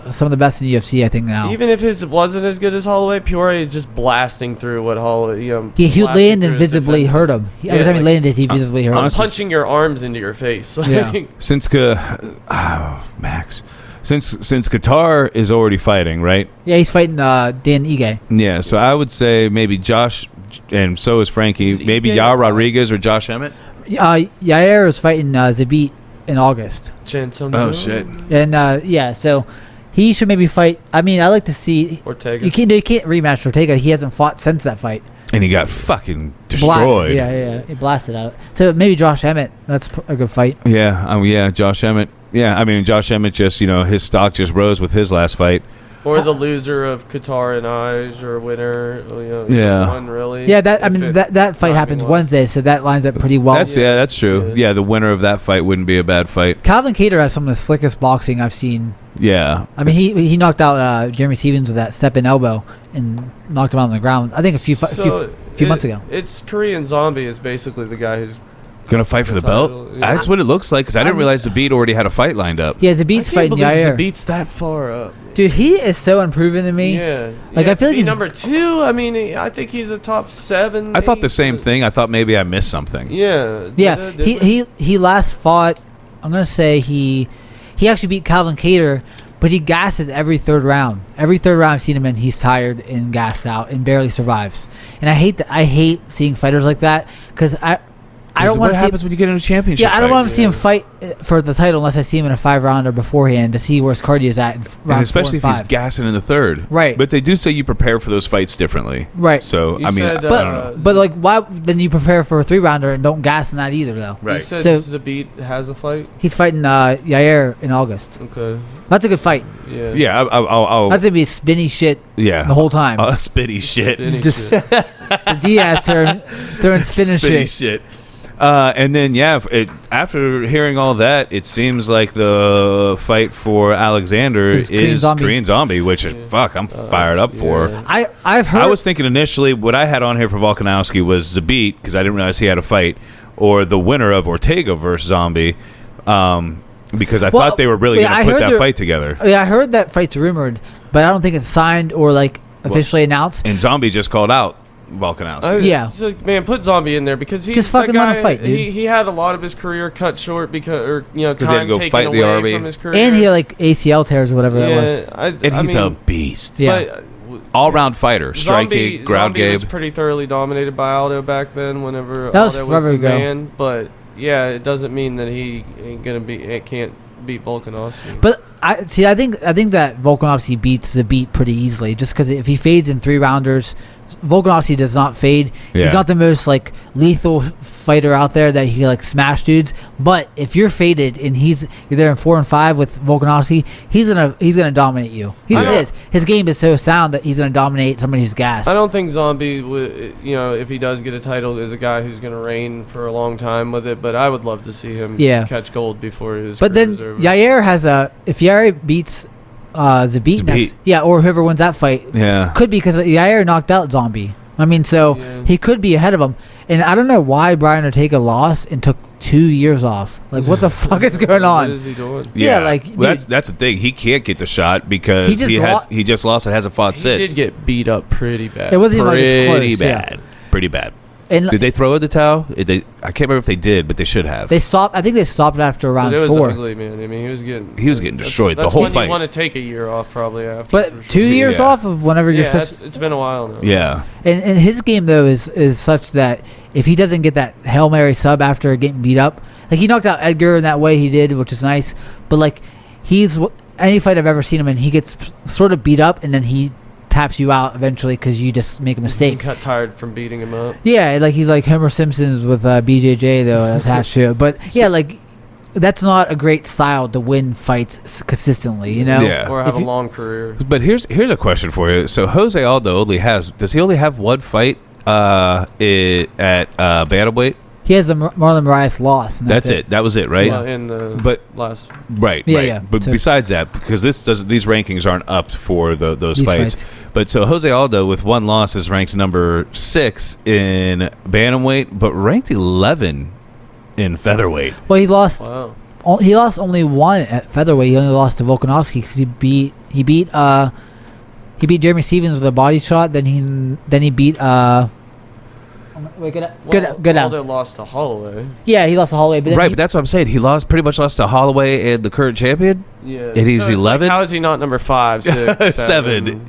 some of the best in UFC, I think, now. Even if his wasn't as good as Holloway, Peoria is just blasting through what Holloway. He landed and visibly hurt him. Every time he landed, he visibly hurt him. Punching your arms into your face. Yeah. Since Qatar is already fighting, right? Yeah, he's fighting Dan Ige. Yeah, so I would say maybe Josh, and so is Frankie. Maybe Yair Rodriguez or Josh Emmett. Yair is fighting Zabit in August. Oh shit! And so. He should maybe fight. I mean, I like to see Ortega. You can't rematch Ortega. He hasn't fought since that fight. And he got fucking destroyed. He blasted out. So maybe Josh Emmett. That's a good fight. Yeah, Josh Emmett. Yeah, I mean, Josh Emmett just, his stock just rose with his last fight. Or the loser of Qatar and Aj, or winner. One really. Yeah, that fight happens Wednesday, so that lines up pretty well. That's true. Yeah, the winner of that fight wouldn't be a bad fight. Calvin Kattar has some of the slickest boxing I've seen. Yeah. I mean, he knocked out Jeremy Stevens with that step-in elbow and knocked him out on the ground, I think a few months ago. It's Korean Zombie is basically the guy who's gonna fight for the belt? Yeah. That's what it looks like, because I didn't realize Zabit already had a fight lined up. Yeah, Zabit's fighting Yair. Zabit's that far up. Dude, he is so unproven to me. Yeah. Like, I feel like he's number 2. I mean, I think he's a top 7. I thought the same thing. I thought maybe I missed something. Yeah. Yeah. He last fought. I'm gonna say he actually beat Calvin Kattar, but he gasses every third round. Every third round I've seen him in, he's tired and gassed out and barely survives. And I hate seeing fighters like that, because I don't want to see. What happens when you get in a championship? Yeah, I don't want to see him fight for the title unless I see him in a 5-rounder beforehand to see where his cardio is at in round 4 and 5. Especially if he's gassing in the third. Right. But they do say you prepare for those fights differently. Right. So, I don't know. But like, why then you prepare for a 3-rounder and don't gas in that either, though? Right. You said Zabit has a fight? He's fighting Yair in August. Okay. That's a good fight. Yeah. Yeah, I'll that's going to be spinny shit the whole time. Spitty shit. The Diaz throwing spinning shit. And then, after hearing all that, it seems like the fight for Alexander is Korean Zombie, which is, I'm fired up for. I've heard. I was thinking initially what I had on here for Volkanovski was Zabit, because I didn't realize he had a fight, or the winner of Ortega versus Zombie, because I thought they were really going to put that fight together. Yeah, I heard that fight's rumored, but I don't think it's signed or officially announced. And Zombie just called out Volkanovski. So, man, put Zombie in there, because he's just fucking let him fight, dude. He had a lot of his career cut short because he had to go fight the army from his career. And he had ACL tears or whatever that was. And he's a beast. Yeah. All-round fighter, striking, ground game. Zombie was pretty thoroughly dominated by Aldo back then. Whenever that was Aldo forever was the ago. man, but it doesn't mean that he ain't gonna be. It can't beat Volkanovski. But I think that Volkanovski beats Zabit pretty easily, just because if he fades in 3 rounders, Volkanovski does not fade. Yeah. He's not the most like lethal fighter out there that he can like smash dudes. But if you're faded and you're there in 4 and 5 with Volkanovski, he's gonna dominate you. His game is so sound that he's gonna dominate somebody who's gassed. I don't think Zombie would, if he does get a title, is a guy who's gonna reign for a long time with it. But I would love to see him catch gold before his. But then Yair has if Yair beats Zabit next, or whoever wins that fight, could be because Yair knocked out Zombie. I mean, so he could be ahead of him. And I don't know why Brian Ortega lost and took 2 years off. Like, what the fuck is going on? What is he doing? Yeah, like that's the thing. He can't get the shot because he just lost and hasn't fought since. He did get beat up pretty bad. It wasn't even like it's close. Pretty bad. And did they throw in the towel? I can't remember if they did, but they should have. They stopped. I think they stopped after round 4. It was ugly, man. I mean, he was getting destroyed the whole fight. That's when you want to take a year off, probably after. But 2 years off of whenever you're supposed to. It's been a while now. Yeah. And his game though is such that if he doesn't get that Hail Mary sub after getting beat up, like he knocked out Edgar in that way he did, which is nice. But like any fight I've ever seen him in, he gets sort of beat up and then he taps you out eventually because you just make a mistake. Got tired from beating him up. Yeah, like he's like Homer Simpson's with BJJ though attached to it. But like that's not a great style to win fights consistently, Yeah. Or have a long career. But here's a question for you. So Jose Aldo does he only have one fight at bantamweight? He has a Marlon Moraes loss. And that's it. That was it, right? Well, in the last. Right. Yeah, right. yeah. But besides that, because these rankings aren't up for those fights. But so Jose Aldo with one loss is ranked number 6 in bantamweight, but ranked 11 in featherweight. Well, he lost. Wow. He lost only one at featherweight. He only lost to Volkanovski because he beat Jeremy Stevens with a body shot. Then he beat. Wait, good Aldo lost to Holloway. Yeah, he lost to Holloway. But that's what I'm saying. He pretty much lost to Holloway and the current champion. Yeah, and he's 11. Like, how is he not number 5, 6, 7?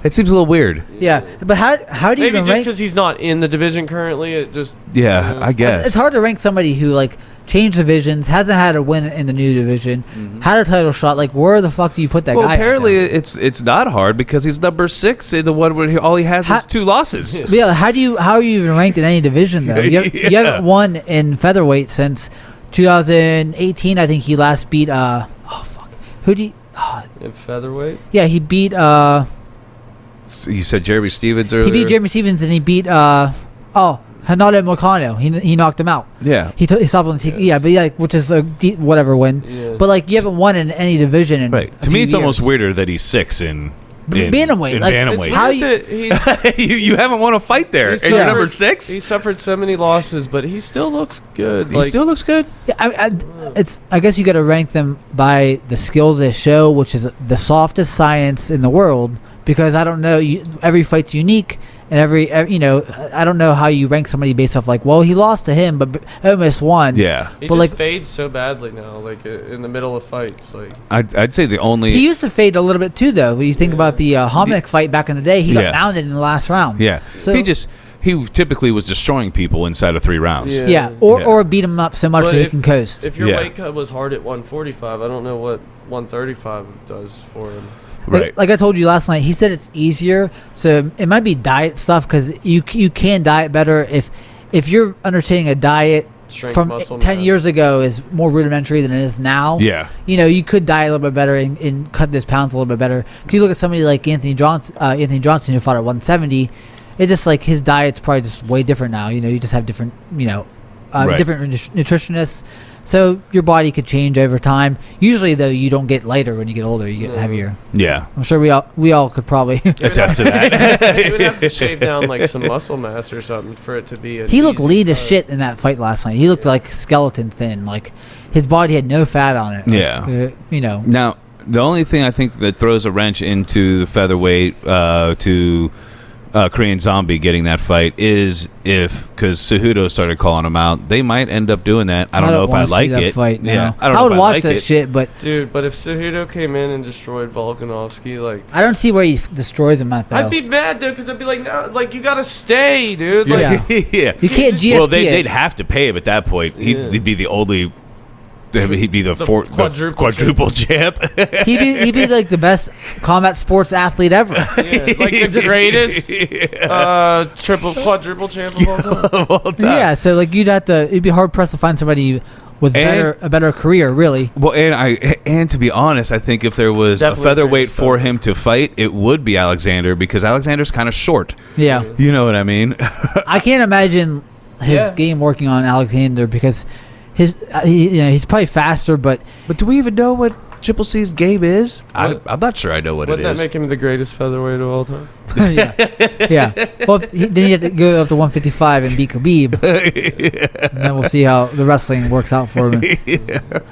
It seems a little weird. Yeah, but how do you maybe even just because he's not in the division currently? It just I guess it's hard to rank somebody who like changed divisions, hasn't had a win in the new division, had a title shot. Like, where the fuck do you put that guy? Well, apparently it's not hard because he's number 6 in the one where all he has is 2 losses. Yeah, how are you even ranked in any division though? You haven't won in featherweight since 2018. I think he last beat who do you? In featherweight? Yeah, he beat You said Jeremy Stevens earlier? He beat Jeremy Stevens and he beat Hanado Moicano. He knocked him out. Yeah. He stopped on the but which is a whatever win. Yeah. But like you haven't won in any division in right. To me, it's almost weirder that he's 6 in bantamweight. In like, bantamweight. How you haven't won a fight there, and you're number 6. He suffered so many losses, but he still looks good. He still looks good. Yeah, I guess you got to rank them by the skills they show, which is the softest science in the world. Because I don't know, every fight's unique, and every I don't know how you rank somebody based off like, well, he lost to him, but almost won. Yeah, he just fades so badly now, like in the middle of fights. Like I'd say he used to fade a little bit too, though. When you think about the Hominick fight back in the day, he got pounded in the last round. Yeah, so he typically was destroying people inside of 3 rounds. Yeah, or beat him up so much that he can coast. If your weight cut was hard at 145, I don't know what 135 does for him. Right. Like I told you last night, he said it's easier. So it might be diet stuff because you can diet better if you're undertaking a diet from 10 years ago is more rudimentary than it is now. Yeah. You could diet a little bit better and cut those pounds a little bit better. Because you look at somebody like Anthony Johnson who fought at 170. It's just like his diet's probably just way different now. You just have different different nutritionists. So your body could change over time. Usually, though, you don't get lighter when you get older. You get heavier. Yeah. I'm sure we all could probably attest to that. You would have to shave down like some muscle mass or something for it to be. He looked lean as shit in that fight last night. He looked like skeleton thin. Like his body had no fat on it. Yeah. Now, the only thing I think that throws a wrench into the featherweight to Korean Zombie getting that fight is because Cejudo started calling him out, they might end up doing that. I don't know if I like it. Fight, no. Yeah, I would watch that shit, but dude, but if Cejudo came in and destroyed Volkanovski, like I don't see where he destroys him at though. I'd be mad, dude, because I'd be like, no, like you gotta stay, dude. Like, yeah. You can't GSP Well, they'd have to pay him at that point. He'd be the only He'd be the quadruple champ. He'd be like the best combat sports athlete ever. Yeah, like the greatest quadruple champ of all time. Yeah, so like it'd be hard pressed to find somebody with a better career, really. Well, and to be honest, I think if there was a featherweight for him to fight, it would be Alexander, because Alexander's kind of short. Yeah, you know what I mean. I can't imagine his game working on Alexander, because he's probably faster, but do we even know what Triple C's game is? I'm not sure I know what it is. Wouldn't that make him the greatest featherweight of all time? yeah. Well, then you have to go up to 155 and beat Khabib. And then we'll see how the wrestling works out for him.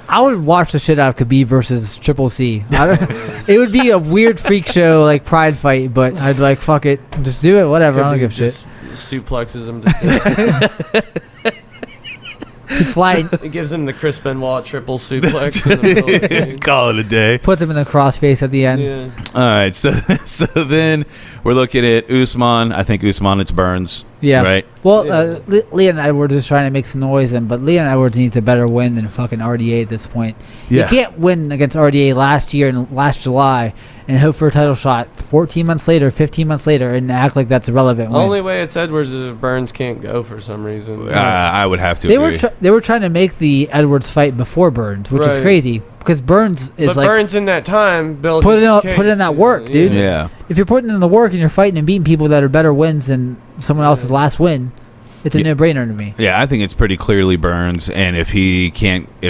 I would watch the shit out of Khabib versus Triple C. It would be a weird freak show, like pride fight, but I'd like, fuck it, just do it, whatever. I don't give a shit. Suplexes him to It gives him the Chris Benoit triple suplex. In the middle Call it a day. Puts him in the crossface at the end. Yeah. All right, so then we're looking at Usman. I think Usman, it's Burns. Yeah. Right? Well, Leon Edwards is trying to make some noise, but Leon Edwards needs a better win than fucking RDA at this point. Yeah. You can't win against RDA last year and last July and hope for a title shot 14 months later, 15 months later, and act like that's a relevant win. Only way it's Edwards is if Burns can't go for some reason. I would have to agree. They were trying to make the Edwards fight before Burns, which is crazy, because Burns is Burns in that time built put in that work, dude. Yeah. If you're putting in the work and you're fighting and beating people that are better wins than someone else's last win, it's a no-brainer to me. Yeah, I think it's pretty clearly Burns, and if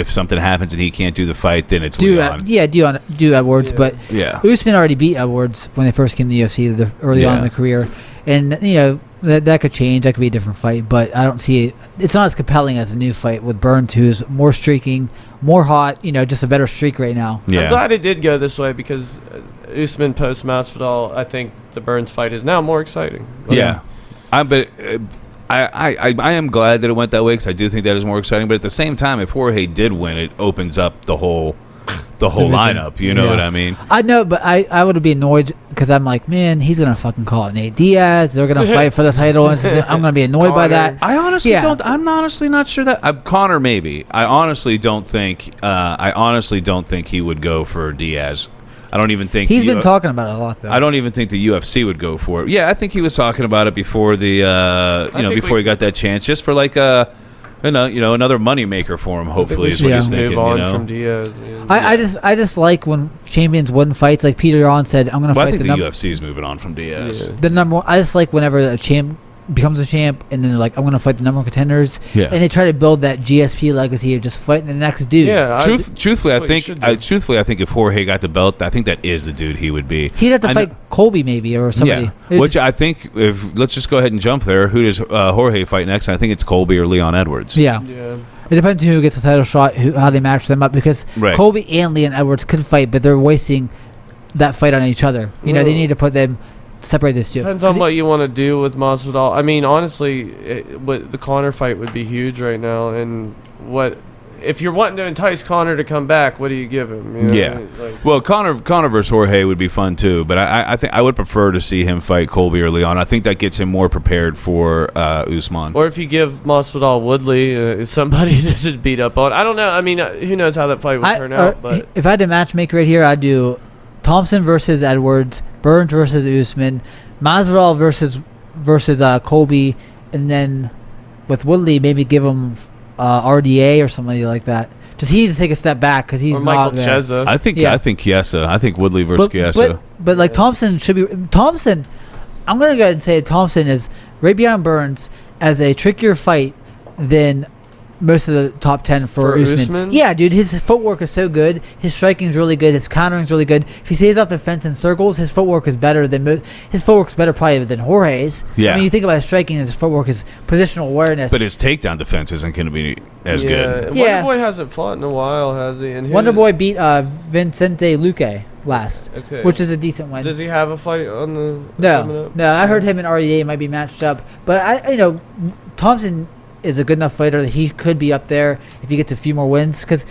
something happens and he can't do the fight, then it's Leon. Do Edwards, but Usman already beat Edwards when they first came to the UFC early on in the career, and that could change. That could be a different fight, but I don't see it. It's not as compelling as a new fight with Burns, who's more streaking, more hot. Just a better streak right now. Yeah. I'm glad it did go this way, because Usman post Masvidal, I think the Burns fight is now more exciting. Yeah, I am glad that it went that way, because I do think that is more exciting. But at the same time, if Jorge did win, it opens up the whole lineup. You know what I mean? I know, but I would be annoyed, because I'm like, man, he's gonna fucking call it Nate Diaz. They're gonna fight for the title, and I'm gonna be annoyed by that. I honestly don't. I'm honestly not sure that Connor maybe. I honestly don't think he would go for Diaz. I don't even think he's been talking about it a lot, though. I don't even think the UFC would go for it. Yeah, I think he was talking about it before before he got that chance, just for like another money maker for him. Hopefully, is what he's thinking. Move on from Diaz. I just like when champions win fights. Like Peter Yan said, I'm going to fight. I think the UFC is moving on from Diaz. Yeah. The number one. I just like whenever a champ becomes a champ, and then they're like, I'm going to fight the number one contenders. Yeah. And they try to build that GSP legacy of just fighting the next dude. Yeah. Truthfully, I think if Jorge got the belt, I think that is the dude he would be. He'd have to fight Colby maybe, or somebody. Yeah. Which I think, let's just go ahead and jump there. Who does Jorge fight next? I think it's Colby or Leon Edwards. Yeah. It depends who gets the title shot, how they match them up, because Colby and Leon Edwards could fight, but they're wasting that fight on each other. They need to put them. Separate this two. Depends on what you want to do with Masvidal. I mean, honestly, the Conor fight would be huge right now. And if you're wanting to entice Conor to come back, what do you give him? Well, Conor versus Jorge would be fun too. But I think I would prefer to see him fight Colby or Leon. I think that gets him more prepared for Usman. Or if you give Masvidal Woodley, somebody to just beat up on. I don't know. I mean, who knows how that fight would turn out? But if I had to matchmake right here, I'd do Thompson versus Edwards, Burns versus Usman, Masvidal versus Colby, and then with Woodley, maybe give him RDA or somebody like that. Just he needs to take a step back, because he's Michael not there. Chiesa. I think Chiesa. I think Woodley versus Chiesa. But like Thompson should be Thompson. I'm gonna go ahead and say Thompson is right behind Burns as a trickier fight than most of the top 10 for Usman. Yeah, dude, his footwork is so good. His striking is really good. His countering is really good. If he stays off the fence in circles, his footwork is better than his footwork's better probably than Jorge's. Yeah. I mean, you think about his striking, his footwork, his positional awareness. But his takedown defense isn't going to be as good. Yeah. Wonderboy hasn't fought in a while, has he? And Wonderboy beat Vincente Luque last, which is a decent win. Does he have a fight on the? No. I heard him and RDA might be matched up, but Thompson is a good enough fighter that he could be up there if he gets a few more wins, because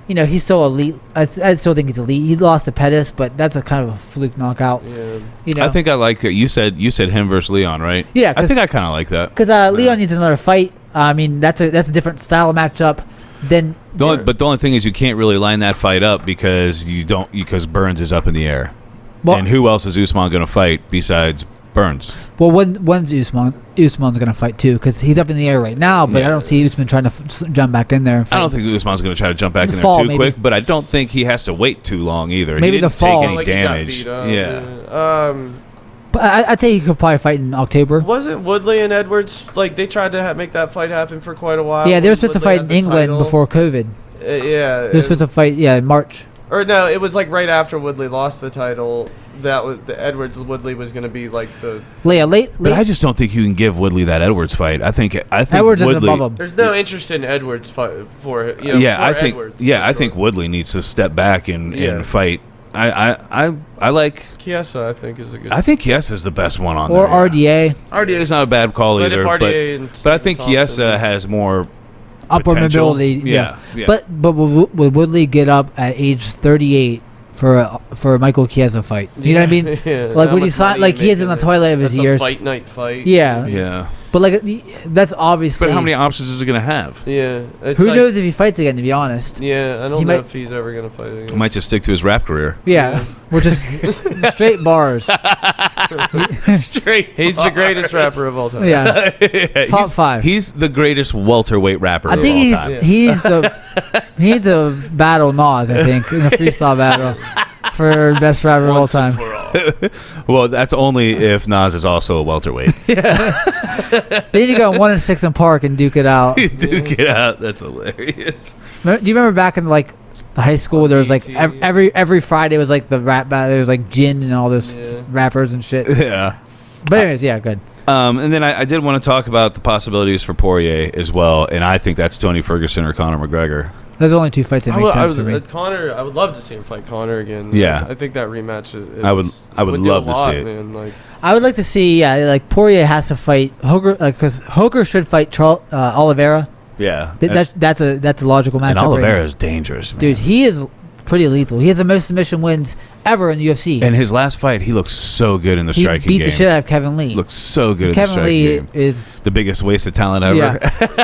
he's so elite. I still think he's elite. He lost to Pettis, but that's a kind of a fluke knockout. I think I like you said him versus Leon, right? Yeah, I think I kind of like that, because Leon needs another fight. I mean, that's a different style of matchup. then the only thing is you can't really line that fight up because Burns is up in the air. Well, and who else is Usman going to fight besides Burns? Well, when's Usman's going to fight too? Because he's up in the air right now, but I don't see Usman trying to jump back in there. And fight. I don't think Usman's going to try to jump back in there too quick, but I don't think he has to wait too long either. Maybe he didn't the fall. take any damage. But I'd say he could probably fight in October. Wasn't Woodley and Edwards they tried to make that fight happen for quite a while? Yeah, they were supposed to fight in England before COVID. Yeah, they were supposed to fight. Yeah, in March. Or no, it was right after Woodley lost the title. That was the Edwards Woodley was going to be the late. But I just don't think you can give Woodley that Edwards fight. I think Edwards Woodley, is above him. There's no interest in Edwards fight for Edwards. Yeah, I think Woodley needs to step back and fight. I like Chiesa. I think is a good. I think Chiesa is the best one on or there. Or RDA. RDA is not a bad call either. But I think Chiesa has more upper mobility. Yeah. But would Woodley get up at age 38 for a Michael Chiesa fight? You know what I mean? When he signed, he is in the twilight of his years. Fight night fight. Yeah. But that's obviously. But how many options is he gonna have? Yeah. Who knows if he fights again? To be honest. Yeah, I don't know if he's ever gonna fight again. He might just stick to his rap career. Yeah. We're just straight bars. Straight. He's the greatest rapper of all time. Yeah. Top 5. He's the greatest welterweight rapper of all time. He needs to battle Nas, I think, in a freestyle battle for best rapper of all time. Well, that's only if Nas is also a welterweight. They need to go 1-6 in Park and duke it out. Duke it out. That's hilarious. Do you remember back in the high school? There was every Friday was the rap battle. There was Jin and all those rappers and shit. Yeah. But anyways, yeah, good. And then I did want to talk about the possibilities for Poirier as well, and I think that's Tony Ferguson or Conor McGregor. There's only 2 fights that make sense for me. Conor, I would love to see him fight Conor again. Yeah, I think that rematch. I would love to see it. Man. I would like to see. Poirier has to fight Hoger because Hoger should fight Oliveira. Yeah, that's a logical matchup. And Oliveira is dangerous, man. Dude. He is pretty lethal. He has the most submission wins ever in the UFC. And his last fight, he looked so good in the striking game. He beat the shit out of Kevin Lee. Looks so good in the striking game. Kevin Lee is the biggest waste of talent ever.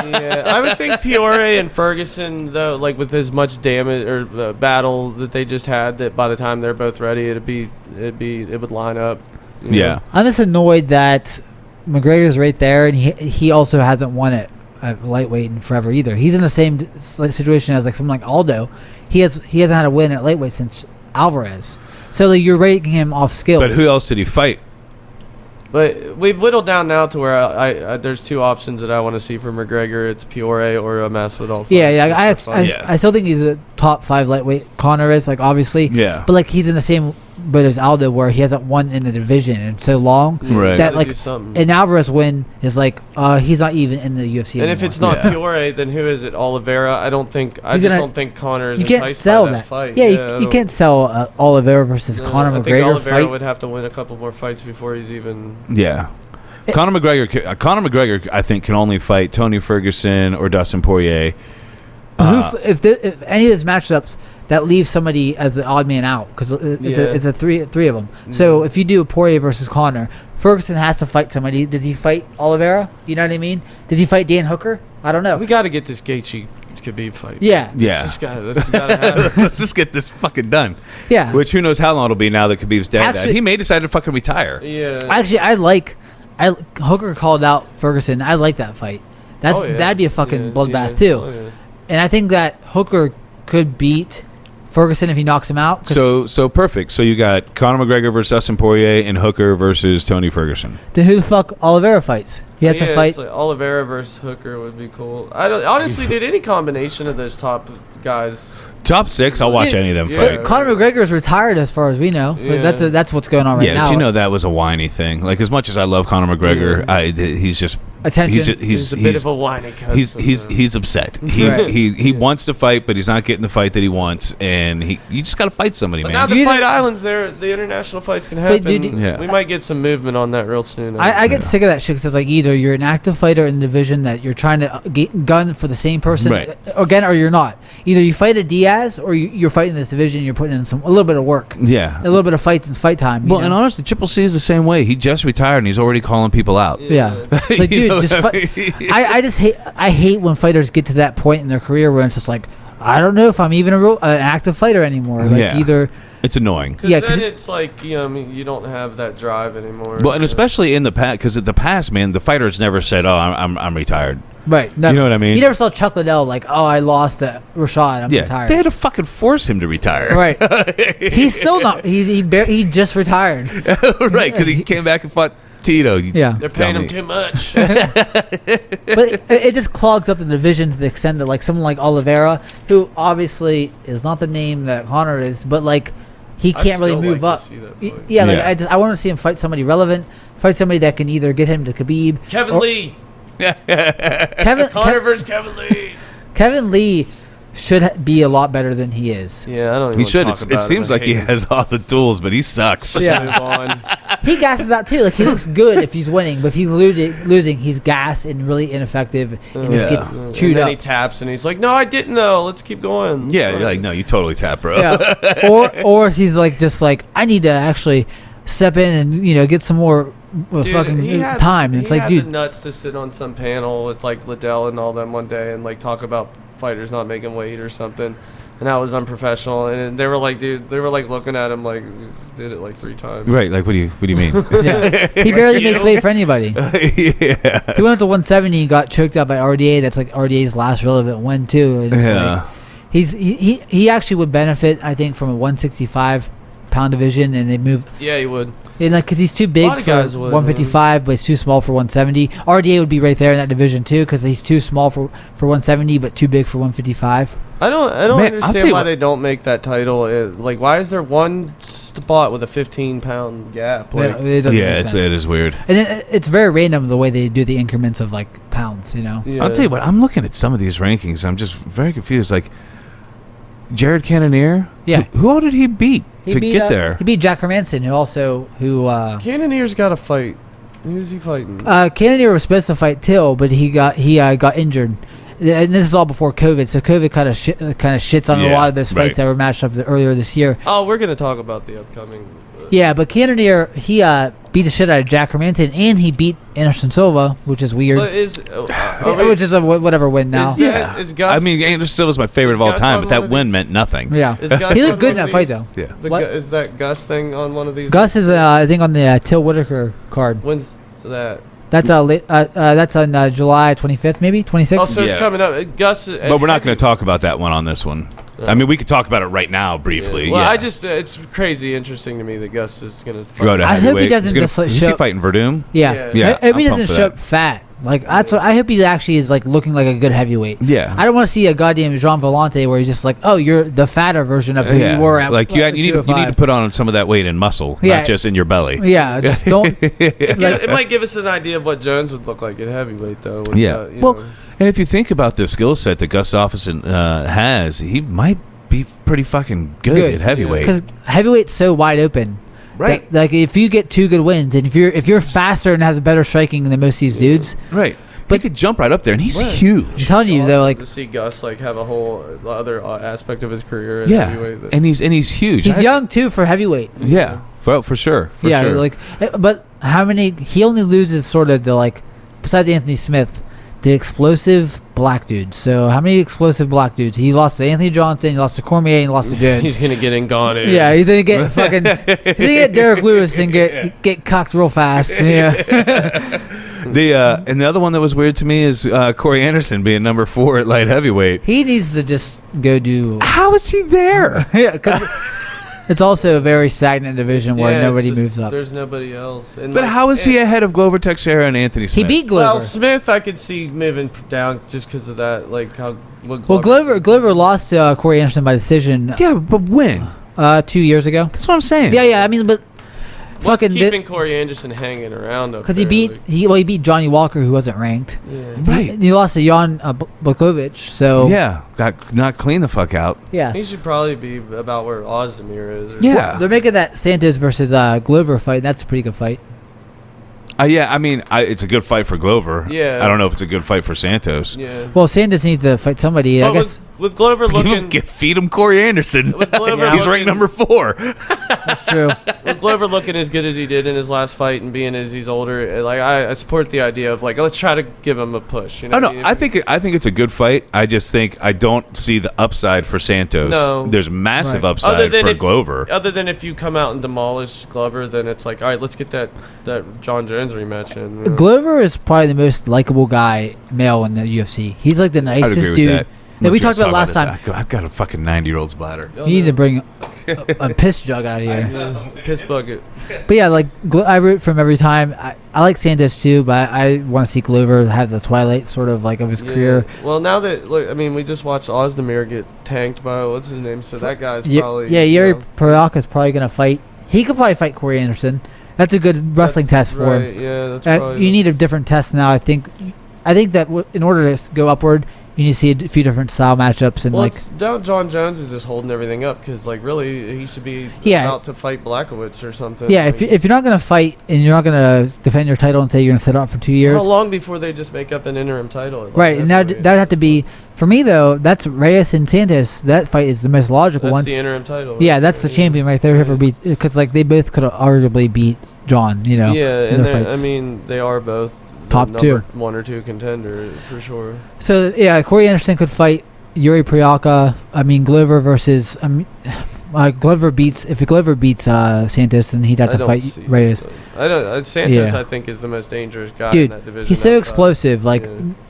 Yeah, I would think Poirier and Ferguson, though, with as much damage or battle that they just had, that by the time they're both ready, it would line up. Yeah. I'm just annoyed that McGregor's right there, and he also hasn't won it at lightweight in forever either. He's in the same situation as someone like Aldo. He hasn't had a win at lightweight since Alvarez. So you're rating him off skills. But who else did he fight? But we've whittled down now to where I there's 2 options that I want to see for McGregor. It's Poirier or a Masvidal fight. I still think he's a top 5 lightweight. Conor is obviously. Yeah. But he's in the same boat as Aldo where he hasn't won in the division in so long. Right. That an Alvarez win is he's not even in the UFC and anymore. If it's not Poirier, then who is it? Oliveira? I don't think Conor is. You can't sell that fight. Yeah, you can't sell Oliveira versus Conor McGregor. I think Oliveira would have to win a couple more fights before he's even. Yeah. Conor McGregor, I think, can only fight Tony Ferguson or Dustin Poirier. If any of those matchups that leaves somebody as the odd man out, because it's a three of them. So if you do a Poirier versus Conor, Ferguson has to fight somebody. Does he fight Oliveira? You know what I mean? Does he fight Dan Hooker? I don't know. We got to get this Gaethje Khabib fight. Yeah. Let's just get this fucking done. Yeah. Which who knows how long it'll be now that Khabib's dead. Actually, he may decide to fucking retire. Yeah. Actually, Hooker called out Ferguson. I like that fight. That'd be a fucking bloodbath too. Oh, yeah. And I think that Hooker could beat Ferguson if he knocks him out. So perfect. So you got Conor McGregor versus Dustin Poirier and Hooker versus Tony Ferguson. Then who the fuck Oliveira fights? He has to fight. Oliveira versus Hooker would be cool. Honestly, did any combination of those top guys. Top 6, I'll watch any of them fight. Conor McGregor is retired as far as we know. Yeah. That's what's going on right now. Yeah, you know that was a whiny thing. As much as I love Conor McGregor, he's just attention. He's a bit of a whiny cunt. He's upset. He wants to fight, but he's not getting the fight that he wants, and you just got to fight somebody, man. Now the Fight Islands, the international fights can happen. We might get some movement on that real soon. I get sick of that shit because either you're an active fighter in the division that you're trying to gun for the same person again, or you're not. Either you fight a Diaz or you're fighting this division. You're putting in a little bit of work. Yeah, a little bit of fights and fight time. Well, and honestly, Triple C is the same way. He just retired and he's already calling people out. Yeah. Dude, dude, just I hate when fighters get to that point in their career where it's just like, I don't know if I'm even an active fighter anymore. Like either. It's annoying. Cause then it's like, you don't have that drive anymore. Well, and especially in the past, because in the past, man, the fighters never said, "Oh, I'm retired." Right. Never. You know what I mean? You never saw Chuck Liddell like, "Oh, I lost to Rashad. I'm retired." They had to fucking force him to retire. Right. He's still not. He just retired. Right, because he came back and fought Tito. They're paying him too much. But it just clogs up the division to the extent that like someone like Oliveira, who obviously is not the name that Conor is, but like. He can't really move up. I want to see him fight somebody relevant, fight somebody that can either get him to Khabib. Kevin Lee. Conor versus Kevin Lee. Kevin Lee should be a lot better than he is. Yeah, I don't even He should. It seems like he has all the tools, but he sucks. Let's move on. He gasses out too. Like he looks good if he's winning, but if he's losing, he's gassed and really ineffective and just gets chewed and then up. He taps and he's like, "No, I didn't know. Let's keep going." Yeah, you're like, no, you totally tap, bro. Yeah. Or he's like, just like, I need to actually step in and get some more fucking time. And it's like, dude, the nuts to sit on some panel with like Liddell and all them one day and like talk about fighters not making weight or something, and that was unprofessional. And they were like, dude, they were like looking at him like, did it like 3 times. Right, like what do you mean? Yeah. He barely makes weight for anybody. Yeah. He went to 170 and got choked out by RDA. That's like RDA's last relevant win too. And it's like, he actually would benefit, I think, from a 165 pound division, and they move. Yeah, he would. And like, cause he's too big for 155, but he's too small for 170. RDA would be right there in that division too, because he's too small for 170, but too big for 155. I don't understand why they don't make that title. Like, why is there one spot with a 15-pound gap? Like, it is weird. And then it's very random the way they do the increments of like pounds. Yeah. I'll tell you what. I'm looking at some of these rankings. I'm just very confused. Like Jared Cannonier. Yeah. Who all did he beat get there? He beat Jack Hermanson, who Cannonier's got to fight. Who's he fighting? Cannonier was supposed to fight Till, but he got injured. And this is all before COVID, so COVID kind of shits on a lot of those fights that were matched up earlier this year. Oh, we're going to talk about the upcoming. Yeah, but Cannonier, he beat the shit out of Jack Hermanson, and he beat Anderson Silva, which is weird. But which is a whatever win now. Is Gus, I mean, Anderson Silva's my favorite of all time, but that win meant nothing. Yeah, he looked good in that fight, though. Yeah. Is that Gus thing on one of these? Gus is, I think, on the Till Whitaker card. When's that? That's that's on July 25th, maybe 26th. Oh, so it's coming up. Gus, but we're not going to talk about that one on this one. I mean, we could talk about it right now briefly. Yeah. Well, it's crazy interesting to me that Gus is going to go to heavyweight. I hope he doesn't just is he fighting Verdum? Yeah. I hope he doesn't show up fat. Like that's what I hope he actually is like looking like a good heavyweight. Yeah. I don't want to see a goddamn Jean Volante where he's just like, oh, you're the fatter version of who you were at. Like you need to put on some of that weight in muscle, not just in your belly. Yeah, just don't. It might give us an idea of what Jones would look like at heavyweight, though. And if you think about the skill set that Gus Offerson has, he might be pretty fucking good at heavyweight. Because heavyweight's so wide open. Right. Like if you get 2 good wins, and if you're faster and has a better striking than most of these dudes, right? But he could jump right up there, and he's huge. I'm telling you, though, like to see Gus like have a whole other aspect of his career. At heavyweight and he's huge. He's young too for heavyweight. Yeah, well, for sure. Like, but how many? He only loses sort of the like, besides Anthony Smith, the explosive black dudes. So how many explosive black dudes? He lost to Anthony Johnson, he lost to Cormier, and he lost to Jones. He's gonna get Ngannou. Yeah, he's gonna get fucking. He's gonna get Derek Lewis and get cocked real fast. Yeah. And the other one that was weird to me is Corey Anderson being number 4 at light heavyweight. He needs to just go do. How is he there? Yeah, because it's also a very stagnant division where nobody moves up. There's nobody else. And but how is he ahead of Glover Teixeira and Anthony Smith? He beat Glover. Well, Smith I could see moving down just because of that. Like how. Glover lost to Corey Anderson by decision. Yeah, but when? 2 years ago. That's what I'm saying. Yeah. I mean, but. What's keeping Corey Anderson hanging around up there? Because he beat Johnny Walker, who wasn't ranked. Yeah. Right. He lost to Jan Blachowicz, so... Yeah, got not clean the fuck out. Yeah. He should probably be about where Ozdemir is. Well, they're making that Santos versus Glover fight. That's a pretty good fight. I mean, it's a good fight for Glover. Yeah. I don't know if it's a good fight for Santos. Yeah. Well, Santos needs to fight somebody. I guess with Glover looking, feed him Corey Anderson. With Glover he's ranked number 4. That's true. With Glover looking as good as he did in his last fight and being as he's older, like I support the idea of like let's try to give him a push. You know I think it's a good fight. I just think I don't see the upside for Santos. No. There's massive upside for Glover. Other than if you come out and demolish Glover, then it's like all right, let's get that John Jones rematch in. You know? Glover is probably the most likable guy male in the UFC. He's like the nicest dude. Yeah, we talked about last time. I've got a fucking 90-year-old's bladder. You need to bring a piss jug out of here. Piss bucket. But yeah, like I root for him every time. I like Santos too, but I want to see Glover have the twilight sort of like of his career. Well, now that we just watched Ozdemir get tanked by what's his name, so that guy's probably Yuri Prochazka is probably gonna fight. He could probably fight Corey Anderson. That's a good wrestling test for him. Yeah, that's probably you need a different test now. I think that in order to go upward, you need to see a few different style matchups and John Jones is just holding everything up because really he should be about to fight Blachowicz or something. Yeah, if you're not gonna fight and you're not gonna defend your title and say you're gonna sit out for 2 years. How long before they just make up an interim title? Right, and that'd have to be for me though. That's Reyes and Santos. That fight is the most logical one. That's the interim title. Yeah, that's the champion right there. Whoever beats, because like they both could have arguably beat John. You know. Yeah, and they are both top 2, 1 or 2 contender for sure. So yeah, Corey Anderson could fight Yuri Prochazka. I mean Glover versus Glover beats Santos, then he'd have to fight Reyes. Santos I think is the most dangerous guy in that division. He's so explosive. Like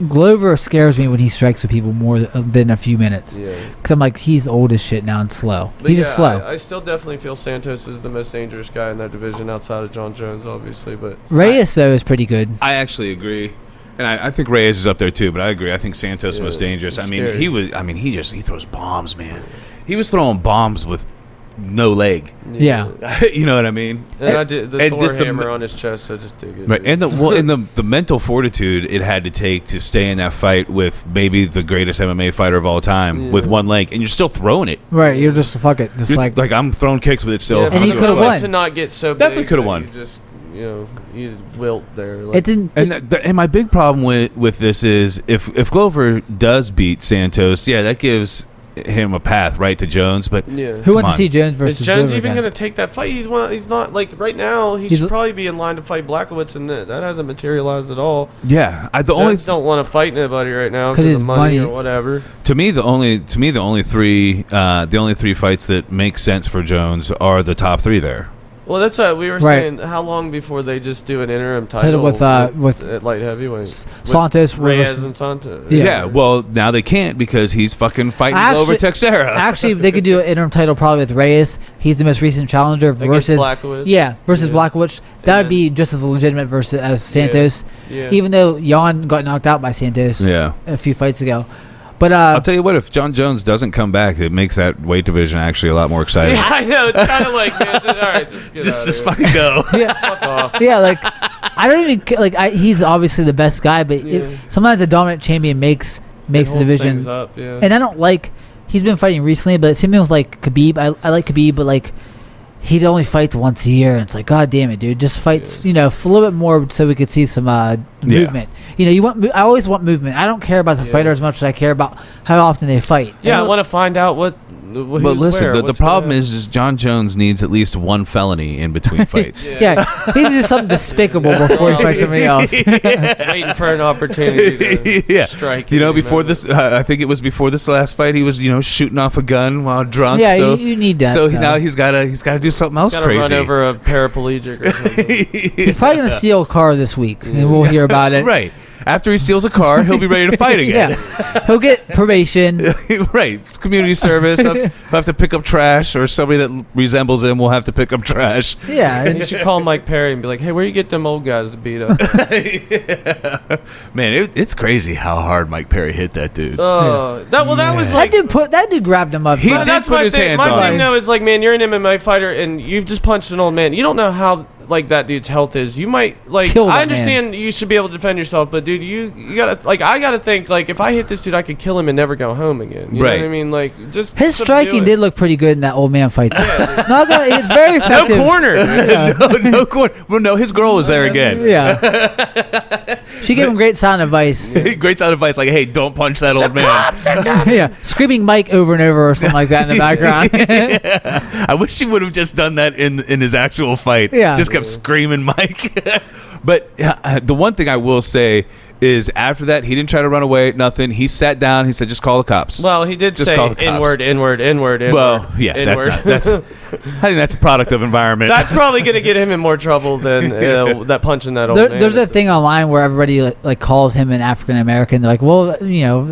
Glover scares me when he strikes with people more than a few minutes. Yeah, because I'm like he's old as shit now and slow. But he's just slow. I still definitely feel Santos is the most dangerous guy in that division outside of John Jones, obviously. But Reyes though is pretty good. I actually agree. And I think Reyes is up there too, but I agree. I think Santos is most dangerous. He throws bombs, man. He was throwing bombs with no leg. Yeah. You know what I mean? And I did the Thor hammer on his chest, so just dig it. Right. And the mental fortitude it had to take to stay in that fight with maybe the greatest MMA fighter of all time with one leg, and you're still throwing it. Right. You're just fuck it. Just like I'm throwing kicks with it still. Yeah, and he could have won. To not get so definitely could have won. You just you wilt there. It didn't. And my big problem with this is if Glover does beat Santos, that gives him a path right to Jones, but who wants to see Jones versus is Jones Glover even going to take that fight? He's not like right now. He should probably be in line to fight Blachowicz, and that hasn't materialized at all. Yeah, Jones don't want to fight anybody right now because of money or whatever. To me, the only three fights that make sense for Jones are the top 3 there. Well, that's what we were saying. How long before they just do an interim title with at light heavyweight? Santos, Reyes and Santos. Yeah, well, now they can't because he's fucking fighting over Teixeira. Actually, they could do an interim title probably with Reyes. He's the most recent challenger versus Blachowicz. Versus Blachowicz. That would be just as legitimate as Santos. Yeah. Even though Jan got knocked out by Santos a few fights ago. But I'll tell you what, if John Jones doesn't come back, it makes that weight division actually a lot more exciting. Yeah, I know. It's kind of like, man, all right, just fucking go. Fuck off. Yeah, like I don't even he's obviously the best guy, but sometimes the dominant champion makes the division up, and I don't like. He's been fighting recently, but same thing with like Khabib. I like Khabib, but like he only fights once a year, and it's like, God damn it, dude, just fights, a little bit more so we could see some movement. I always want movement. I don't care about the fighter as much as I care about how often they fight. Yeah, I want to find out what. But listen, the problem is John Jones needs at least one felony in between fights. He needs to do something despicable before he fights somebody else. Waiting for an opportunity to strike. Before this, I think it was before this last fight, he was shooting off a gun while drunk. Yeah, so, you need that. So now he's got to do something else crazy. Run over a paraplegic or something. He's probably gonna steal a car this week, and we'll hear about it. Right. After he steals a car, he'll be ready to fight again. He'll get probation. Right. It's community service. He'll have to pick up trash, or somebody that resembles him will have to pick up trash. Yeah. And you should call Mike Perry and be like, hey, where you get them old guys to beat up? Man, it's crazy how hard Mike Perry hit that dude. That was like... That dude grabbed him up. He did put his hands on him. My thing, though, is like, man, you're an MMA fighter, and you've just punched an old man. You don't know how... that dude's health is. You might I understand you should be able to defend yourself, but dude, you gotta I gotta think if I hit this dude, I could kill him and never go home again. You know what I mean? Just his striking did look pretty good in that old man fight. It's very effective. No corner. No corner. Well, no, his girl was there again. Yeah. She gave him great sound advice. Great sound advice, like, hey, don't punch that old man. Yeah, screaming Mike over and over or something like that in the background. Yeah. I wish he would have just done that in his actual fight. Yeah. Just kept screaming Mike. But the one thing I will say is after that, he didn't try to run away, nothing. He sat down. He said, just call the cops. Well, he did just say call the cops. inward. Well, yeah, inward. that's I think that's a product of environment. That's probably going to get him in more trouble than that punching that old man. There's a thing online where everybody like calls him an African American. They're like, well,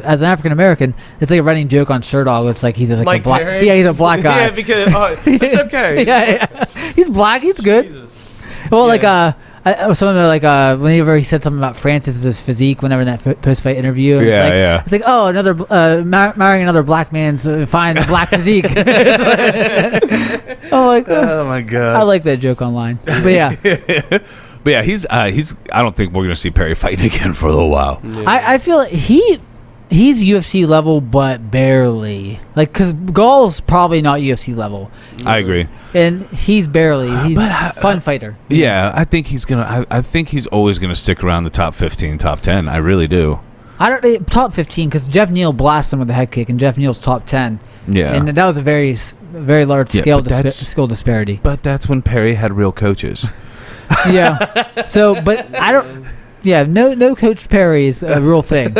as an African American, it's like a running joke on Sherdog. It's like he's just like Mike a black. Perry? Yeah, he's a black guy. Yeah, because it's okay. yeah, he's black. He's good. Jesus. Well, something like whenever he said something about Francis's physique, whenever in that post-fight interview, it's like, oh, another marrying another black man's fine black physique. Oh my god, I like that joke online, but yeah. But yeah, he's. I don't think we're gonna see Perry fighting again for a little while. Yeah. I feel like he's UFC level, but barely. Like, because Gall's probably not UFC level. I agree. And he's barely. He's a fun fighter. Yeah, I think he's gonna. I think he's always gonna stick around the top 15, top 10. I really do. I don't top 15 because Jeff Neal blasted him with a head kick, and Jeff Neal's top 10. Yeah, and that was a very large skill disparity. But that's when Perry had real coaches. Yeah. So, but I don't. Yeah, no Coach Perry is a real thing.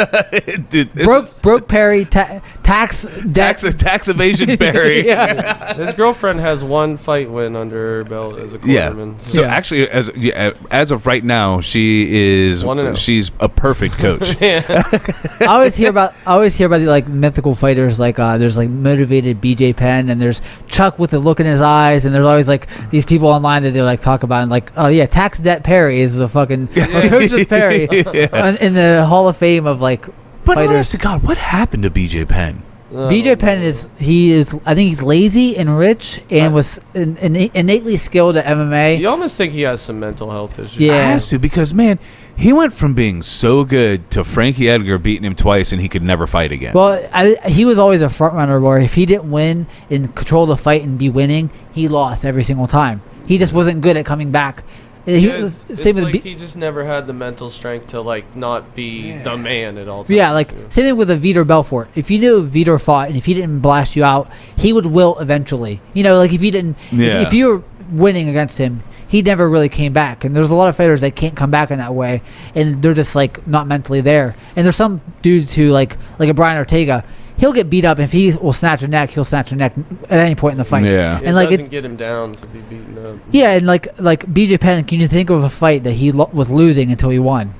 Dude, broke Perry, tax evasion Perry. Yeah. His girlfriend has one fight win under her belt as a quarterman. Yeah. So actually, as of right now, she's a perfect coach. I always hear about the like mythical fighters. Like there's like motivated BJ Penn, and there's Chuck with the look in his eyes, and there's always like these people online that they like talk about, and like, oh yeah, Tax Debt Perry is a fucking coach's Perry in the Hall of Fame of like but fighters. Honest to God, what happened to BJ Penn? BJ Penn is I think he's lazy and rich and was innately skilled at MMA. You almost think he has some mental health issues. Yeah, has to, because man, he went from being so good to Frankie Edgar beating him twice and he could never fight again. Well, he was always a front runner where if he didn't win and control the fight and be winning, he lost every single time. He just wasn't good at coming back. It's like he just never had the mental strength to like not be the man at all times. Yeah, like same thing with a Vitor Belfort. If you knew Vitor fought and if he didn't blast you out, he would wilt eventually. Like if you didn't, if you were winning against him, he never really came back. And there's a lot of fighters that can't come back in that way, and they're just like not mentally there. And there's some dudes who like a Brian Ortega. He'll get beat up, and if he will snatch a neck, he'll snatch a neck at any point in the fight. Yeah, and like it doesn't get him down to be beaten up. Yeah, and like BJ Penn, can you think of a fight that he was losing until he won?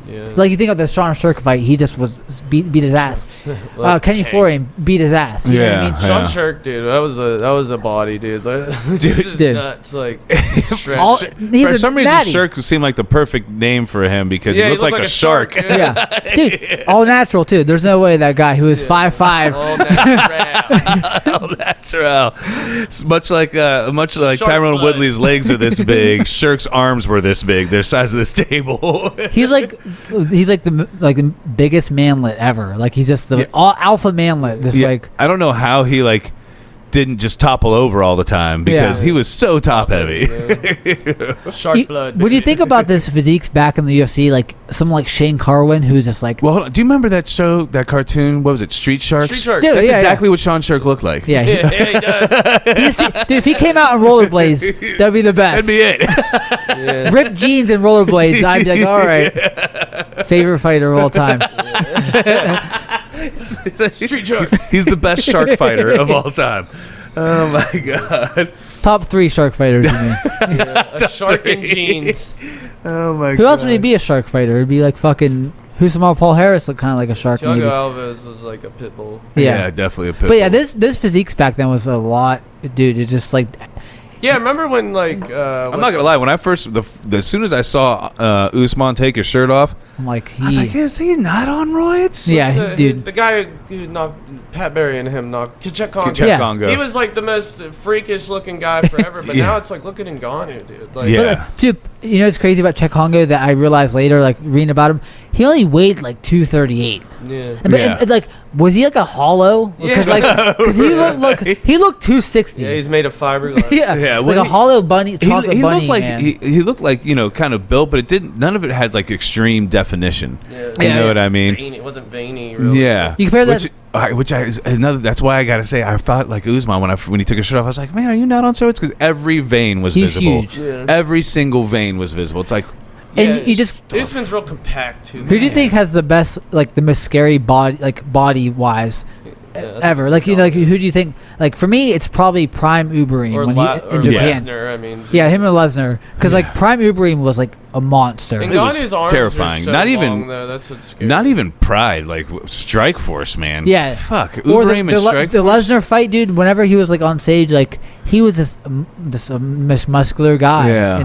Yeah. Like you think of the Sean Shirk fight, he just was beat his ass. Kenny Florian beat his ass. You know what I mean? Sean Shirk, dude, that was a body, dude. Dude, nuts. Like for some reason, Shirk seemed like the perfect name for him because he looked like a shark. Yeah, dude, all natural too. There's no way that guy who is 5'5", all natural. Much like Tyrone Woodley's legs are this big, Shirk's arms were this big. They're the size of this table. He's like the biggest manlet ever. Like he's just the alpha manlet. Just like I don't know how he like didn't just topple over all the time because he was so top heavy. Shark blood. When you think about this physiques back in the UFC, like someone like Shane Carwin, who's just like, well, hold on. Do you remember that show, that cartoon? What was it? Street Sharks. Street Sharks. Dude, that's exactly what Sean Shirk looked like. Yeah, he does. Dude, if he came out in rollerblades, that'd be the best. That'd be it. Ripped jeans and rollerblades, I'd be like, all right, favorite fighter of all time. Street Sharks. He's the best shark fighter of all time. Oh my god. Top 3 shark fighters to me. A shark in jeans. Oh my god. Who else would he be a shark fighter? It'd be like fucking Husamar Paul Harris looked kind of like a shark. Thiago Alves was like a pit bull. Yeah, definitely a pit bull. But yeah, this physiques back then was a lot, dude. It just like. Yeah, remember when like I'm not gonna lie. When I first, as soon as I saw Usman take his shirt off, I'm like, I was like, is he not on roids? Yeah, dude. The guy who knocked Pat Barry and him knocked Kachek Congo. He was like the most freakish looking guy forever, but now it's like look at Ngannou, dude. Like, dude, you know what's crazy about Cheick Kongo that I realized later, like reading about him, he only weighed like 238. Yeah. And like Was he like a hollow? Because he looked 260. Yeah, he's made of fiberglass. yeah, like a hollow bunny, chocolate he bunny. Looked like man. he looked like kind of built, but it didn't. None of it had like extreme definition. Yeah, you know what I mean? Veiny. It wasn't veiny. Really. Yeah, you compare that. That's why I gotta say I thought like Usman when he took his shirt off. I was like, man, are you not on steroids? Because every vein was visible. Huge. Yeah. Every single vein was visible. It's like. And you just Usman's real compact too. Who do you think has the best, like the most scary body wise ever? Like who do you think? Like for me, it's probably Prime Uberim in Japan. Lesnar, I mean, him and Lesnar, because like Prime Uberim was like a monster. And it was terrifying. So not long, though. That's what's scary. Not even Pride, like Strike Force, man. Yeah, fuck. Or Uberim and Strike the Force. Lesnar fight, dude. Whenever he was like on stage, like he was this muscular guy. Yeah.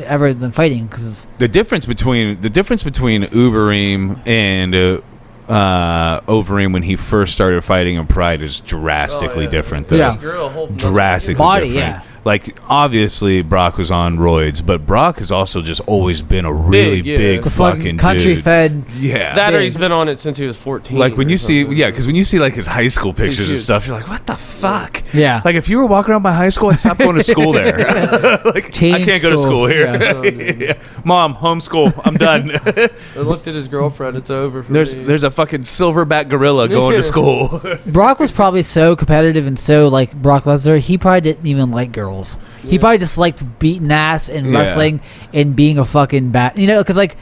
ever than fighting because the difference between Uberim and Overeem when he first started fighting in Pride is drastically different. Though. Yeah. He grew a whole Drastically body, different. yeah. Like obviously Brock was on roids, but Brock has also just always been a really big the fucking country dude. fed. Yeah, That or he's been on it since he was 14. like when you see, something. because when you see like his high school pictures and huge. stuff, you're like, what the fuck? Yeah. Like if you were walking around my high school, I'd stop going to school there. Like Change I can't go to schools, school here. yeah. Yeah. Mom, homeschool. I'm done. I looked at his girlfriend. It's over for me. There's a fucking silverback gorilla going to school. Brock was probably so competitive and so like Brock Lesnar, he probably didn't even like girls. He probably just liked beating ass and wrestling and being a fucking because like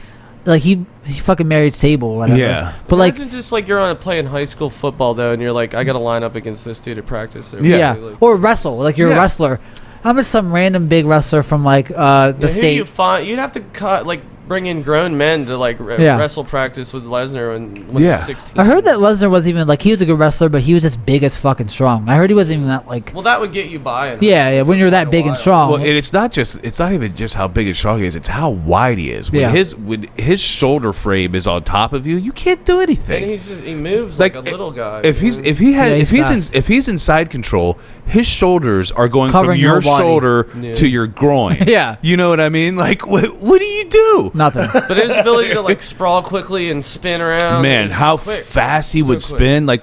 he fucking married Sable or whatever. Yeah. But Imagine just like you're playing high school football though, and you're like, I got to line up against this dude at practice. Yeah. Or wrestle, like you're a wrestler. I'm just some random big wrestler from like the state. You'd have to bring in grown men to like wrestle practice with Lesnar when he was 16. I heard that Lesnar was even like he was a good wrestler, but he was just big as fucking strong. I heard he wasn't even that like. Well, that would get you by. Yeah, when you're that big and strong. Well, and it's not even just how big and strong he is. It's how wide he is. When his shoulder frame is on top of you, you can't do anything. And he moves like a little guy. If he's inside control, his shoulders are going Covering from your your shoulder to your groin. Yeah. You know what I mean? Like what do you do? Nothing. But his ability to like sprawl quickly and spin around. Man, how fast he would spin! Like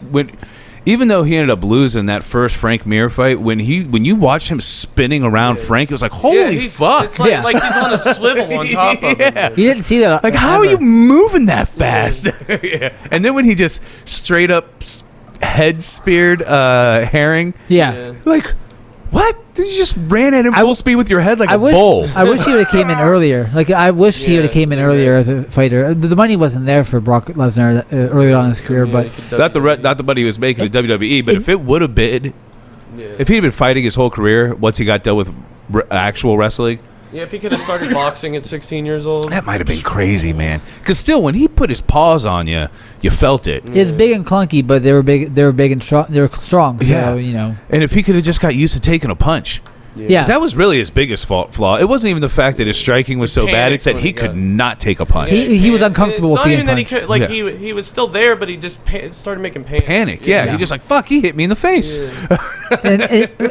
even though he ended up losing that first Frank Mir fight, when you watched him spinning around Frank, it was like, holy fuck! It's like he's on a swivel on top of him. You didn't see that. Like how are you moving that fast? Yeah. And then when he just straight up head speared Herring, like. What? You just ran at him full speed with your head like a bull. I wish he would have came in earlier. Like I wish he would have came in earlier as a fighter. The money wasn't there for Brock Lesnar early on in his career, but not the money he was making in WWE. But if it would have been, if he'd been fighting his whole career once he got done with actual wrestling. Yeah, if he could have started boxing at 16 years old. That might have been crazy, man. Because still, when he put his paws on you, you felt it. It was big and clunky, but they were big and strong. They were strong, so you know. And if he could have just got used to taking a punch. Yeah. Because that was really his biggest flaw. It wasn't even the fact that his striking was so bad. It said he could not take a punch. He was uncomfortable with being punched. He was still there, but he just started making panic. Yeah. He just like, fuck, he hit me in the face. Yeah.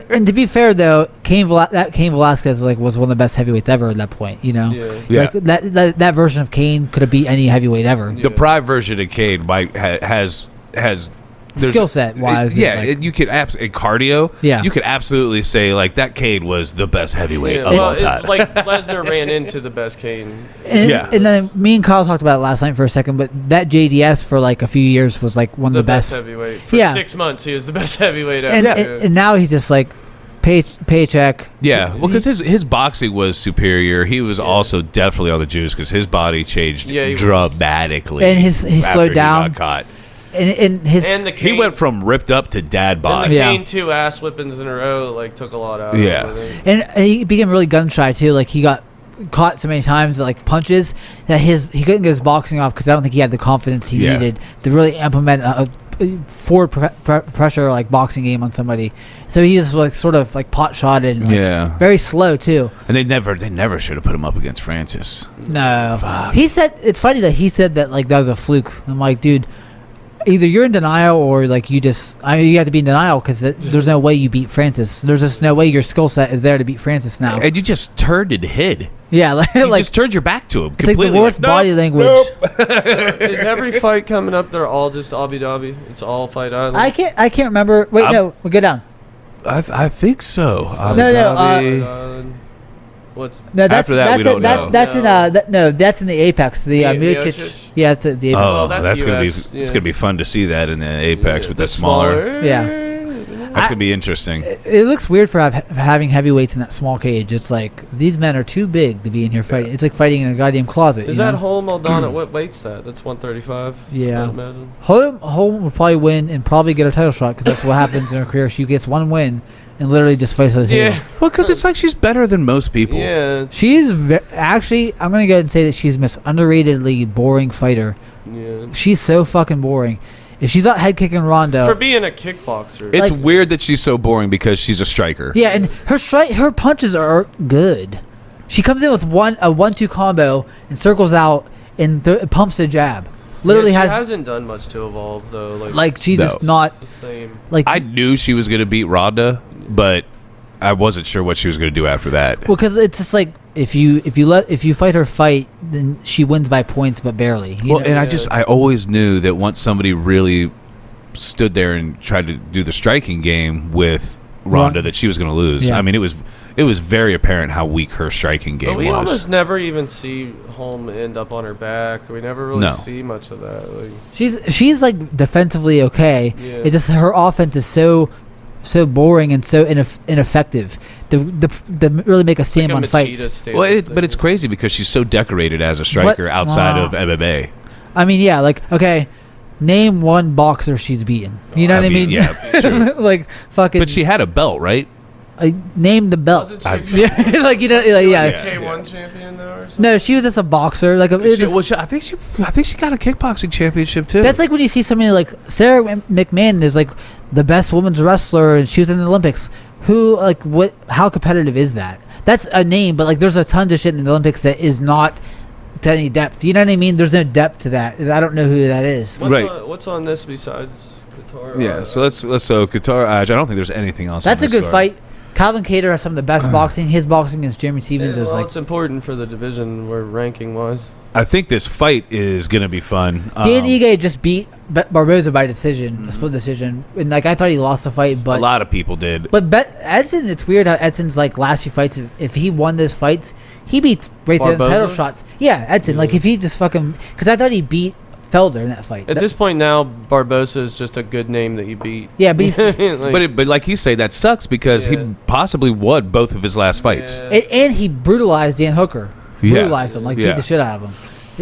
and to be fair, though, Cain Velasquez was one of the best heavyweights ever at that point, you know? Yeah. Like, that version of Cain could have beat any heavyweight ever. The Pride version of Cain has skill set wise, you could cardio. Yeah, you could absolutely say like that Cade was the best heavyweight of all time. Like Lesnar ran into the best Cade. And then me and Kyle talked about it last night for a second, but that JDS for like a few years was like one of the best heavyweight. For 6 months, he was the best heavyweight ever. And now he's just like paycheck. Yeah, well, because his boxing was superior. He was also definitely on the juice because his body changed dramatically. And he slowed down. He got caught. And he went from ripped up to dad bod. And the Cain 2 ass whippings in a row took a lot out. Yeah, and he became really gun shy too. Like he got caught so many times like punches that he couldn't get his boxing off because I don't think he had the confidence he needed to really implement a forward pressure like boxing game on somebody. So he just like sort of like pot shotted and very slow too. And they never should have put him up against Francis. No, fuck. He said it's funny that he said that like that was a fluke. I'm like, dude. Either you're in denial or like you have to be in denial because there's no way you beat Francis. There's just no way your skill set is there to beat Francis now. And you just turned and hid. Yeah, like you just turned your back to him. It's like the worst body language. Is every fight coming up? They're all just Abu Dhabi. It's all Fight Island. I can't remember. Wait, no, we'll go down. I think so. What's after that? We don't know. That's in the Apex. The Miocic. Yeah, that's the Apex. Oh, that's gonna be it's gonna be fun to see that in the Apex with the smaller. Yeah. That's going to be interesting. It looks weird for having heavyweights in that small cage. It's like, these men are too big to be in here fighting. It's like fighting in a goddamn closet. Is that Holm Aldana? What weight's that? That's 135? Yeah. Holm would probably win and probably get a title shot because that's what happens in her career. She gets one win and literally just fights on the table. Yeah. Well, because it's like she's better than most people. Yeah. She's actually, I'm going to go ahead and say that she's the most underratedly boring fighter. Yeah. She's so fucking boring. If she's not head kicking Ronda, for being a kickboxer, it's weird that she's so boring because she's a striker. Yeah, and her punches are good. She comes in with a 1-2 combo and circles out and pumps the jab. Literally hasn't done much to evolve though. Like she's just not the same. Like I knew she was going to beat Ronda, but I wasn't sure what she was going to do after that. Well, because it's just like if you fight her fight, then she wins by points, but barely. Well, and I always knew that once somebody really stood there and tried to do the striking game with Ronda, that she was going to lose. Yeah. I mean, it was very apparent how weak her striking game was. We almost never even see Holm end up on her back. We never really see much of that. Like, she's like defensively okay. Yeah. It just her offense is so boring and so ineffective to really make a stand on fights. Well, but it's crazy because she's so decorated as a striker outside of MMA. I mean, yeah, like, okay, name one boxer she's beaten. You know what I mean? Yeah, true. Like, fucking. But she had a belt, right? Name the belt. Like, K1 champion though, or something? No, she was just a boxer. Like, I think she got a kickboxing championship too. That's like when you see somebody like Sarah McMahon is like the best women's wrestler, and she was in the Olympics. Who, like, what? How competitive is that? That's a name, but like, there's a ton of shit in the Olympics that is not to any depth. You know what I mean? There's no depth to that. I don't know who that is. What's on this besides Qatar? Yeah, so Qatar. I don't think there's anything else. That's a good fight. Calvin Kattar has some of the best boxing. His boxing against Jeremy Stevens is like. It's important for the division where ranking wise. I think this fight is going to be fun. Dan Ige just beat Barboza by decision, a split decision, and like I thought he lost the fight, but a lot of people did. But Edson, it's weird how Edson's like last few fights. If he won those fights, he beats right there in the title shots. Yeah, Edson. Like if he just fucking, because I thought he beat Felder in that fight. At this point now, Barboza is just a good name that you beat. Yeah, but but like he say, that sucks because he possibly won both of his last fights, and he brutalized Dan Hooker. Brutalized him, like beat the shit out of him.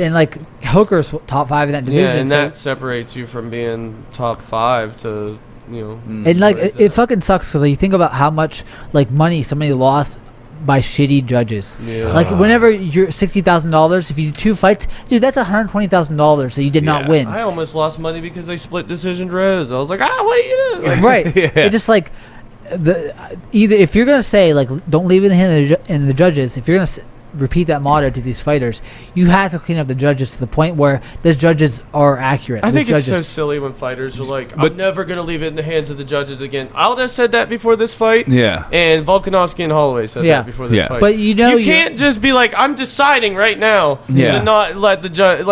And like Hooker's top 5 in that division, and that separates you from being top 5 to And like it fucking sucks because like, you think about how much like money somebody lost by shitty judges. Yeah. Like whenever you're $60,000, if you do 2 fights, dude, that's $120,000 that you did not win. I almost lost money because they split decision draws. I was like, what are you doing? Like, right. It just like either if you're gonna say like don't leave it in the hand of the judges, if you're gonna repeat that motto to these fighters, you have to clean up the judges to the point where those judges are accurate. I think it's so silly when fighters are like, I'm never going to leave it in the hands of the judges again. Aldo said that before this fight. Yeah. And Volkanovski and Holloway said that before this fight. But you can't just be like, I'm deciding right now to not let the judge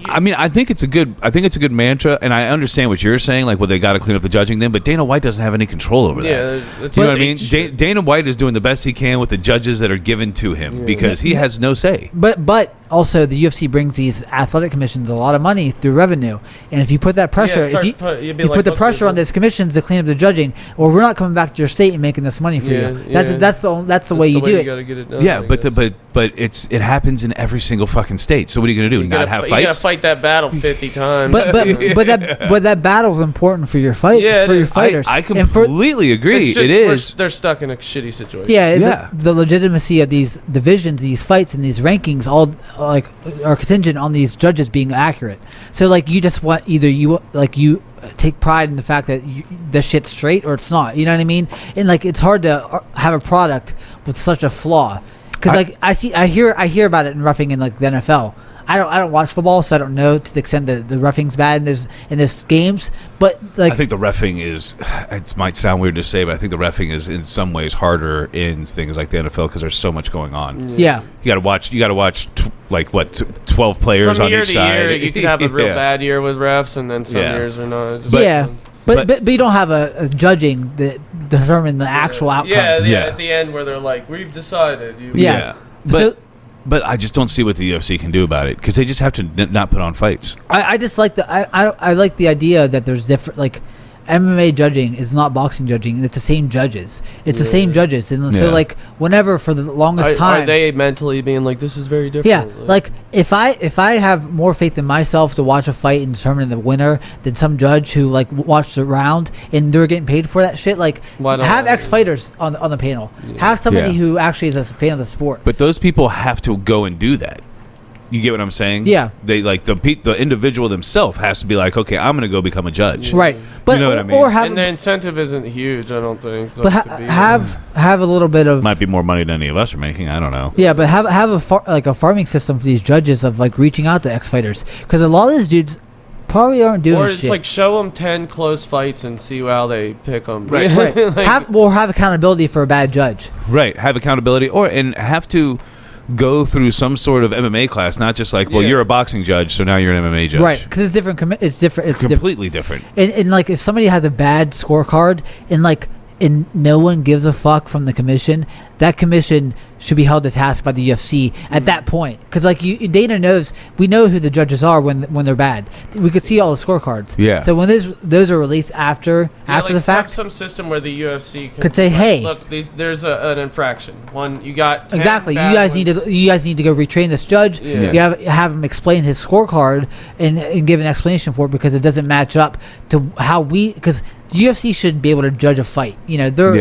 I mean, I think it's a good mantra, and I understand what you're saying, like, well, they got to clean up the judging then, but Dana White doesn't have any control over that. You know what I mean? Dana White is doing the best he can with the judges that are given to him because he has no say. But also the UFC brings these athletic commissions a lot of money through revenue, and if you put that pressure, if you put the pressure on those commissions to clean up the judging, or we're not coming back to your state and making this money for you. That's the way you do it. You gotta get it done, but it happens in every single fucking state. So what are you gonna do? Not have fights? You gotta fight that battle 50 times. But that battle's important for your fight for your fighters. I completely agree. It is. They're stuck in a shitty situation. Yeah. The legitimacy of these divisions, these fights, and these rankings all like are contingent on these judges being accurate. So like you just want you take pride in the fact that the shit's straight or it's not. You know what I mean? And like it's hard to have a product with such a flaw because like I hear about it in roughing in like the NFL. I don't watch football, so I don't know to the extent that the reffing's bad in this games. But like, I think the reffing is. It might sound weird to say, but I think the reffing is in some ways harder in things like the NFL because there's so much going on. Yeah, you got to watch 12 players from on year each to side. Year, you could have a real bad year with refs, and then some years are not. But you don't have a judging that determine the actual outcome. Yeah, at the end where they're like, we've decided. But I just don't see what the UFC can do about it because they just have to not put on fights. I just like I like the idea that there's different, like, MMA judging is not boxing judging. It's the same judges. It's the same judges. And so, like, whenever for the longest time... Are they mentally being like, this is very different? Yeah. Like, if I have more faith in myself to watch a fight and determine the winner than some judge who, like, watched the round and they're getting paid for that shit, like, have ex-fighters on the panel. Yeah. Have somebody who actually is a fan of the sport. But those people have to go and do that. You get what I'm saying? Yeah. They like the individual themselves has to be like, okay, I'm going to go become a judge. Right. But you know what I mean? And the incentive isn't huge, I don't think. But have a little bit of... Might be more money than any of us are making. I don't know. Yeah, but have a farming system for these judges of, like, reaching out to ex-fighters. Because a lot of these dudes probably aren't doing shit. Or it's like show them 10 close fights and see how they pick them. Right. Like, have accountability for a bad judge. Right. Have accountability and have to... go through some sort of MMA class, not just like, well, you're a boxing judge, so now you're an MMA judge. Right, because it's different. It's different. It's completely different. And like, if somebody has a bad scorecard and no one gives a fuck from the commission, that commission should be held to task by the UFC at that point. Because, like, Dana knows, we know who the judges are when they're bad. We could see all the scorecards. Yeah. So when those are released after the fact, some system where the UFC could say, "Hey, look, there's an infraction. One, you got exactly. You guys need to go retrain this judge. Yeah. You have him explain his scorecard and give an explanation for it because it doesn't match up to how because." The UFC should be able to judge a fight. You know, they're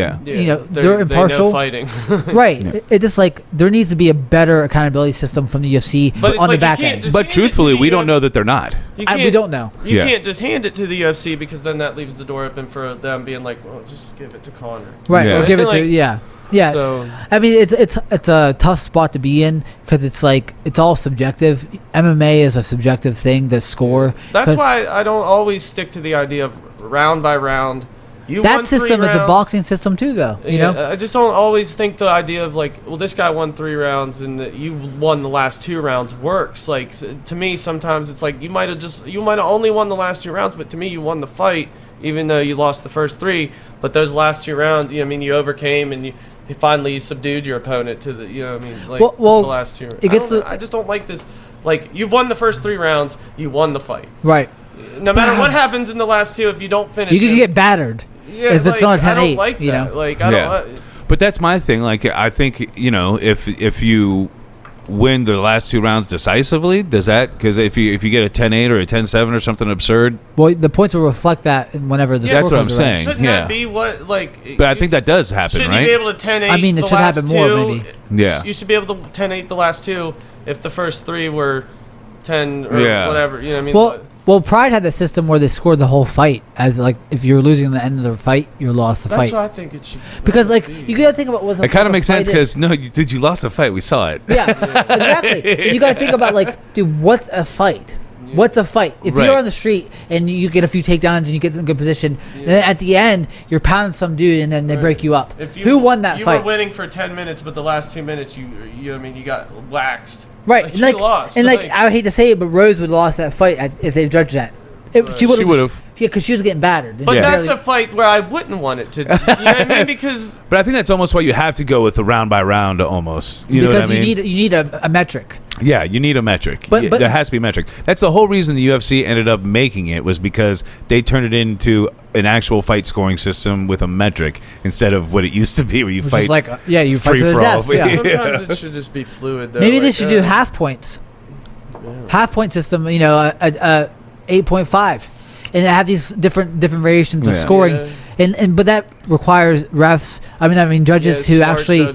impartial. They know fighting. Right. Yeah. It just, like, there needs to be a better accountability system from the UFC on the back end. But truthfully, we don't know that they're not. We don't know. You can't just hand it to the UFC because then that leaves the door open for them being like, well, just give it to Conor. Right. Or give it to Yeah. So, I mean, it's a tough spot to be in because it's like it's all subjective. MMA is a subjective thing to score. That's why I don't always stick to the idea of round by round. That system is a boxing system too, though. You know, I just don't always think the idea of like, well, this guy won 3 rounds and you won the last 2 rounds works. Like, to me, sometimes it's like you might have only won the last 2 rounds, but to me, you won the fight even though you lost the first 3. But those last 2 rounds, you overcame and you finally subdued your opponent to the, the last 2 rounds. I just don't like this. Like, you've won the first 3 rounds, you won the fight. Right. No matter what happens in the last 2, if you don't finish, you can get battered. Yeah, if it's not a 10-8, I don't like that. You know? Like, I don't. But that's my thing. Like, I think if you win the last 2 rounds decisively, does that? Because if you get a 10-8 or a 10-7 or something absurd, well, the points will reflect that whenever the. That's what I'm saying. Shouldn't that be what like? But I think that does happen, shouldn't right? You be able to 10-8. I mean, it should happen more, maybe. Yeah. You should be able to 10-8 the last 2 if the first 3 were 10 or whatever. You know what I mean? Well, Pride had the system where they scored the whole fight as, like, if you're losing at the end of the fight, you lost the fight. That's what I think it should. Because, like, you gotta think about what the. It kind of makes sense because you lost the fight. We saw it. Yeah, exactly. And you gotta think about, like, dude, what's a fight? Yeah. What's a fight? If you're on the street and you get a few takedowns and you get in a good position, then at the end you're pounding some dude and then they break you up. Who won that fight? You were winning for 10 minutes, but the last 2 minutes you got waxed. Right, like, lost. And like I hate to say it, but Rose would have lost that fight if they judged that. She would have. Yeah, because she was getting battered. But that's a fight where I wouldn't want it to. You know what I mean? Because. But I think that's almost why you have to go with the round by round almost. You know what I mean? Because you need a metric. Yeah, you need a metric. But there has to be a metric. That's the whole reason the UFC ended up making it was because they turned it into an actual fight scoring system with a metric instead of what it used to be where you fight. You fight to the death. Yeah. Sometimes it should just be fluid. Though, maybe they should do half points. Yeah. Half point system. 8.5, and have these different variations of scoring. Yeah. but that requires refs. I mean judges who actually,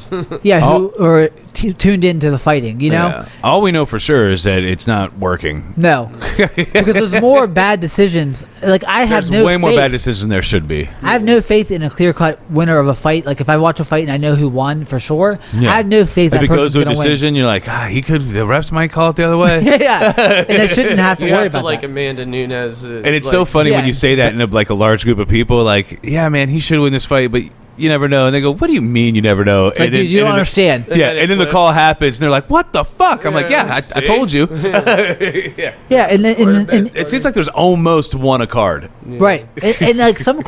who are tuned into the fighting. You know, all we know for sure is that it's not working. No, because there's more bad decisions. Like there's way more bad decisions than there should be. I have no faith in a clear-cut winner of a fight. Like if I watch a fight and I know who won for sure, I have no faith that if it goes to a decision, you're like, he could. The refs might call it the other way. Yeah, and I shouldn't have to worry about like that. Amanda Nunes. And it's so funny when you say that in a large group of people. Like, yeah, man, he should win this fight, but you never know. And they go, what do you mean you never know? It's like, dude, you don't understand. And then the call happens, and they're like, what the fuck? I'm like, I told you. Yeah, and it seems like there's almost one a card. Yeah. Right, and like some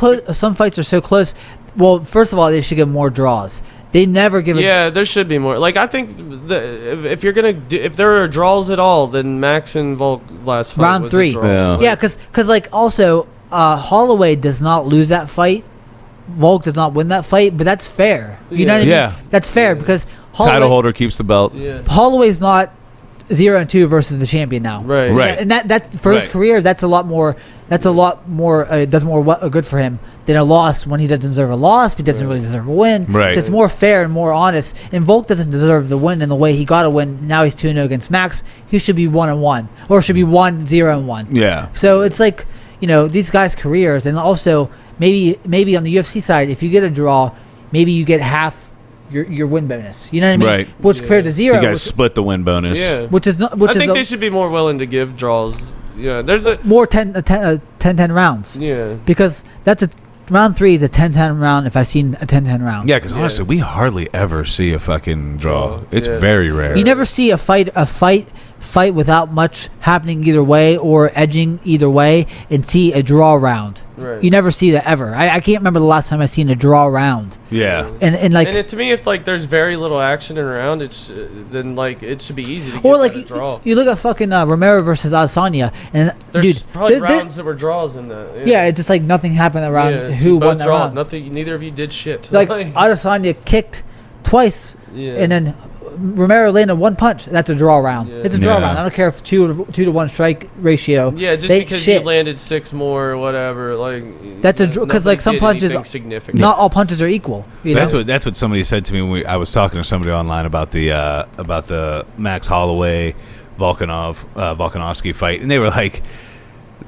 fights are so close. Well, first of all, they should get more draws. They never give. There should be more. Like I think if you're gonna if there are draws at all, then Max and Volk last fight round was 3. A draw. Yeah, because like also Holloway does not lose that fight. Volk does not win that fight, but that's fair. You know what I mean? Yeah, that's fair because title holder keeps the belt. Yeah. Holloway's not 0-2 versus the champion now. Right. And that's for his career. That's a lot more. That's a lot more. Does more good for him than a loss when he doesn't deserve a loss. But he doesn't really deserve a win. Right. So it's more fair and more honest. And Volk doesn't deserve the win in the way he got a win. Now he's 2-0 against Max. He should be 1-1 or should be 1-0-1. Yeah. So it's like these guys' careers, and also maybe on the UFC side, if you get a draw, maybe you get half your win bonus. You know what I mean? Right. Which compared to 0, you guys split the win bonus. Yeah. Which is not. I think they should be more willing to give draws. Yeah. There's more 10-10 rounds. Yeah. Because that's a round 3, the 10-10 round. If I've seen a 10-10 round. Yeah, because honestly, we hardly ever see a fucking draw. It's very rare. You never see a fight without much happening either way or edging either way and see a draw round. Right. You never see that ever. I can't remember the last time I've seen a draw round. Yeah. And to me, if like there's very little action in a round, then like it should be easy to get a draw. You look at fucking Romero versus Adesanya, and there's probably rounds that were draws in that. Yeah, it's just like nothing happened around who won that round. Nothing. Neither of you did shit. Like Adesanya kicked twice, and then Romero landed one punch. That's a draw round. It's a draw round. I don't care if 2-to-1 strike ratio. Yeah, just because you landed 6 more or whatever. Like that's a because like some punches, not all punches are equal. That's what somebody said to me when I was talking to somebody online about the Max Holloway Volkanovski fight, and they were like,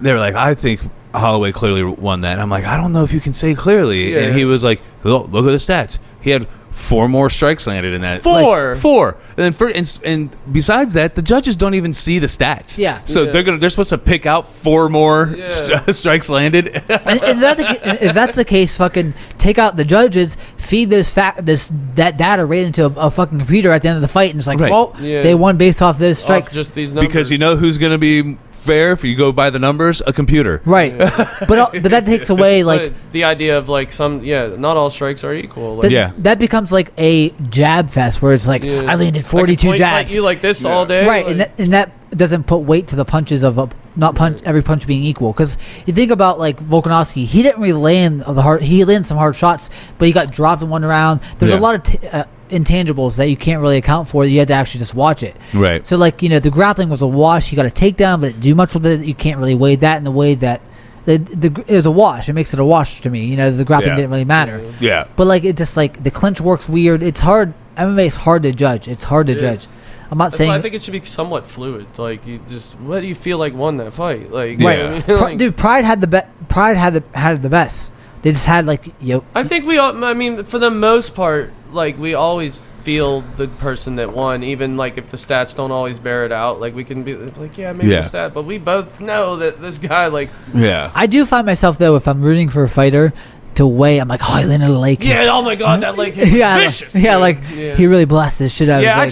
I think Holloway clearly won that. And I'm like, I don't know if you can say clearly. And he was like, look at the stats. He had 4 more strikes landed in that. 4. And then and besides that, the judges don't even see the stats. Yeah. So they're supposed to pick out 4 more strikes landed. and if that's the case, fucking take out the judges, feed that data right into a fucking computer at the end of the fight, and it's like, they won based off those strikes. Off just these numbers. Because you know who's going to be fair if you go by the numbers? A computer. Right. but that takes away like the idea of like not all strikes are equal. Like, that becomes like a jab fest where it's like I landed 42 jabs. You like this all day, right? Like, and that doesn't put weight to the punches of every punch being equal. Because you think about like Volkanovski, he didn't really land he landed some hard shots, but he got dropped in one round. There's a lot of intangibles that you can't really account for. You had to actually just watch it. Right. So like the grappling was a wash. You got a takedown, but it didn't do much with it. You can't really weigh that in the way that it was a wash. It makes it a wash to me. The grappling didn't really matter. Yeah. But like it just like the clinch works weird. It's hard. MMA is hard to judge. It's hard to judge. I'm not saying. I think it should be somewhat fluid. Like you just, what do you feel like won that fight? Like right. Dude, Pride had the best. They just had like I think we all. I mean, for the most part, like we always feel the person that won, even like if the stats don't always bear it out. Like we can be like, maybe the stat, but we both know that this guy like. Yeah. I do find myself though, if I'm rooting for a fighter to weigh, I'm like, he landed a leg. Yeah. Oh my god, that leg hit was vicious. He really blasted shit out. Yeah, I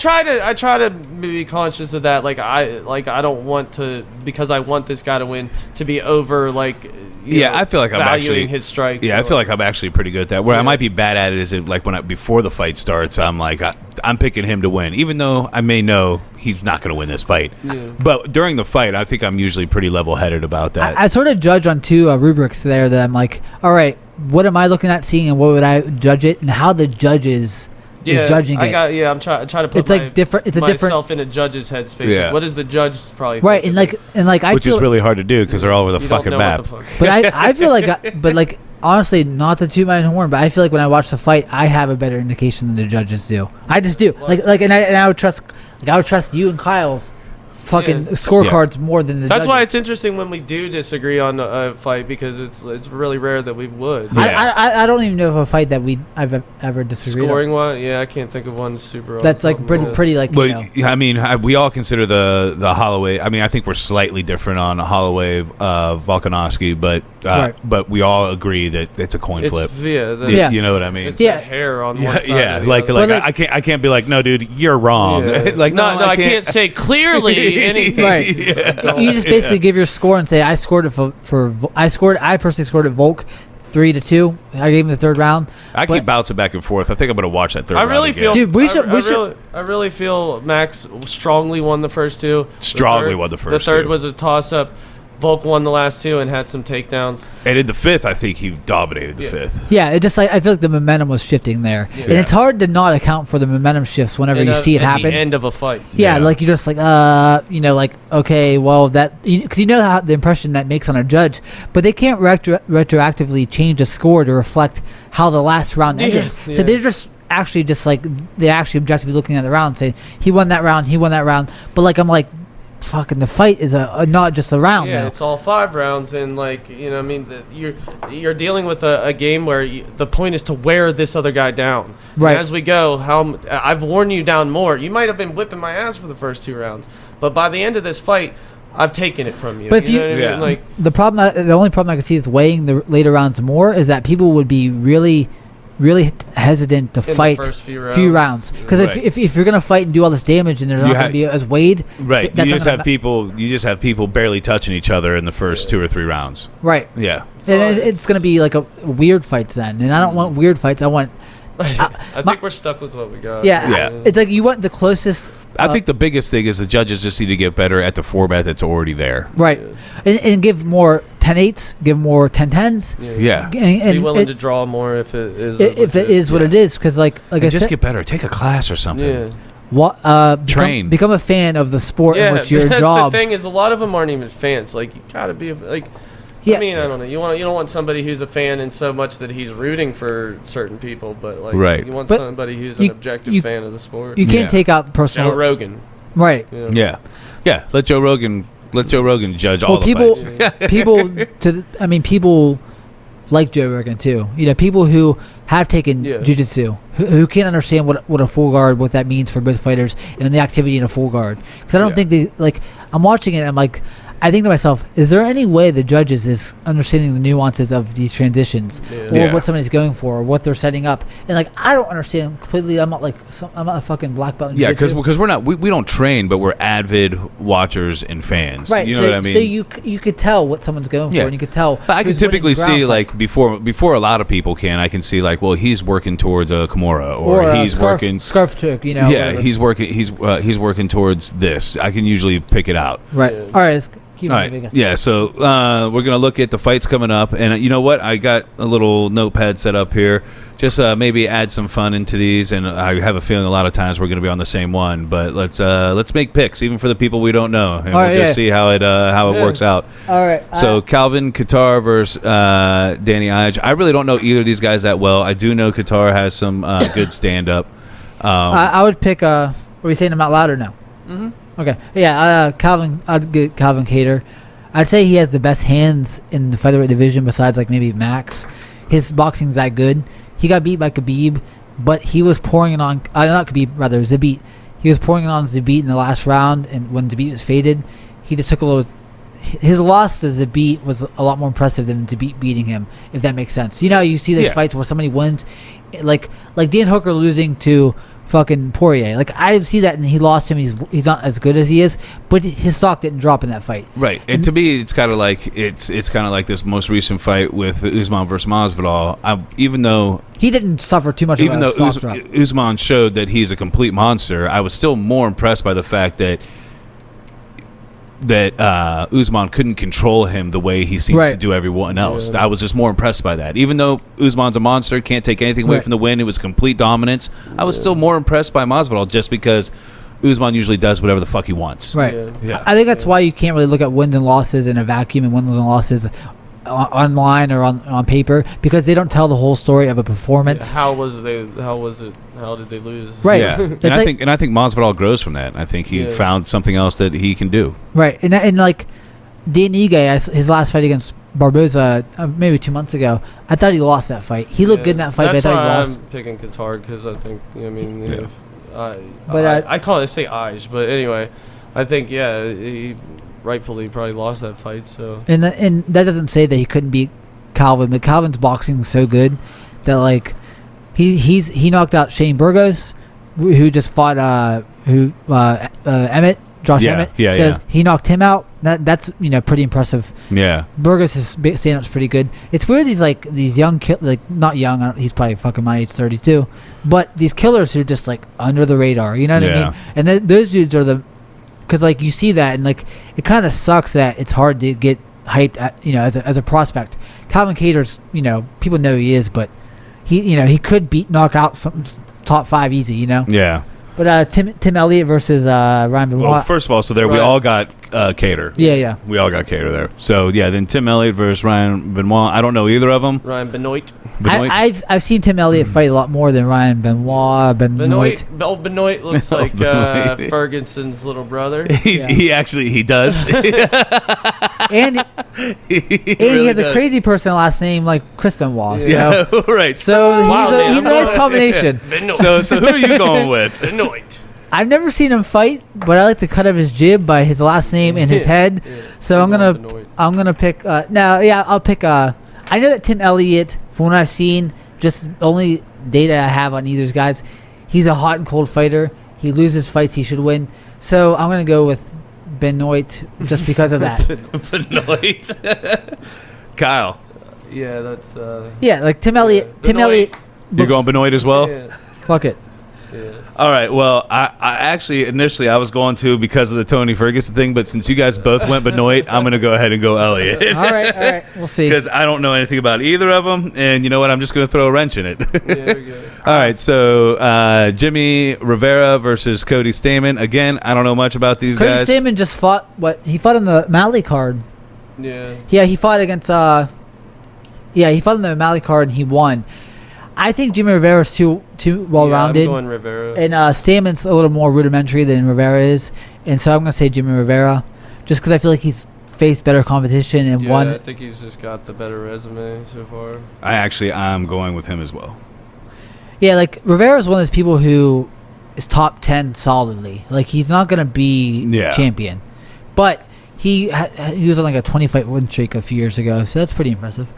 try to be conscious of that. Like I don't want to, because I want this guy to win, to be over like. I feel like I'm actually his strikes. Yeah, I feel like I'm actually pretty good at that. Where I might be bad at it is like before the fight starts, I'm like I'm picking him to win, even though I may know he's not going to win this fight. Yeah. But during the fight, I think I'm usually pretty level-headed about that. I sort of judge on 2 rubrics there that I'm like, all right, what am I looking at seeing, and what would I judge it, and how the judges. Is judging it. I'm trying to put myself in a judge's headspace. Yeah. Like, what is the judge probably right? And like I which feel is really hard to do because they're all over the fucking map. But I feel like honestly, not to toot my own horn, but I feel like when I watch the fight, I have a better indication than the judges do. I just do. And I would trust you and Kyle's fucking scorecards more than the That's judges. why it's interesting when we do disagree on a fight, because it's really rare that we would. I don't even know of a fight that I've ever disagreed Scoring one? Yeah, I can't think of one super. That's like pretty like, I mean, we all consider the Holloway. I mean, I think we're slightly different on Holloway Volkanovski, but we all agree that it's a coin flip. You know what I mean? It's a hair on one side. Yeah, like I can't be like, no, dude, you're wrong. Like, no, I can't say clearly anything. Right. You just basically give your score and say, I personally scored it Volk 3-2. I gave him the third round. I keep bouncing back and forth. I think I'm going to watch that third round again. Dude, I really feel Max strongly won the first two. Won the first two. The third was a toss-up. Volk won the last two and had some takedowns. And in the fifth, I think he dominated the fifth. Yeah, it just I feel like the momentum was shifting there. Yeah. And it's hard to not account for the momentum shifts whenever you see it happen. At the end of a fight. Yeah, like you're just like, okay, well, that... Because you know how the impression that makes on a judge, but they can't retroactively change a score to reflect how the last round ended. Yeah. So they're just... they're actually objectively looking at the round saying, he won that round. But I'm like, fucking the fight is not just a round. Yeah, it's all 5 rounds, and you're dealing with a game where the point is to wear this other guy down. Right. And as we go, I've worn you down more. You might have been whipping my ass for the first 2 rounds, but by the end of this fight, I've taken it from you. But the only problem I can see with weighing the later rounds more is that people would be really hesitant to fight the first few rounds, because if you're gonna fight and do all this damage and they're not gonna be as weighed, right? You just have people barely touching each other in the first 2 or 3 rounds, right? Yeah, and it's gonna be like a weird fights then, and I don't want weird fights. I want. I think we're stuck with what we got. Yeah. It's like you want the closest. I think the biggest thing is the judges just need to get better at the format that's already there. Right. Yeah. And give more 10-8s, give more 10-10s. Yeah. And be willing to draw more if it is. What it is, because like I just get better. Take a class or something. Yeah. Train. Become a fan of the sport in which your job. The thing is, a lot of them aren't even fans. Like, you gotta be like. Yeah. I mean, I don't know. You don't want somebody who's a fan in so much that he's rooting for certain people, but you want somebody who's an objective fan of the sport. You can't take out personal. Joe Rogan. Right. Yeah. Let Joe Rogan judge all the fights. People like Joe Rogan too. People who have taken jiu-jitsu, who can't understand what a full guard, what that means for both fighters, and the activity in a full guard. Because I don't think they I'm watching it. And I'm like. I think to myself, is there any way the judges is understanding the nuances of these transitions, or what somebody's going for, or what they're setting up? And I don't understand completely. I'm not a fucking black belt. Yeah, because we're not we don't train, but we're avid watchers and fans. Right. You know what I mean? So you could tell what someone's going for, and you could tell. But I can typically see before a lot of people can. I can see well, he's working towards a Kimura, or he's working scarf trick. Yeah, he's working towards this. I can usually pick it out. Right. All right. All right. Yeah, so we're going to look at the fights coming up. And you know what? I got a little notepad set up here. Just maybe add some fun into these. And I have a feeling a lot of times we're going to be on the same one. But let's make picks, even for the people we don't know. And we'll just see how it works out. All right. So Calvin Kattar versus Danny Ige. I really don't know either of these guys that well. I do know Kattar has some good stand-up. I would pick... are we saying them out loud or no? Mm-hmm. Okay. Yeah, Calvin. I'd get Calvin Kattar. I'd say he has the best hands in the featherweight division besides maybe Max. His boxing's that good. He got beat by Khabib, but he was pouring it on. Not Khabib, rather Zabit. He was pouring it on Zabit in the last round, and when Zabit was faded, he just took a little. His loss to Zabit was a lot more impressive than Zabit beating him, if that makes sense. You see these fights where somebody wins, like Dan Hooker losing to fucking Poirier. I see that, and he lost him. He's not as good as he is, but his stock didn't drop in that fight. Right. And to me, it's kind of like this most recent fight with Usman versus Masvidal. Even though he didn't suffer too much, even though Usman showed that he's a complete monster, I was still more impressed by the fact that Usman couldn't control him the way he seems to do everyone else. I was just more impressed by that. Even though Usman's a monster, can't take anything away from the win, it was complete dominance. I was still more impressed by Masvidal just because Usman usually does whatever the fuck he wants. Right. Yeah. I think that's why you can't really look at wins and losses in a vacuum and wins and losses online or on paper because they don't tell the whole story of a performance. Yeah, how did they lose? Right. Yeah. And I think Masvidal grows from that. I think he found something else that he can do. Right. And like Dan Ige, his last fight against Barboza maybe 2 months ago, I thought he lost that fight. He looked good in that fight, but I thought he lost. I'm picking Qatar because I think I call it but anyway, I think he rightfully probably lost that fight. So and that doesn't say that he couldn't beat Calvin, but Calvin's boxing is so good that like he knocked out Shane Burgos, who just fought Emmett. Josh Emmett says he knocked him out. That's pretty impressive. Yeah, Burgos' stand-up's pretty good. It's weird these young not young. He's probably fucking my age, 32. But these killers who are just like under the radar. You know what I mean? And those dudes are because like you see that and like it kind of sucks that it's hard to get hyped at, as a prospect. Calvin Kattar's people know who he is, but he could knock out some top 5 easy. Yeah. But Tim Elliott versus Ryan Benoit. Well, first of all, so there we all got Kattar. Yeah. We all got Kattar there. So then Tim Elliott versus Ryan Benoit. I don't know either of them. Ryan Benoit. I've seen Tim Elliott fight a lot more than Ryan Benoit. Benoit looks like Ferguson's little brother. He actually does. and he has a crazy person last name like Chris Benoit. Yeah, right. So he's a nice combination. So who are you going with? Benoit. I've never seen him fight, but I like the cut of his jib by his last name and his head. So I'm gonna pick. I'll pick. I know that Tim Elliott, from what I've seen, just the only data I have on either guys, he's a hot and cold fighter. He loses fights he should win. So I'm gonna go with Benoit just because of that. Benoit. Kyle. Yeah, that's. Like Tim Elliott. Tim Elliott. You're going Benoit as well? Yeah. Fuck it. Yeah. All right. Well, I actually initially I was going to because of the Tony Ferguson thing, but since you guys both went Benoit, I'm going to go ahead and go Elliott. All right. We'll see. Because I don't know anything about either of them, and you know what? I'm just going to throw a wrench in it. All right. So Jimmy Rivera versus Cody Stamann. Again, I don't know much about these guys. Cody Stamann just fought. He fought on the Malley card. Yeah. Yeah, he fought against. He fought on the Malley card and he won. I think Jimmy Rivera's too well-rounded. I'm going Rivera. And Stamann's a little more rudimentary than Rivera is. And so I'm going to say Jimmy Rivera just because I feel like he's faced better competition and won. I think he's just got the better resume so far. I'm going with him as well. Yeah, like Rivera's one of those people who is top 10 solidly. Like he's not going to be champion. But he was on like a 20-fight win streak a few years ago. So that's pretty impressive.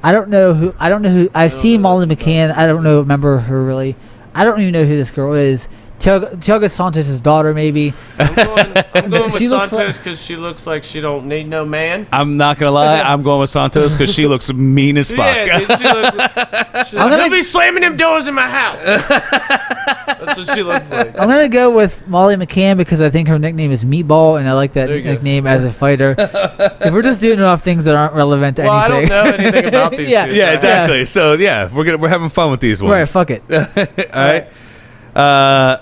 I don't know who. I've seen Molly McCann. I don't remember her really. I don't even know who this girl is. Thiago Santos' daughter, maybe. I'm going with Santos because she looks like she don't need no man. I'm not gonna lie. I'm going with Santos because she looks mean as fuck. Yeah, dude, she'll be slamming them doors in my house. That's what she looks like. I'm gonna go with Molly McCann because I think her nickname is Meatball, and I like that nickname as a fighter. If we're just doing enough things that aren't relevant to anything. I don't know anything about these. Yeah, exactly. So we're having fun with these ones. Right, fuck it. All right.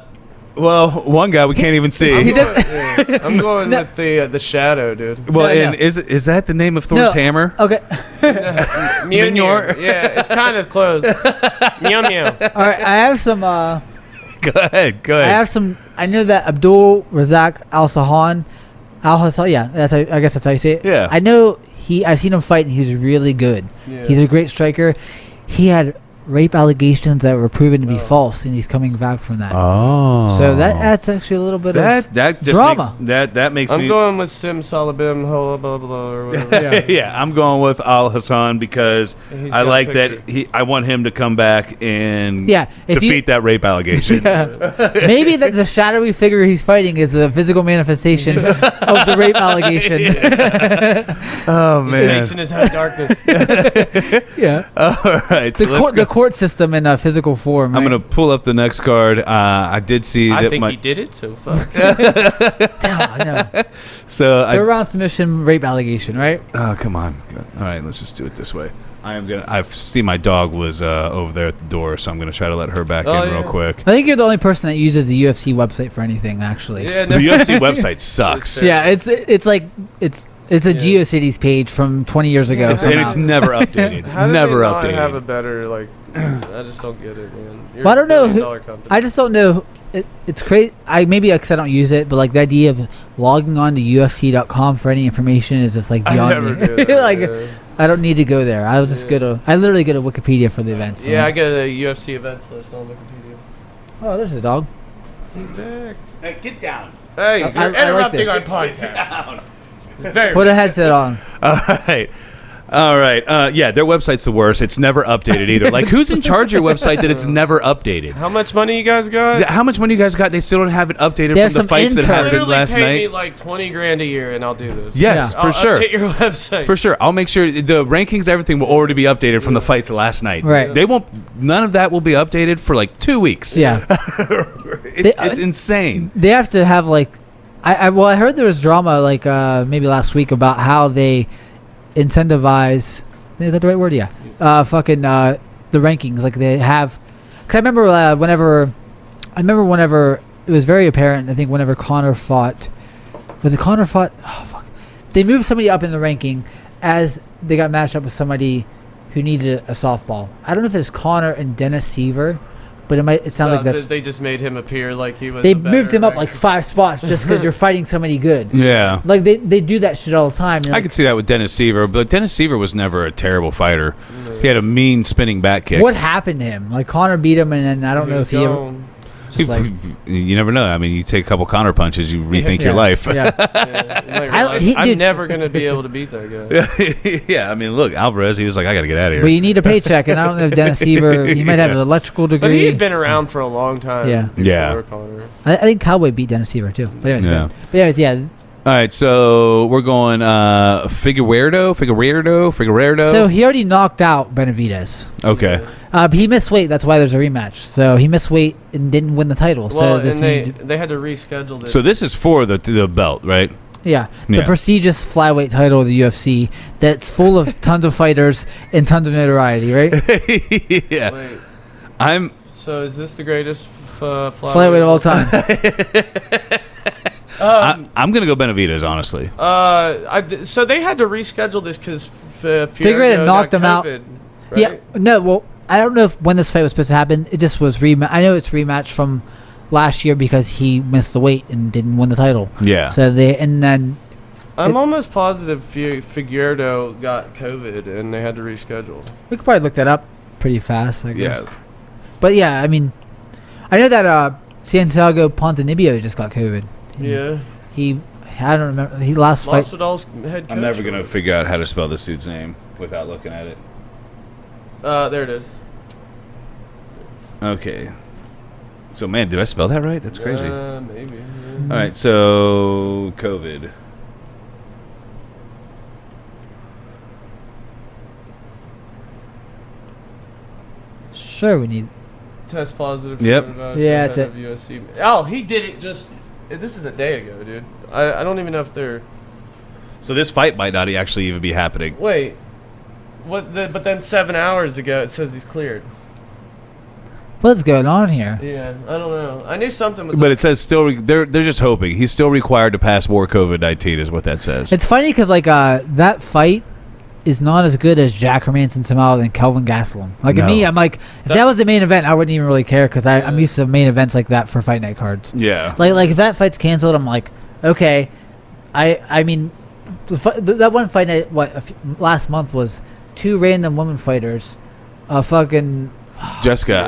Well, one guy we can't even see. I'm going with the Shadow, dude. Well, is that the name of Thor's hammer? Okay. Mjolnir. Yeah, it's kind of close. Meow meow. All right, I have some. Go ahead. I have some. I know that Abdul Razak Al Hassan. Yeah, I guess that's how you say it. Yeah. I know I've seen him fight, and he's really good. Yeah. He's a great striker. He had rape allegations that were proven to be false, and he's coming back from that. Oh, so that's actually a little bit of drama. That makes I'm me. I'm going with Sim Salabim, blah blah blah, or whatever. Yeah, I'm going with Al Hassan because I like that. I want him to come back and defeat that rape allegation. Maybe the shadowy figure he's fighting is a physical manifestation of the rape allegation. Oh man, he's facing his own darkness. Yeah. All right. The court system in physical form. Right? I'm going to pull up the next card. I did see that. I think he did it, so fuck. Damn, I know. So third round submission rape allegation, right? Oh, come on. All right, let's just do it this way. I've seen my dog was over there at the door, so I'm going to try to let her back in real quick. I think you're the only person that uses the UFC website for anything, actually. Yeah, no. The UFC website sucks. Yeah, it's like it's It's a GeoCities page from 20 years ago. And it's never updated. How never did updated. Not have a better I just don't get it, man. Well, I don't know. I just don't know. It's crazy. Because I don't use it, but like the idea of logging on to UFC.com for any information is just like beyond me. I don't need to go there. I'll just go to. I literally go to Wikipedia for the events. Yeah, I get a UFC events list on Wikipedia. Oh, there's a dog. Sit back. Hey, get down. Hey, you're interrupting our podcast. Put a headset on. All right. Yeah, their website's the worst. It's never updated either. Like, who's in charge of your website that it's never updated? How much money you guys got? How much money you guys got? They still don't have it updated from the fights that happened last night. Pay me like $20,000 a year, and I'll do this. Yes, for sure. Update your website. For sure. I'll make sure the rankings, everything will already be updated from the fights last night. Right. They won't. None of that will be updated for like 2 weeks. Yeah. It's insane. They have to have like. I heard there was drama like maybe last week about how they incentivize. Is that the right word? Yeah. The rankings, like they have. Because I remember whenever it was very apparent. I think whenever Conor fought, was it Conor fought? Oh fuck! They moved somebody up in the ranking as they got matched up with somebody who needed a softball. I don't know if it's Conor and Dennis Seaver, but it sounds like that's. They just made him appear like he was. They moved him up like 5 spots just because you're fighting somebody good. Yeah. Like they do that shit all the time. I could see that with Dennis Seaver, but Dennis Seaver was never a terrible fighter. He had a mean spinning back kick. What happened to him? Like Conor beat him, and then I don't know if he ever. You never know. I mean, you take a couple counter punches, you rethink your life. Yeah. I'm never going to be able to beat that guy. Yeah, I mean, look, Alvarez, he was like, I got to get out of here. But you need a paycheck, and I don't know if Dennis Seaver, he might have an electrical degree. But he had been around for a long time. Yeah. Conor. I think Cowboy beat Dennis Seaver, too. But anyways, yeah. All right, so we're going Figueiredo. So he already knocked out Benavidez. Okay. He missed weight. That's why there's a rematch. So he missed weight and didn't win the title. Well, so they had to reschedule this. So this is for the belt, right? Yeah, the prestigious flyweight title of the UFC that's full of tons of fighters and tons of notoriety, right? Yeah. Wait. So is this the greatest flyweight of all time? I'm gonna go Benavidez, honestly. So they had to reschedule this because Figueiredo knocked him out. Right? Yeah, no. Well, I don't know when this fight was supposed to happen. It just was I know it's rematch from last year because he missed the weight and didn't win the title. Yeah. So I'm almost positive Figueiredo got COVID and they had to reschedule. We could probably look that up pretty fast, I guess. Yeah. But yeah, I mean, I know that Santiago Ponzinibbio just got COVID. Yeah. I don't remember. He last fight. Masvidal's head coach. I'm never gonna figure out how to spell this dude's name without looking at it. There it is. Okay. So, man, did I spell that right? That's crazy. Maybe. Yeah. All right, so COVID. Sure, we need test positive. Yep. Yeah, that's it. UFC. Oh, he did it just. This is a day ago, dude. I don't even know if they're. So this fight might not actually even be happening. Wait. But then 7 hours ago it says he's cleared. What's going on here? Yeah, I don't know. I knew something was. But it says still. They're just hoping he's still required to pass more COVID-19, is what that says. It's funny because that fight is not as good as Jack Hermanson Samal and Kelvin Gastelum. Like, me, I'm like, if that was the main event, I wouldn't even really care because I'm used to main events like that for fight night cards. Yeah. Like if that fight's canceled, I'm like, okay. I mean, that one fight night last month was 2 random women fighters, fucking. Jessica,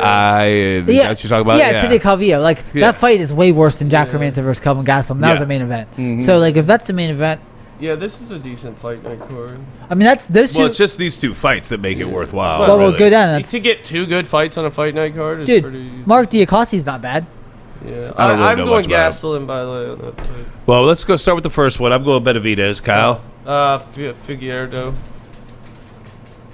is that what you're talking about? Yeah, Cindy Calvillo. Like, that fight is way worse than Jack Hermanson versus Kelvin Gastelum. That was the main event. Mm-hmm. So, like, if that's the main event. Yeah, this is a decent fight night card. I mean, that's those two. Well, it's just these 2 fights that make it worthwhile. Well, really. Go down. To get 2 good fights on a fight night card is pretty. Mark Diakossi's not bad. Yeah, I'm going Gastelum by the way on that fight. Well, let's go start with the first one. I'm going Benavidez. Kyle? Figueiredo.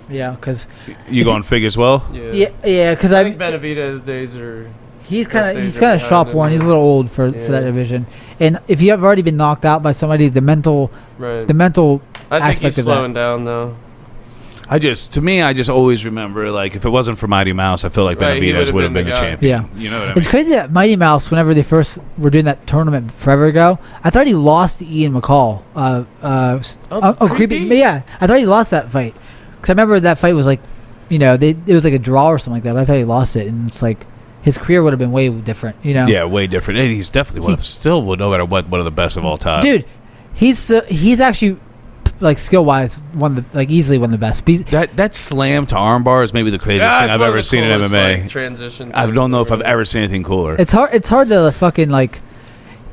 Yeah, because you going Fig as well? Yeah, because I think Benavidez days are. He's kind of shop worn. He's a little old for that division. And if you have already been knocked out by somebody, the mental I think he's slowing down though. I just always remember, like, if it wasn't for Mighty Mouse, I feel like Benavidez would have been the champion. Yeah. You know what I mean? It's crazy that Mighty Mouse, whenever they first were doing that tournament forever ago, I thought he lost to Ian McCall. Creepy. Yeah, I thought he lost that fight. Because I remember that fight was like, it was like a draw or something like that. But I thought he lost it, and it's like his career would have been way different. Yeah, way different. And he's definitely no matter what, one of the best of all time. Dude, he's actually, like, skill-wise, easily one of the best. That slam to armbar is maybe the craziest thing I've ever seen in MMA. Like, transition. I don't know if I've ever seen anything cooler. It's hard to fucking, like,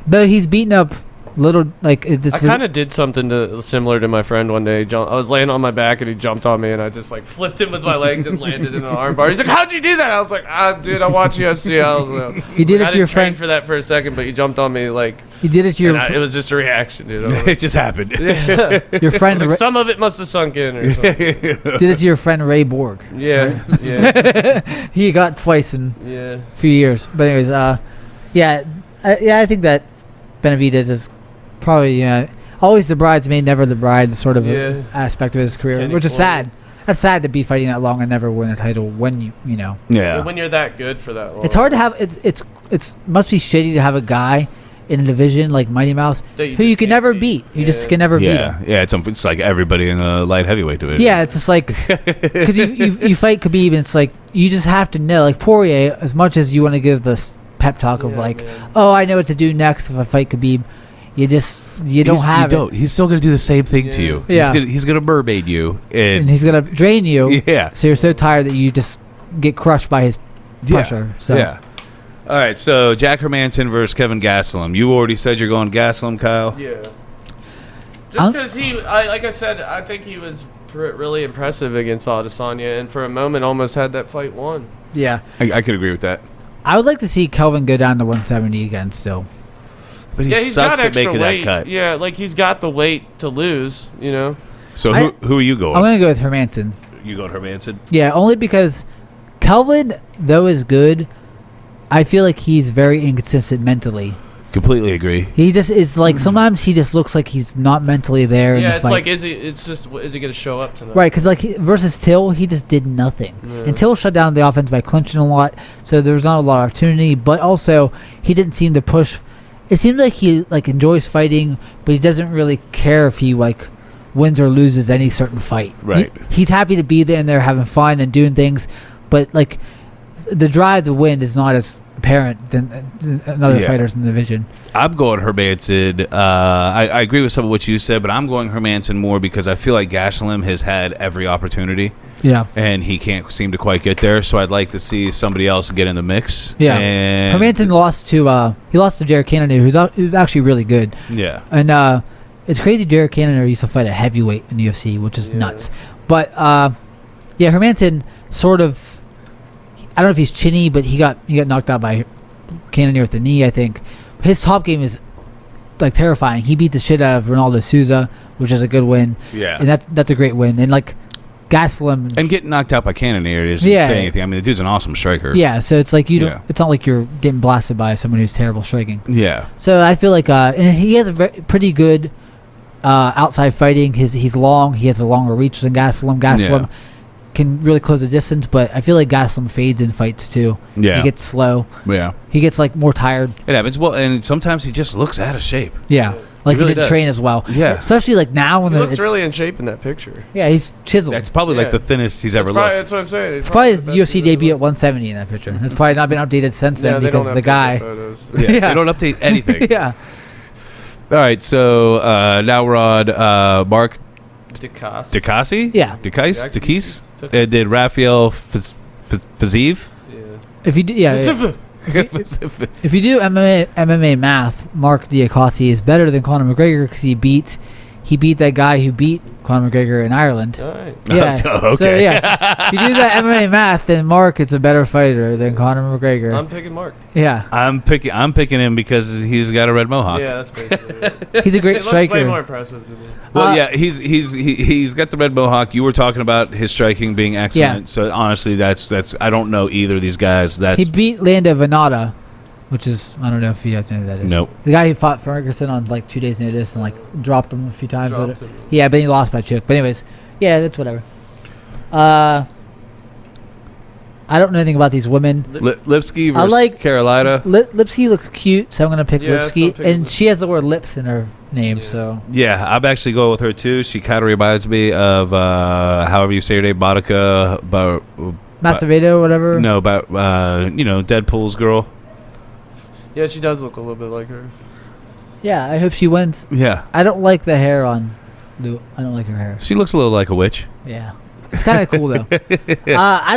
but he's beaten up little, like, I kind of did something similar to my friend one day. I was laying on my back and he jumped on me and I just, like, flipped him with my legs and landed in an armbar. He's like, "How'd you do that?" I was like, dude, I watch UFC. You did it to your friend for that for a second, but you jumped on me, like. You did it to your. It was just a reaction, dude. It just happened. Yeah. Your friend. Like, some of it must have sunk in or something. Did it to your friend Ray Borg. Yeah, right? Yeah. He got twice in a few years, but anyways, I think that Benavidez is probably always the bridesmaid, never the bride, sort of aspect of his career, which is sad. That's sad to be fighting that long and never win a title when you know. Yeah. When you're that good for that long. It's hard to have. It's must be shitty to have a guy in a division like Mighty Mouse who you can never beat. You just can never beat him. Yeah, it's like everybody in the light heavyweight division. Yeah, it's just like because you fight Khabib and it's like you just have to know, like Poirier, as much as you want to give this pep talk of like, oh, I know what to do next if I fight Khabib. You don't have it. He's still going to do the same thing to you. Yeah. He's going to mermaid you. And he's going to drain you. Yeah. So you're so tired that you just get crushed by his pressure. So. Yeah. All right, so Jack Hermansson versus Kevin Gastelum. You already said you're going Gastelum, Kyle? Yeah. Just because like I said, I think he was really impressive against Adesanya, and for a moment almost had that fight won. Yeah. I could agree with that. I would like to see Kelvin go down to 170 again still. But he sucks at making that cut. Yeah, like he's got the weight to lose, So who are you going? I'm going to go with Hermansson. You going Hermansson? Yeah, only because Kelvin, though, is good. I feel like he's very inconsistent mentally. Completely agree. He just is like sometimes he just looks like he's not mentally there. Yeah, in the it's fight. like is he going to show up tonight? Right, because like versus Till, he just did nothing, and Till shut down the offense by clinching a lot, so there was not a lot of opportunity. But also, he didn't seem to push. It seems like he like enjoys fighting, but he doesn't really care if he like wins or loses any certain fight. Right. He's happy to be there and they're having fun and doing things, but like the drive to win is not as apparent than other fighters in the division. I'm going Hermansson. I agree with some of what you said, but I'm going Hermansson more because I feel like Gastelum has had every opportunity. Yeah. And he can't seem to quite get there, so I'd like to see somebody else get in the mix. Yeah. And Hermansson lost to Jared Cannonier, who's actually really good. Yeah. And it's crazy Jared Cannonier used to fight at heavyweight in the UFC, which is nuts. But Hermansson sort of, I don't know if he's chinny, but he got knocked out by Cannonier with the knee, I think. His top game is like terrifying. He beat the shit out of Ronaldo Souza, which is a good win. Yeah. And that's a great win. And like Gastelum and getting knocked out by Cannonier doesn't say anything. I mean, the dude's an awesome striker. Yeah, so it's like it's not like you're getting blasted by someone who's terrible striking. Yeah. So I feel like and he has a pretty good outside fighting. He's long. He has a longer reach than Gastelum. Gastelum can really close the distance, but I feel like Gastelum fades in fights too. Yeah. He gets slow. Yeah. He gets like more tired. It happens. Well, and sometimes he just looks out of shape. Yeah. Like he didn't train as well. Yeah. Especially like now when he looks really in shape in that picture. Yeah, he's chiseled. That's probably like the thinnest he's ever looked. That's what I'm saying. It's probably his UFC debut at 170 in that picture. It's probably not been updated since then because the guy. They don't update anything. Yeah. All right, so now we're on Mark Dikasi? Yeah. Dikis? And then Rafael Fiziev? Yeah. If you do, if you do MMA math, Mark Dikasi is better than Conor McGregor because he beat that guy who beat Conor McGregor in Ireland. All right. Yeah. Okay. So yeah, if you do that MMA math, then Mark is a better fighter than Conor McGregor. I'm picking Mark. Yeah. I'm picking him because he's got a red mohawk. Yeah, that's basically it. He's a great striker. Looks way more impressive than me. Well, he's got the red mohawk. You were talking about his striking being excellent. Yeah. So honestly, that's I don't know either of these guys. He beat Lando Venata, which is, I don't know if you guys know who that is. Nope. The guy who fought Ferguson on like 2 days notice and like dropped him a few times. Yeah, but he lost by choke. But anyways, yeah, that's whatever. I don't know anything about these women. Lipsky versus Carolina. Lipsky looks cute, so I'm gonna pick Lipsky, and she has the word lips in her name. Yeah. So yeah, I'm actually going with her too. She kind of reminds me of however you say her name, Monica Macevedo, whatever. No, about Deadpool's girl. Yeah, she does look a little bit like her. Yeah, I hope she wins. Yeah, I don't like the hair on Lou. I don't like her hair. she looks a little like a witch. Yeah. It's kind of cool though. I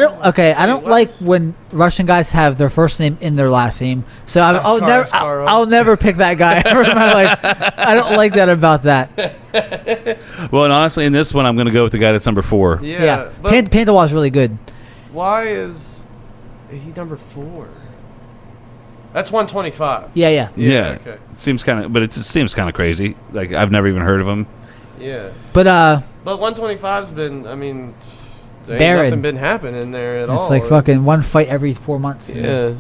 don't like when Russian guys have their first name in their last name. So I'll never pick that guy ever in my life. I don't like that about that. Well, and honestly, in this one, I'm going to go with the guy that's number 4. Yeah. Pantois is really good. Why is he number 4? That's 125. Yeah. Okay. It seems kind of, but it seems kind of crazy. Like I've never even heard of him. Yeah. But 125's been. I mean, there barren. ain't nothing been happening there at all. It's like fucking one fight every 4 months. Yeah.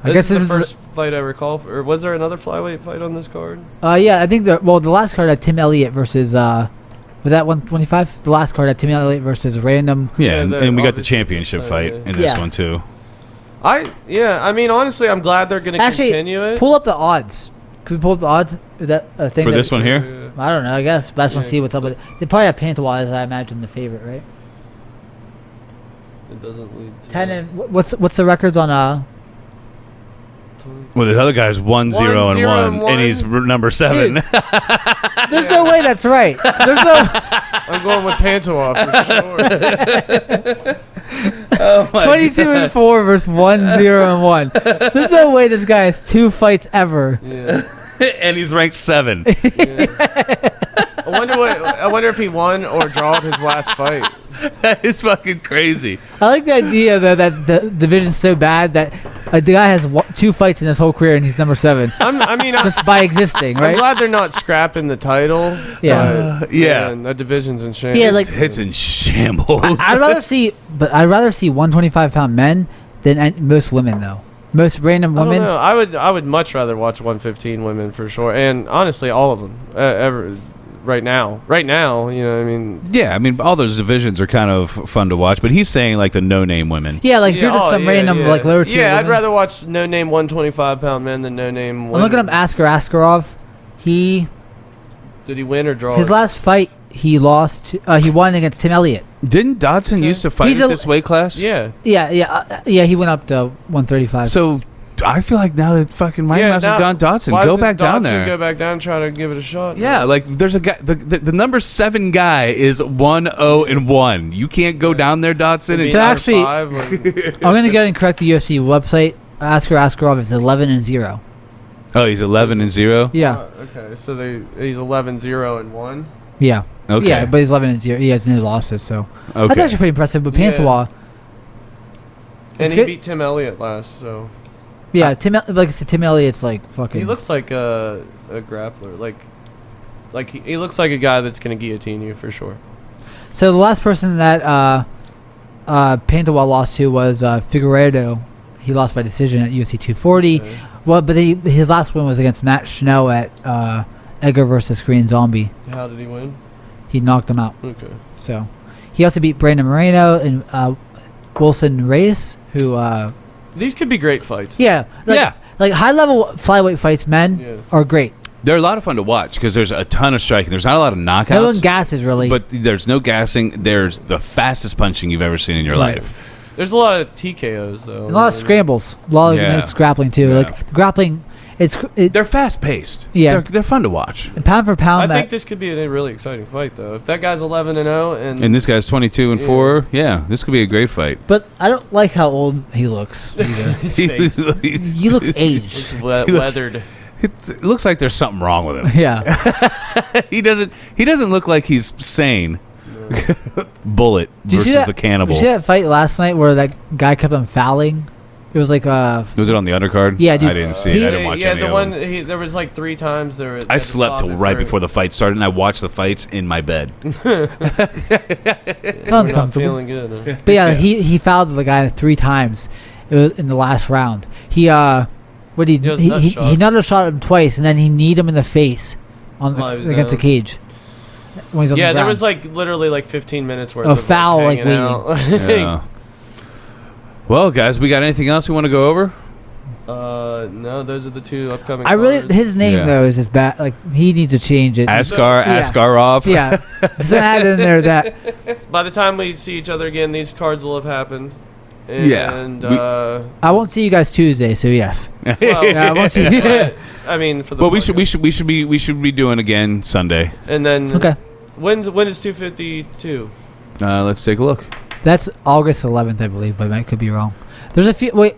I guess this is the first fight I recall. Or was there another flyweight fight on this card? Yeah, I think the last card had Tim Elliott versus was that 125? The last card had Tim Elliott versus random. Yeah, and we got the championship fight in this one too. I mean, honestly, I'm glad they're going to continue it. Pull up the odds. Can we pull up the odds? Is that a thing for this one here? I don't know. I guess, but I just want to see what's up with it. They probably have Pantois, as I imagine, the favorite, right? It doesn't lead to 10 and what's the records on Well, the other guy's 1-0-1, and he's number 7. Dude, there's no way that's right. There's no. I'm going with Pantois for sure. 22-4 versus 1-0-1. There's no way this guy has 2 fights ever. Yeah. And he's ranked 7. I wonder if he won or drawed his last fight. That is fucking crazy. I like the idea though that the division's so bad that the guy has 2 fights in his whole career and he's number 7. Just by existing, right? I'm glad they're not scrapping the title. Yeah, man, the division's in shambles. Yeah, like it's in shambles. I'd rather see 125-pound men than most women though. Most random women. I don't know. I would much rather watch 115 women for sure, and honestly, all of them right now, you know what I mean? Yeah, I mean, all those divisions are kind of fun to watch, but he's saying like the no-name women. Yeah, like if you're just some random like lower tier. Yeah, I'd rather watch no-name 125-pound men than no-name women. I'm looking up Askarov. Did he win or draw? His last fight, he lost. He won against Tim Elliott. Didn't Dodson used to fight at this weight class? Yeah. Yeah. He went up to 135. So I feel like now that fucking Mighty Mouse has gone Dodson, go back down there. Go back down and try to give it a shot. Yeah, like there's a guy. The number 7 guy is 1-0-1. You can't go down there, Dodson. So actually, I'm gonna go and correct the UFC website. Askarov is 11-0. Oh, he's 11-0. Yeah. Okay, so he's 11-0-1. Yeah. Okay. Yeah, but he's 11-0. He has no losses, so that's actually pretty impressive. But Pantois, and he beat Tim Elliott last, so. Yeah, Tim Elliott's like fucking. He looks like a grappler, like he looks like a guy that's gonna guillotine you for sure. So the last person that Pantois lost to was Figueiredo. He lost by decision at UFC 240. Okay. Well, but his last win was against Matt Schnell at Edgar versus Korean Zombie. How did he win? He knocked him out. Okay. So he also beat Brandon Moreno and Wilson Reyes, who. These could be great fights. Yeah. Like high-level flyweight fights, men are great. They're a lot of fun to watch because there's a ton of striking. There's not a lot of knockouts. No one gasses, really. But there's no gassing. There's the fastest punching you've ever seen in your life. There's a lot of TKOs, though. A lot of scrambles. A lot of grappling, too. Yeah. Like, the grappling... They're fast-paced. Yeah. They're fun to watch. And pound for pound... I think this could be a really exciting fight, though. If that guy's 11-0 and this guy's 22-4, this could be a great fight. But I don't like how old he looks. He looks aged. He looks weathered. It looks like there's something wrong with him. Yeah. He doesn't look like he's sane. No. Bullet versus the cannibal. Did you see that fight last night where that guy kept on fouling? It was like was it on the undercard? Yeah, dude. I didn't see it. I didn't watch any of them. There was like 3 times there. I slept till right before the fight started, and I watched the fights in my bed. Sounds comfortable. Feeling good. Huh? But yeah, he fouled the guy 3 times in the last round. He nutted shot him twice, and then he kneed him in the face against the cage. when he's on the ground. There was like literally like 15 minutes worth of of foul like waiting. Yeah. Well, guys, we got anything else we want to go over? No, those are the 2 upcoming. His name though is just bad. Like he needs to change it. Askarov. Yeah, just add in there that. By the time we see each other again, these cards will have happened. And I won't see you guys Tuesday, so yes. Well, I won't see you. I mean, for the. Well, we should be doing again Sunday. And then okay. When is 252? Let's take a look. That's August 11th, I believe, but I could be wrong. There's a few. Wait,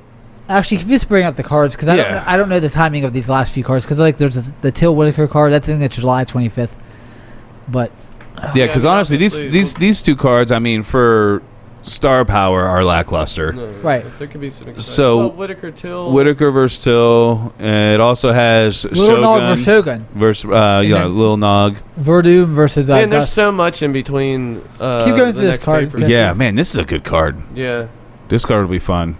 actually, can you just bring up the cards because I don't know the timing of these last few cards because like there's the Till Whitaker card. That's I think that's July 25th. But because honestly, these 2 cards, I mean, for star power are lackluster. No, right. There could be some excitement. So Whitaker versus Till. It also has Little Nog versus Shogun versus Lil Nog. Verdum versus. Man, there's so much in between. Keep going through this card. Yeah, man, this is a good card. Yeah, this card will be fun.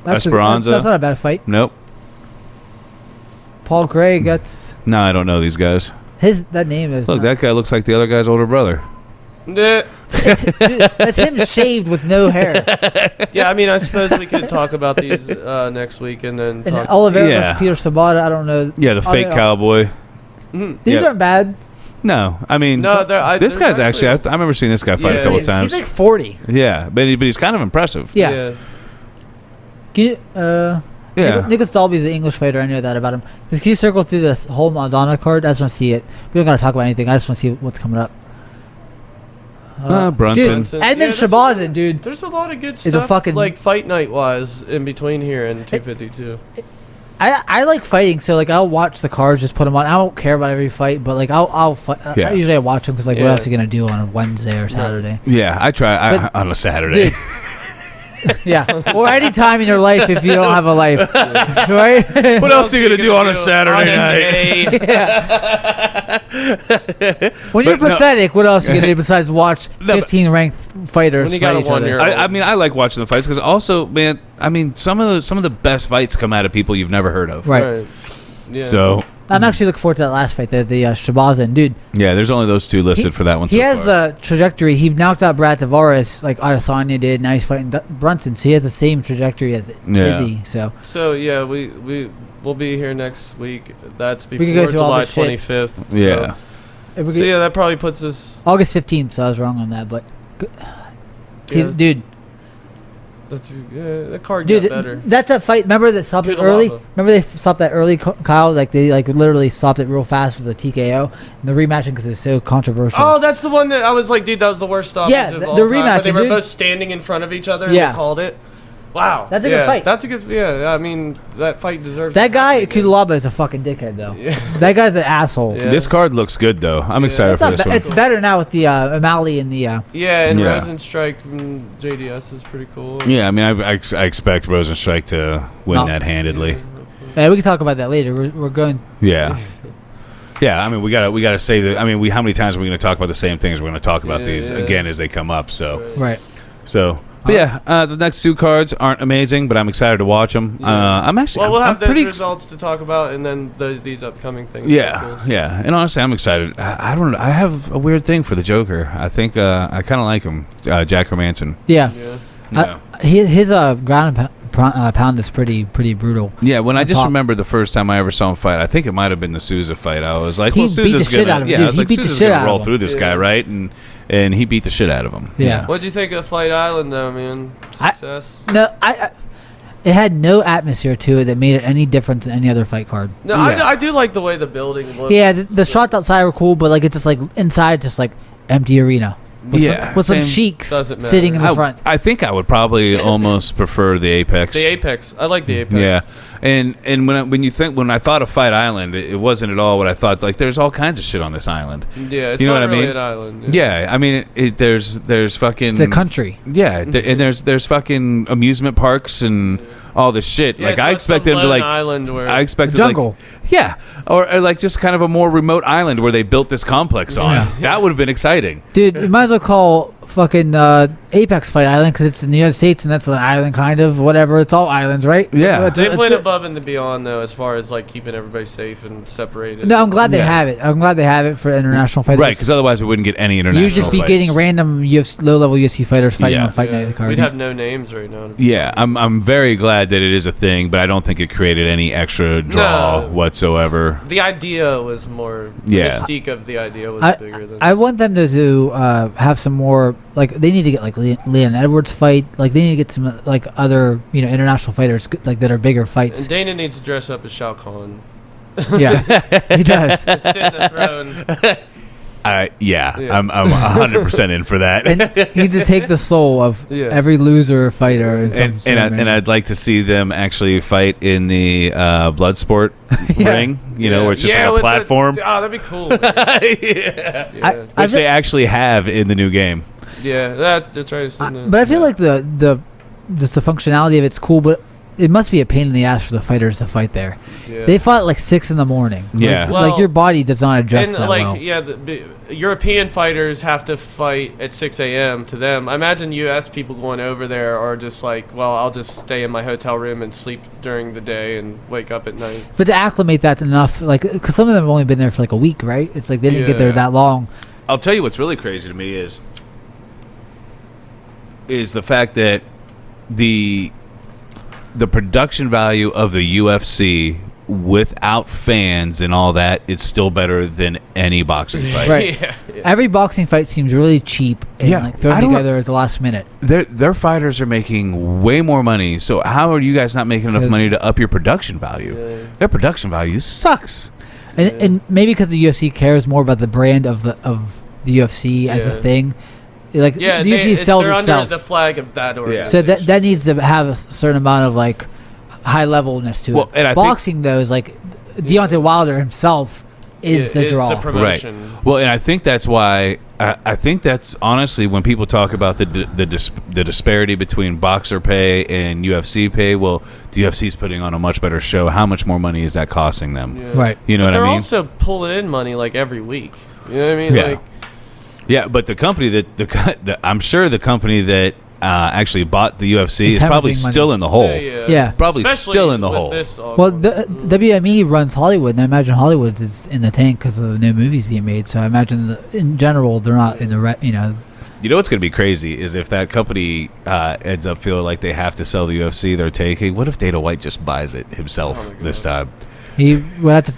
Esperanza. That's not a bad fight. Nope. Paul Gray gets. No, I don't know these guys. That name is. Look, that guy looks like the other guy's older brother. That's him shaved with no hair. Yeah, I mean, I suppose we could talk about these next week and then. Oliveira versus Peter Sabata. I don't know. Yeah, the fake cowboy. These aren't bad. No, I mean, this guy's actually. I remember seeing this guy fight a couple times. He's like 40. Yeah, but he's kind of impressive. Yeah. Nicholas Dalby's the English fighter. I know that about him. Can you circle through this whole Madonna card? I just want to see it. We don't got to talk about anything. I just want to see what's coming up. Brunson. Dude, Edmund Shabazin, dude. There's a lot of good stuff like fight night wise in between here and 252. I like fighting, so like I'll watch the cards, just put them on. I don't care about every fight, but like I'll fight. Usually I watch them because like what else are you gonna do on a Wednesday or Saturday? Yeah, I try on a Saturday. Dude, yeah, or any time in your life if you don't have a life, right? What else are you gonna do on a Saturday night? When you're pathetic, what else are you gonna do besides watch 15 ranked fighters fight each other? I mean, I like watching the fights because also, man, I mean, some of the best fights come out of people you've never heard of. Right. Yeah. So. I'm actually looking forward to that last fight, the Shabazin dude. Yeah, there's only those 2 listed for that one. He has the trajectory. He knocked out Brad Tavares like Adesanya did. Now he's fighting Brunson, so he has the same trajectory as Izzy. So yeah, we'll be here next week. That's we can before go through July all 25th. Yeah. So yeah, that probably puts us August 15th. So I was wrong on that, but dude. That card got better. That's that fight. Remember that stopped it early? Remember they stopped that early, Kyle? Like they literally stopped it real fast with the TKO and the rematching because it's so controversial. Oh, that's the one that I was like, dude, that was the worst stoppage of all the time. rematch. They were both standing in front of each other and they called it. Wow. That's a good fight. That's a good. Yeah, I mean that fight deserves. That guy Kudalaba is a fucking dickhead though. Yeah. That guy's an asshole. Yeah. This card looks good though. I'm excited for this one. It's better now with the O'Malley and the. Rosenstrike and JDS is pretty cool. Yeah, I mean, I expect Rosenstrike to win that handedly. Yeah, we can talk about that later. We're going. Yeah. Yeah, I mean, we gotta say that. I mean, how many times are we going to talk about the same things? We're going to talk about these again as they come up. So right. So. But the next 2 cards aren't amazing, but I'm excited to watch them. I'm actually. Well, we'll have those results to talk about, and then these upcoming things. Yeah, yeah. And honestly, I'm excited. I don't know. I have a weird thing for the Joker. I think I kind of like him, Jack Hermanson. Yeah. His ground pound is pretty brutal. Yeah, when I just remember the first time I ever saw him fight, I think it might have been the Souza fight. I was like, well, Souza's gonna, I was like, Souza's gonna roll through this guy, right? And he beat the shit out of him. Yeah. What'd you think of Fight Island, though, man? Success? It had no atmosphere to it that made it any different than any other fight card. No, I do like the way the building looks. Yeah, the shots outside were cool, but like it's just like inside, just like empty arena. With some sheiks sitting in the front. I think I would probably almost prefer the Apex. The Apex. I like the Apex. Yeah. And when I thought of Fight Island, it wasn't at all what I thought. Like, there's all kinds of shit on this island. Yeah, it's you know not what really I mean? an island. Yeah, I mean, there's fucking... It's a country. Yeah, and there's fucking amusement parks and all this shit. Yeah, like, I expect them to, like... Island where I expected, jungle. Like... Yeah, or like just kind of a more remote island where they built this complex on. Yeah. That would have been exciting. Dude, you might as well call fucking Apex Fight Island because it's in the United States and that's an island kind of whatever. It's all islands, right? Yeah. They went above and beyond though, as far as like keeping everybody safe and separated. No, I'm glad they have it. I'm glad they have it for international fighters. Right, because otherwise we wouldn't get any international. You'd just be fights. getting random low-level UFC fighters fighting on Fight Night cards. We'd have no names right now. Yeah, I'm very glad that it is a thing, but I don't think it created any extra draw whatsoever. The idea was more. The mystique of the idea was bigger than. I want them to have some more. Like they need to get like Leon Edwards fight. Like they need to get some like other international fighters like that are bigger fights. And Dana needs to dress up as Shao Kahn. Yeah, he does. And sit in the throne. I'm 100% in for that. And he needs to take the soul of every loser fighter. And I'd like to see them actually fight in the blood sport ring, where it's just like a platform. That'd be cool. Which they actually have in the new game. Yeah, that's right. But I feel like the functionality of it's cool, but it must be a pain in the ass for the fighters to fight there. Yeah. They fought at like 6 a.m. Yeah, like your body does not adjust that well. Yeah, the European fighters have to fight at 6 a.m. to them. I imagine U.S. people going over there are just like, well, I'll just stay in my hotel room and sleep during the day and wake up at night. But to acclimate that's enough, like, because some of them have only been there for like a week, right? It's like they didn't get there that long. I'll tell you what's really crazy to me is the fact that the production value of the UFC without fans and all that is still better than any boxing fight. Right. Yeah. Every boxing fight seems really cheap and thrown together at the last minute. Their fighters are making way more money. So how are you guys not making enough money to up your production value? Yeah. Their production value sucks. And maybe because the UFC cares more about the brand of the UFC as a thing. Like the UFC sells itself. They're under the flag of that organization. So that needs to have a certain amount of like high levelness to it. And boxing though is like Deontay Wilder himself is the draw. The promotion. Right. Well, and I think that's why I think that's honestly when people talk about the disparity between boxer pay and UFC pay. Well, the UFC's putting on a much better show. How much more money is that costing them? Yeah. Right. You know what I mean? They're also pulling in money like every week. You know what I mean? Yeah. Like, yeah, but the company I'm sure the company that actually bought the UFC is probably still in the hole. Yeah. Probably especially still in the hole. Well, the WME runs Hollywood, and I imagine Hollywood is in the tank because of the new movies being made. So I imagine in general they're not in the You know what's going to be crazy is if that company ends up feeling like they have to sell the UFC they're taking. What if Dana White just buys it himself this time? He would have to.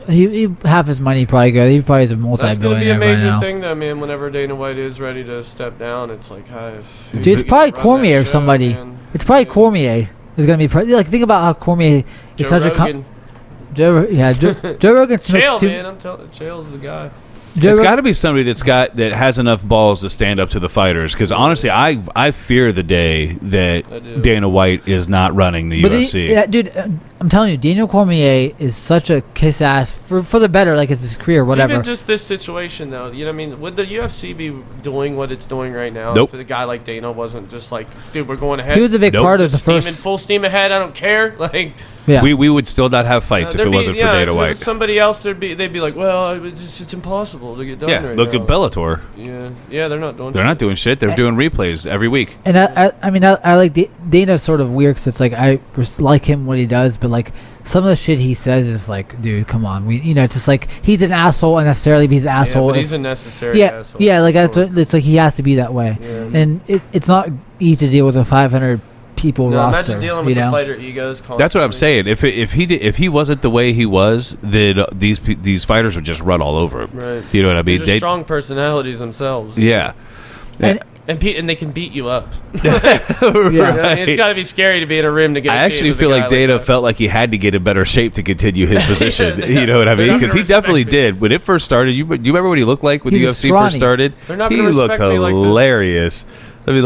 He half his money probably go. He probably is a multi-billionaire. That's going to be a major right thing, though, man. Whenever Dana White is ready to step down, it's like, dude, it's probably Cormier or somebody. Man. It's probably Cormier is going to be like. Think about how Cormier is such a. Joe Rogan. Chael, man, I'm telling you, Chael's the guy. It's got to be somebody that has enough balls to stand up to the fighters. Because honestly, I fear the day that Dana White is not running the UFC. Dude, I'm telling you, Daniel Cormier is such a kiss ass for the better. Like it's his career, whatever. Even just this situation, though. You know, what I mean, would the UFC be doing what it's doing right now? Nope. If a guy like Dana wasn't just like, dude, we're going ahead. He was a big part of the first. Full steam ahead. I don't care. Like. Yeah. We would still not have fights if it wasn't for Dana White. If somebody else, they'd be like, well, it's impossible to get done. Yeah, right look now. at Bellator. Yeah, they're not doing. They're not doing shit. They're doing replays every week. And I mean, I like Dana's sort of weird because it's like I like him what he does, but like some of the shit he says is like, dude, come on, it's just like he's an asshole unnecessarily. But he's an asshole. But he's a necessary asshole. Yeah, like it's like he has to be that way, and it's not easy to deal with a 500. People roster. Imagine dealing with the fighter egos. Constantly. That's what I'm saying. If he wasn't the way he was, then these fighters would just run all over him. Right. You know what I mean? They're strong personalities themselves. Yeah. And they can beat you up. Right. It's got to be scary to be in a room to get. I actually feel like Dana felt like he had to get in better shape to continue his position. You know what I mean? Because he definitely did. When it first started, do you remember what he looked like when the UFC first started? He looked hilarious. Let me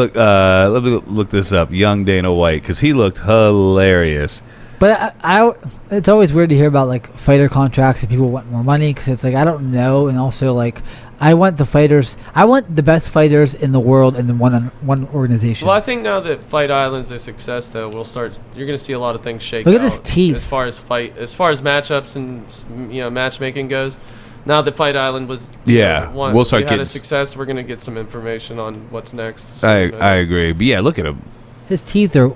look this up. Young Dana White, because he looked hilarious. But it's always weird to hear about like fighter contracts and people want more money because it's like I don't know, and also like I want the best fighters in the world in the one organization. Well, I think now that Fight Island's a success, though, you're going to see a lot of things shake. Look at his teeth. As far as matchups and matchmaking goes. now that Fight Island was we'll start we getting had a success, we're going to get some information on what's next. I agree. But yeah, look at him. His teeth are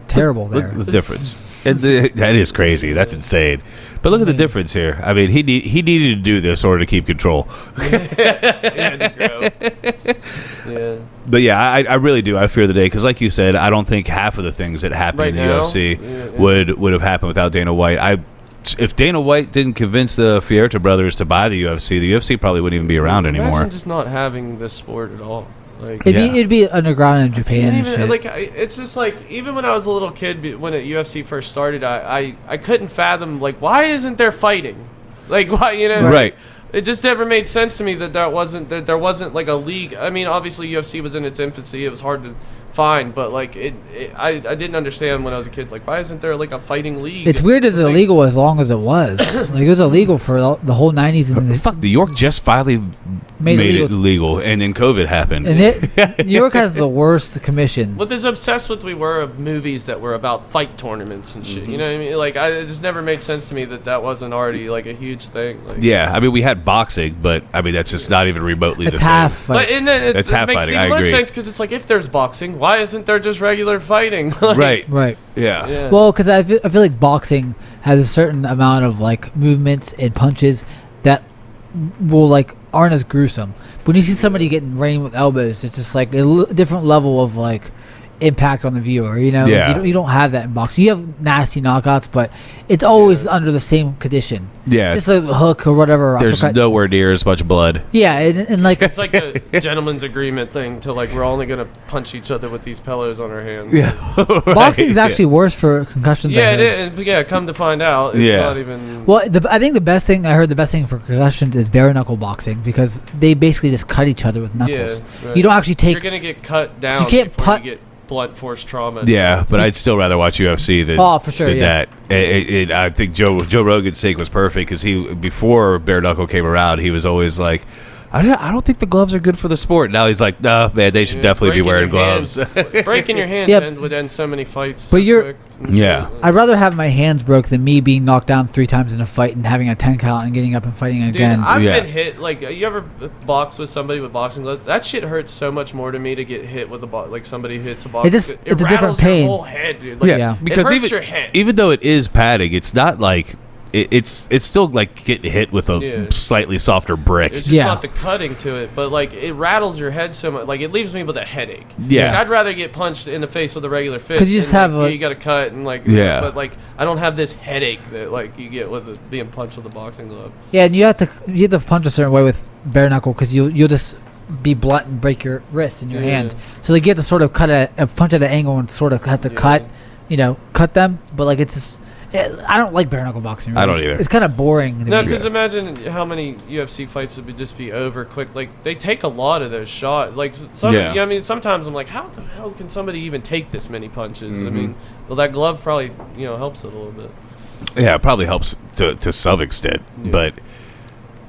terrible there. Look at the difference. That is crazy. That's insane. But look at the difference here. I mean, he needed to do this in order to keep control. But yeah, I really do. I fear the day because, like you said, I don't think half of the things that happen in the UFC would have happened without Dana White. If Dana White didn't convince the Fierta brothers to buy the UFC probably wouldn't even be around anymore. Imagine just not having this sport at all. Like, it'd be underground in Japan and shit. Like, it's just like, even when I was a little kid, when UFC first started, I couldn't fathom, like, why isn't there fighting? Like, why, you know? Right. It just never made sense to me that there wasn't like a league. I mean, obviously UFC was in its infancy. It was hard to find, but like I didn't understand when I was a kid. Like, why isn't there like a fighting league? It's weird it's illegal as long as it was. Like, it was illegal for the whole 90s. And fuck, New York just finally made it legal, and then COVID happened. And New York has the worst commission. Well, as obsessed with we were of movies that were about fight tournaments and shit. You know what I mean? Like, it just never made sense to me that wasn't already like a huge thing. Like, yeah, I mean, we had boxing, but I mean that's just not even remotely the same. Half but and then it's half it makes fighting. even less sense because it's like, if there's boxing, why isn't there just regular fighting? Like, right. Yeah. Well, because I feel like boxing has a certain amount of like movements and punches that will like aren't as gruesome. When you see somebody getting rained with elbows, it's just like a different level of like impact on the viewer. You know, like, you don't have that in boxing. You have nasty knockouts, but it's always under the same condition. Yeah, just a hook or whatever. There's nowhere near as much blood. Yeah, and like it's like a gentleman's agreement thing to like, we're only gonna punch each other with these pillows on our hands. Yeah, right. Boxing is actually worse for concussions. Yeah, it is. Yeah, come to find out, it's not even. Well, I think the best thing for concussions is bare knuckle boxing because they basically just cut each other with knuckles. Yeah, right. You don't actually take. You're gonna get cut down. You can't put. You get blunt force trauma. Yeah, but I'd still rather watch UFC than for sure. That. I think Joe Rogan's take was perfect because before bare knuckle came around, he was always like, I don't think the gloves are good for the sport. Now he's like, nah, man, they should definitely be wearing gloves. Breaking your hands would end so many fights. But quick. I'd rather have my hands broke than me being knocked down 3 times in a fight and having a 10 count and getting up and fighting again. Dude, I've been hit. Like, you ever box with somebody with boxing gloves? That shit hurts so much more to me to get hit with like somebody hits a box. It's a different pain. Your whole head, dude. Like, because it hurts your head. Even though it is padding, it's not like. It's still like getting hit with a slightly softer brick. It's just not the cutting to it, but like it rattles your head so much. Like, it leaves me with a headache. Yeah, like, I'd rather get punched in the face with a regular fist. Because you just have you got to cut and like but like I don't have this headache that like you get with being punched with a boxing glove. Yeah, and you have to punch a certain way with bare knuckle because you'll just be blunt and break your wrist and your hand. So like, you have to sort of punch at an angle and sort of have to cut them. But like, it's just. I don't like bare knuckle boxing. Really. I don't either. It's kind of boring. No, because imagine how many UFC fights would just be over quick. Like, they take a lot of those shots. Like, I mean, sometimes I'm like, how the hell can somebody even take this many punches? Mm-hmm. I mean, well, that glove probably helps it a little bit. Yeah, it probably helps to some extent, but.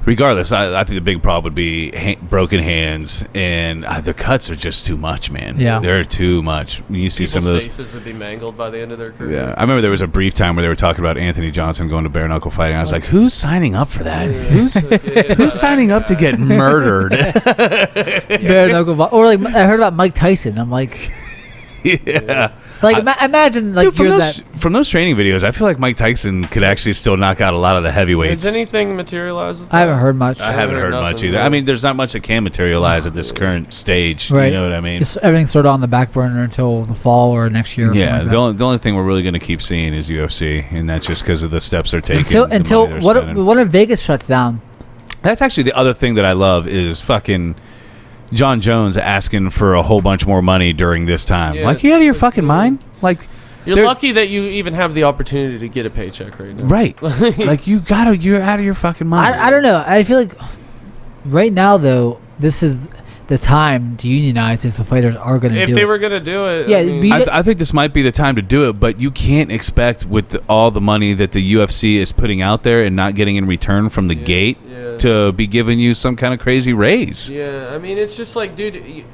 Regardless, I think the big problem would be broken hands, and the cuts are just too much, man. Yeah, they're too much. You see some of those faces would be mangled by the end of their career. Yeah, I remember there was a brief time where they were talking about Anthony Johnson going to bare knuckle fighting. I was like, who's signing up for that? Who's signing up to get murdered? Bare knuckle, or like I heard about Mike Tyson. I'm like, yeah. Like, imagine, like, dude, from those training videos, I feel like Mike Tyson could actually still knock out a lot of the heavyweights. Has anything materialized? I haven't heard much. I haven't heard much either. I mean, there's not much that can materialize at this current stage. Right. You know what I mean? Everything's sort of on the back burner until the fall or next year. Yeah, the only thing we're really going to keep seeing is UFC, and that's just because of the steps they're taking. Until what if Vegas shuts down? That's actually the other thing that I love is fucking John Jones asking for a whole bunch more money during this time. Yeah, like, you out of your fucking mind? Like, you're lucky that you even have the opportunity to get a paycheck right now. Right. Like, you're out of your fucking mind. I don't know. I feel like right now, though, this is the time to unionize if the fighters are going to do it. If they were going to do it. Yeah, I think this might be the time to do it, but you can't expect with all the money that the UFC is putting out there and not getting in return from the gate to be giving you some kind of crazy raise. Yeah, I mean, it's just like, dude,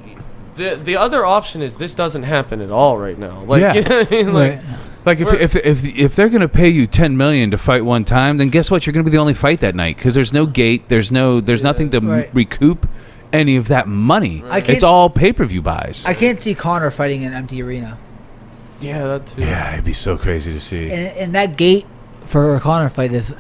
the other option is this doesn't happen at all right now. Like, you know what I mean? Like, Like if they're gonna pay you $10 million to fight one time, then guess what? You're gonna be the only fight that night because there's no gate, there's nothing to recoup any of that money. It's all pay-per-view buys. I can't see Conor fighting in an empty arena. Yeah, that too. Yeah, it'd be so crazy to see. And that gate for a Conor fight is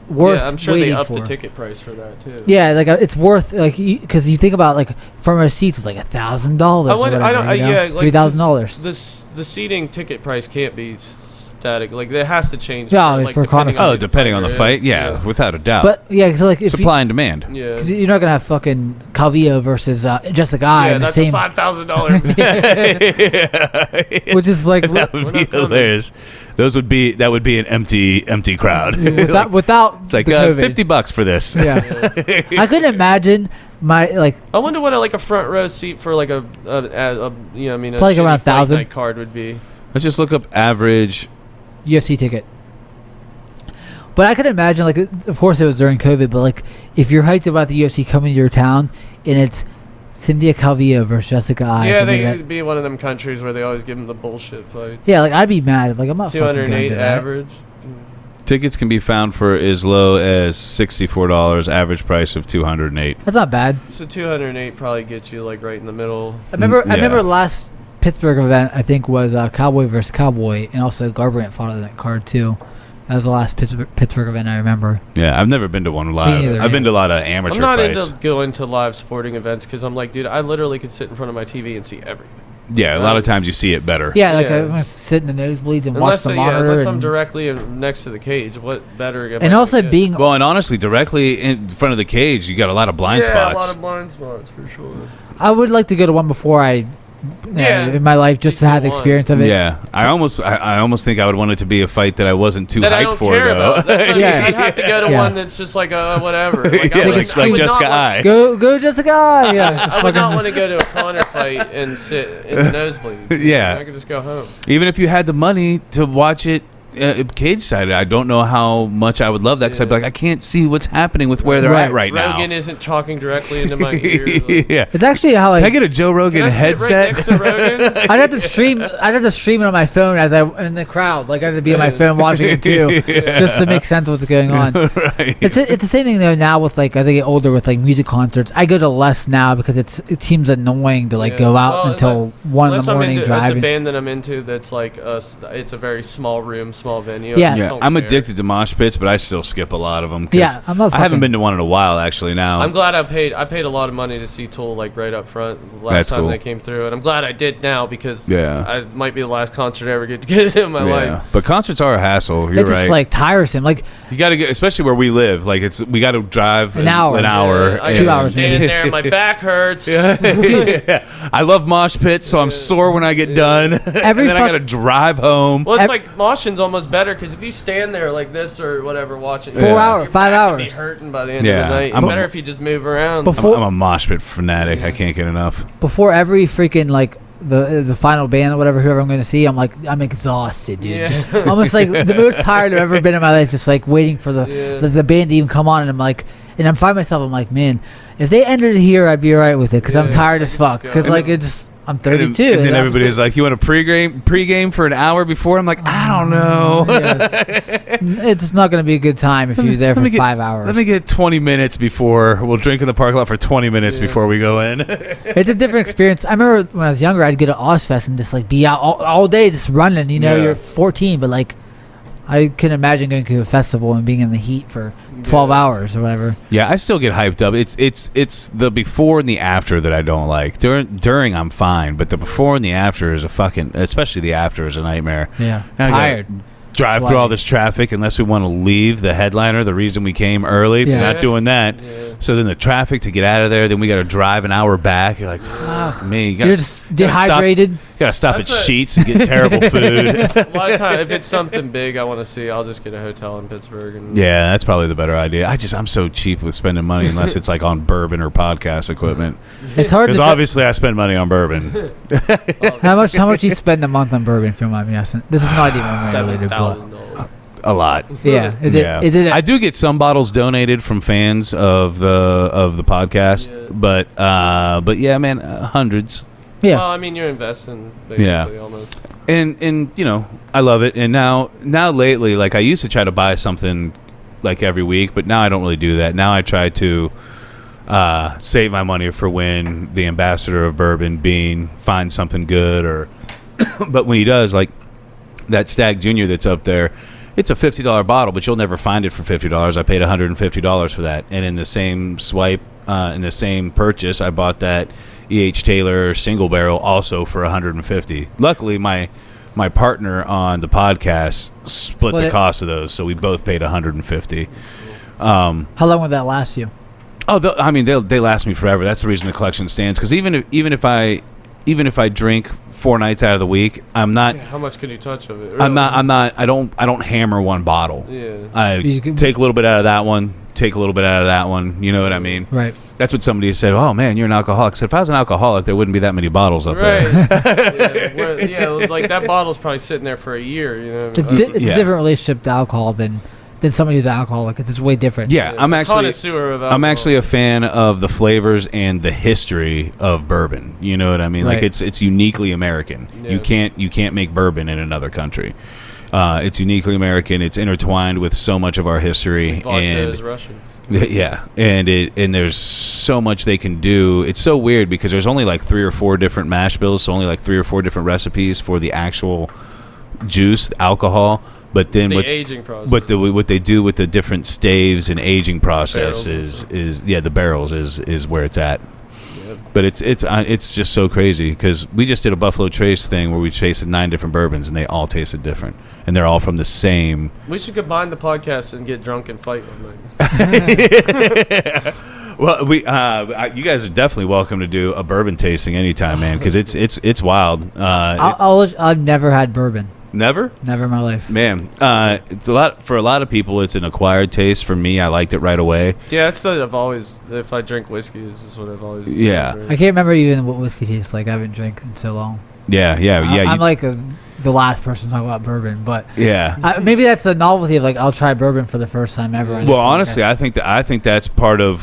worth. Yeah, I'm sure they upped the ticket price for that too. Yeah, like it's worth because you think about like front row seats is like $1,000. $3,000. The seating ticket price can't be static. Like it has to change. Yeah, like, for Conor. Depending on the fight, yeah, without a doubt. But yeah, so like if supply and demand. Yeah, because you're not gonna have fucking Calvillo versus just a guy. Yeah, in that's the same, a $5,000. which is like that would be hilarious. That would be an empty crowd. without it's like $50 for this. Yeah, I couldn't imagine I wonder what a front row seat for like a probably around 1,000 card would be. Let's just look up average UFC ticket. But I could imagine, like, of course it was during COVID, but like if you're hyped about the UFC coming to your town and it's Cynthia Calvillo versus Jessica Eye. Yeah, they could be one of them countries where they always give them the bullshit fights. Yeah, like I'd be mad. Like I'm not 208 average. Tickets can be found for as low as $64. Average price of $208. That's not bad. So 208 probably gets you like right in the middle. I remember last Pittsburgh event I think was Cowboy versus Cowboy, and also Garbrandt fought on that card too. That was the last Pittsburgh event I remember. Yeah, I've never been to one live. I've been to a lot of amateur fights. I'm not into going to live sporting events because I'm like, dude, I literally could sit in front of my TV and see everything. Yeah, a lot of times you see it better. Yeah, like I'm going to sit in the nosebleeds and watch the monitor. Unless I'm directly next to the cage, what better? And also being... Well, and honestly, directly in front of the cage, you got a lot of blind spots. Yeah, a lot of blind spots, for sure. I would like to go to one before in my life just to have the experience of it. Yeah, I almost think I would want it to be a fight that I wasn't too hyped for, though. I'd have to go to one that's just like whatever. Like, like Jessica Eye. Go Jessica Eye. Yeah, I would not want to go to a Conor fight and sit in the nosebleeds. Yeah, I could just go home. Even if you had the money to watch it cage side, I don't know how much I would love that because I'd be like, I can't see what's happening with where they're at right now. Rogan isn't talking directly into my ear. Yeah, it's actually how Can I get a Joe Rogan headset? Sit right next to Rogan? I'd have to stream it on my phone as in the crowd. Like I have to be on my phone watching it too, just to make sense of what's going on. Right. It's the same thing though now with like as I get older with like music concerts. I go to less now because it seems annoying to like go out until 1 in the morning driving. It's a band that I'm into that's like it's a very small room, small venue. Yeah. I'm addicted to mosh pits, but I still skip a lot of them. Yeah, I haven't been to one in a while actually. Now I'm glad I paid a lot of money to see Tool like right up front last time they came through, and I'm glad I did now because I might be the last concert I ever get to get in my life. But concerts are a hassle. You're it's right. It's just like tiresome. Like you got to get, especially where we live. Like we got to drive an hour, I 2 hours. Standing there, my back hurts. I love mosh pits, so I'm sore when I get done. And then I got to drive home. Well, it's like moshing's almost better because if you stand there like this or whatever watching 4 hours, 5 hours, be hurting by the end of the night. It's better if you just move around. I'm a mosh pit fanatic. I can't get enough. Before every freaking like the final band or whoever I'm going to see, I'm like I'm exhausted, dude. Yeah. Almost like the most tired I've ever been in my life. Just like waiting for the band to even come on, and I'm like, and I'm finding myself. I'm like, man, if they ended it here, I'd be alright with it because I'm tired as fuck. Because like it's. I'm 32. And then everybody's like, you want a pregame for an hour before? I'm like, I don't know. It's not going to be a good time if you're there for 5 hours. Let me get 20 minutes before. We'll drink in the parking lot for 20 minutes before we go in. It's a different experience. I remember when I was younger, I'd go to Ozfest and just like be out all day just running. You're 14, but like I can imagine going to a festival and being in the heat for 12 hours or whatever. Yeah, I still get hyped up. It's the before and the after that I don't like. During I'm fine, but the before and the after is especially the after is a nightmare. Yeah, tired. Drive through all this traffic unless we want to leave the headliner, the reason we came early. Yeah. Not doing that. Yeah. So then the traffic to get out of there, then we got to drive an hour back. You're like, fuck me. You're just dehydrated. Got to stop at Sheetz and get terrible food. A lot of time, if it's something big I want to see, I'll just get a hotel in Pittsburgh. Yeah, that's probably the better idea. I'm so cheap with spending money unless it's like on bourbon or podcast equipment. It's hard because obviously I spend money on bourbon. How much do you spend a month on bourbon? If you don't mind me asking, this is not even related. A lot. Yeah. Is it? I do get some bottles donated from fans of the podcast, but yeah, man, hundreds. Yeah. Well, I mean, you're investing basically almost. And you know, I love it. And now lately, like I used to try to buy something like every week, but now I don't really do that. Now I try to save my money for when the ambassador of bourbon, Bean, finds something good, or but when he does, like that Stag Junior that's up there, it's a $50 bottle, but you'll never find it for $50. I paid $150 for that, and in the same swipe, in the same purchase, I bought that E.H. Taylor single barrel also for $150. Luckily, my partner on the podcast split the cost of those, so we both paid $150. How long would that last you? Oh, I mean, they last me forever. That's the reason the collection stands. Because even if I drink 4 nights out of the week, I'm not. How much can you touch of it? Really? I'm not. I don't hammer one bottle. Yeah. I take a little bit out of that one. Take a little bit out of that one. You know what I mean? Right. That's what somebody said. Oh man, you're an alcoholic. I said, if I was an alcoholic, there wouldn't be that many bottles up there. Like that bottle's probably sitting there for a year. You know. It's a different relationship to alcohol than somebody who's an alcoholic. It's way different. Yeah, I'm actually a fan of the flavors and the history of bourbon. You know what I mean? Right. Like it's uniquely American. Yeah. You can't make bourbon in another country. It's uniquely American. It's intertwined with so much of our history. Vodka and is Russian. Yeah, and there's so much they can do. It's so weird because there's only like 3 or 4 different mash bills, so only like 3 or 4 different recipes for the actual juice, the alcohol. But then aging process. But what they do with the different staves and aging process is the barrels is where it's at. Yep. But it's just so crazy because we just did a Buffalo Trace thing where we tasted 9 different bourbons and they all tasted different and they're all from the same. We should combine the podcast and get drunk and fight one night. Well, you guys are definitely welcome to do a bourbon tasting anytime, man, because it's wild. I've never had bourbon. Never in my life, man. It's for a lot of people. It's an acquired taste. For me, I liked it right away. Yeah, that's what I've always. If I drink whiskey, this is what I've always. Yeah, I can't remember even what whiskey tastes like. I haven't drank in so long. Yeah. I'm like the last person to talk about bourbon, but yeah, maybe that's the novelty of like I'll try bourbon for the first time ever. Well, honestly, I think that's part of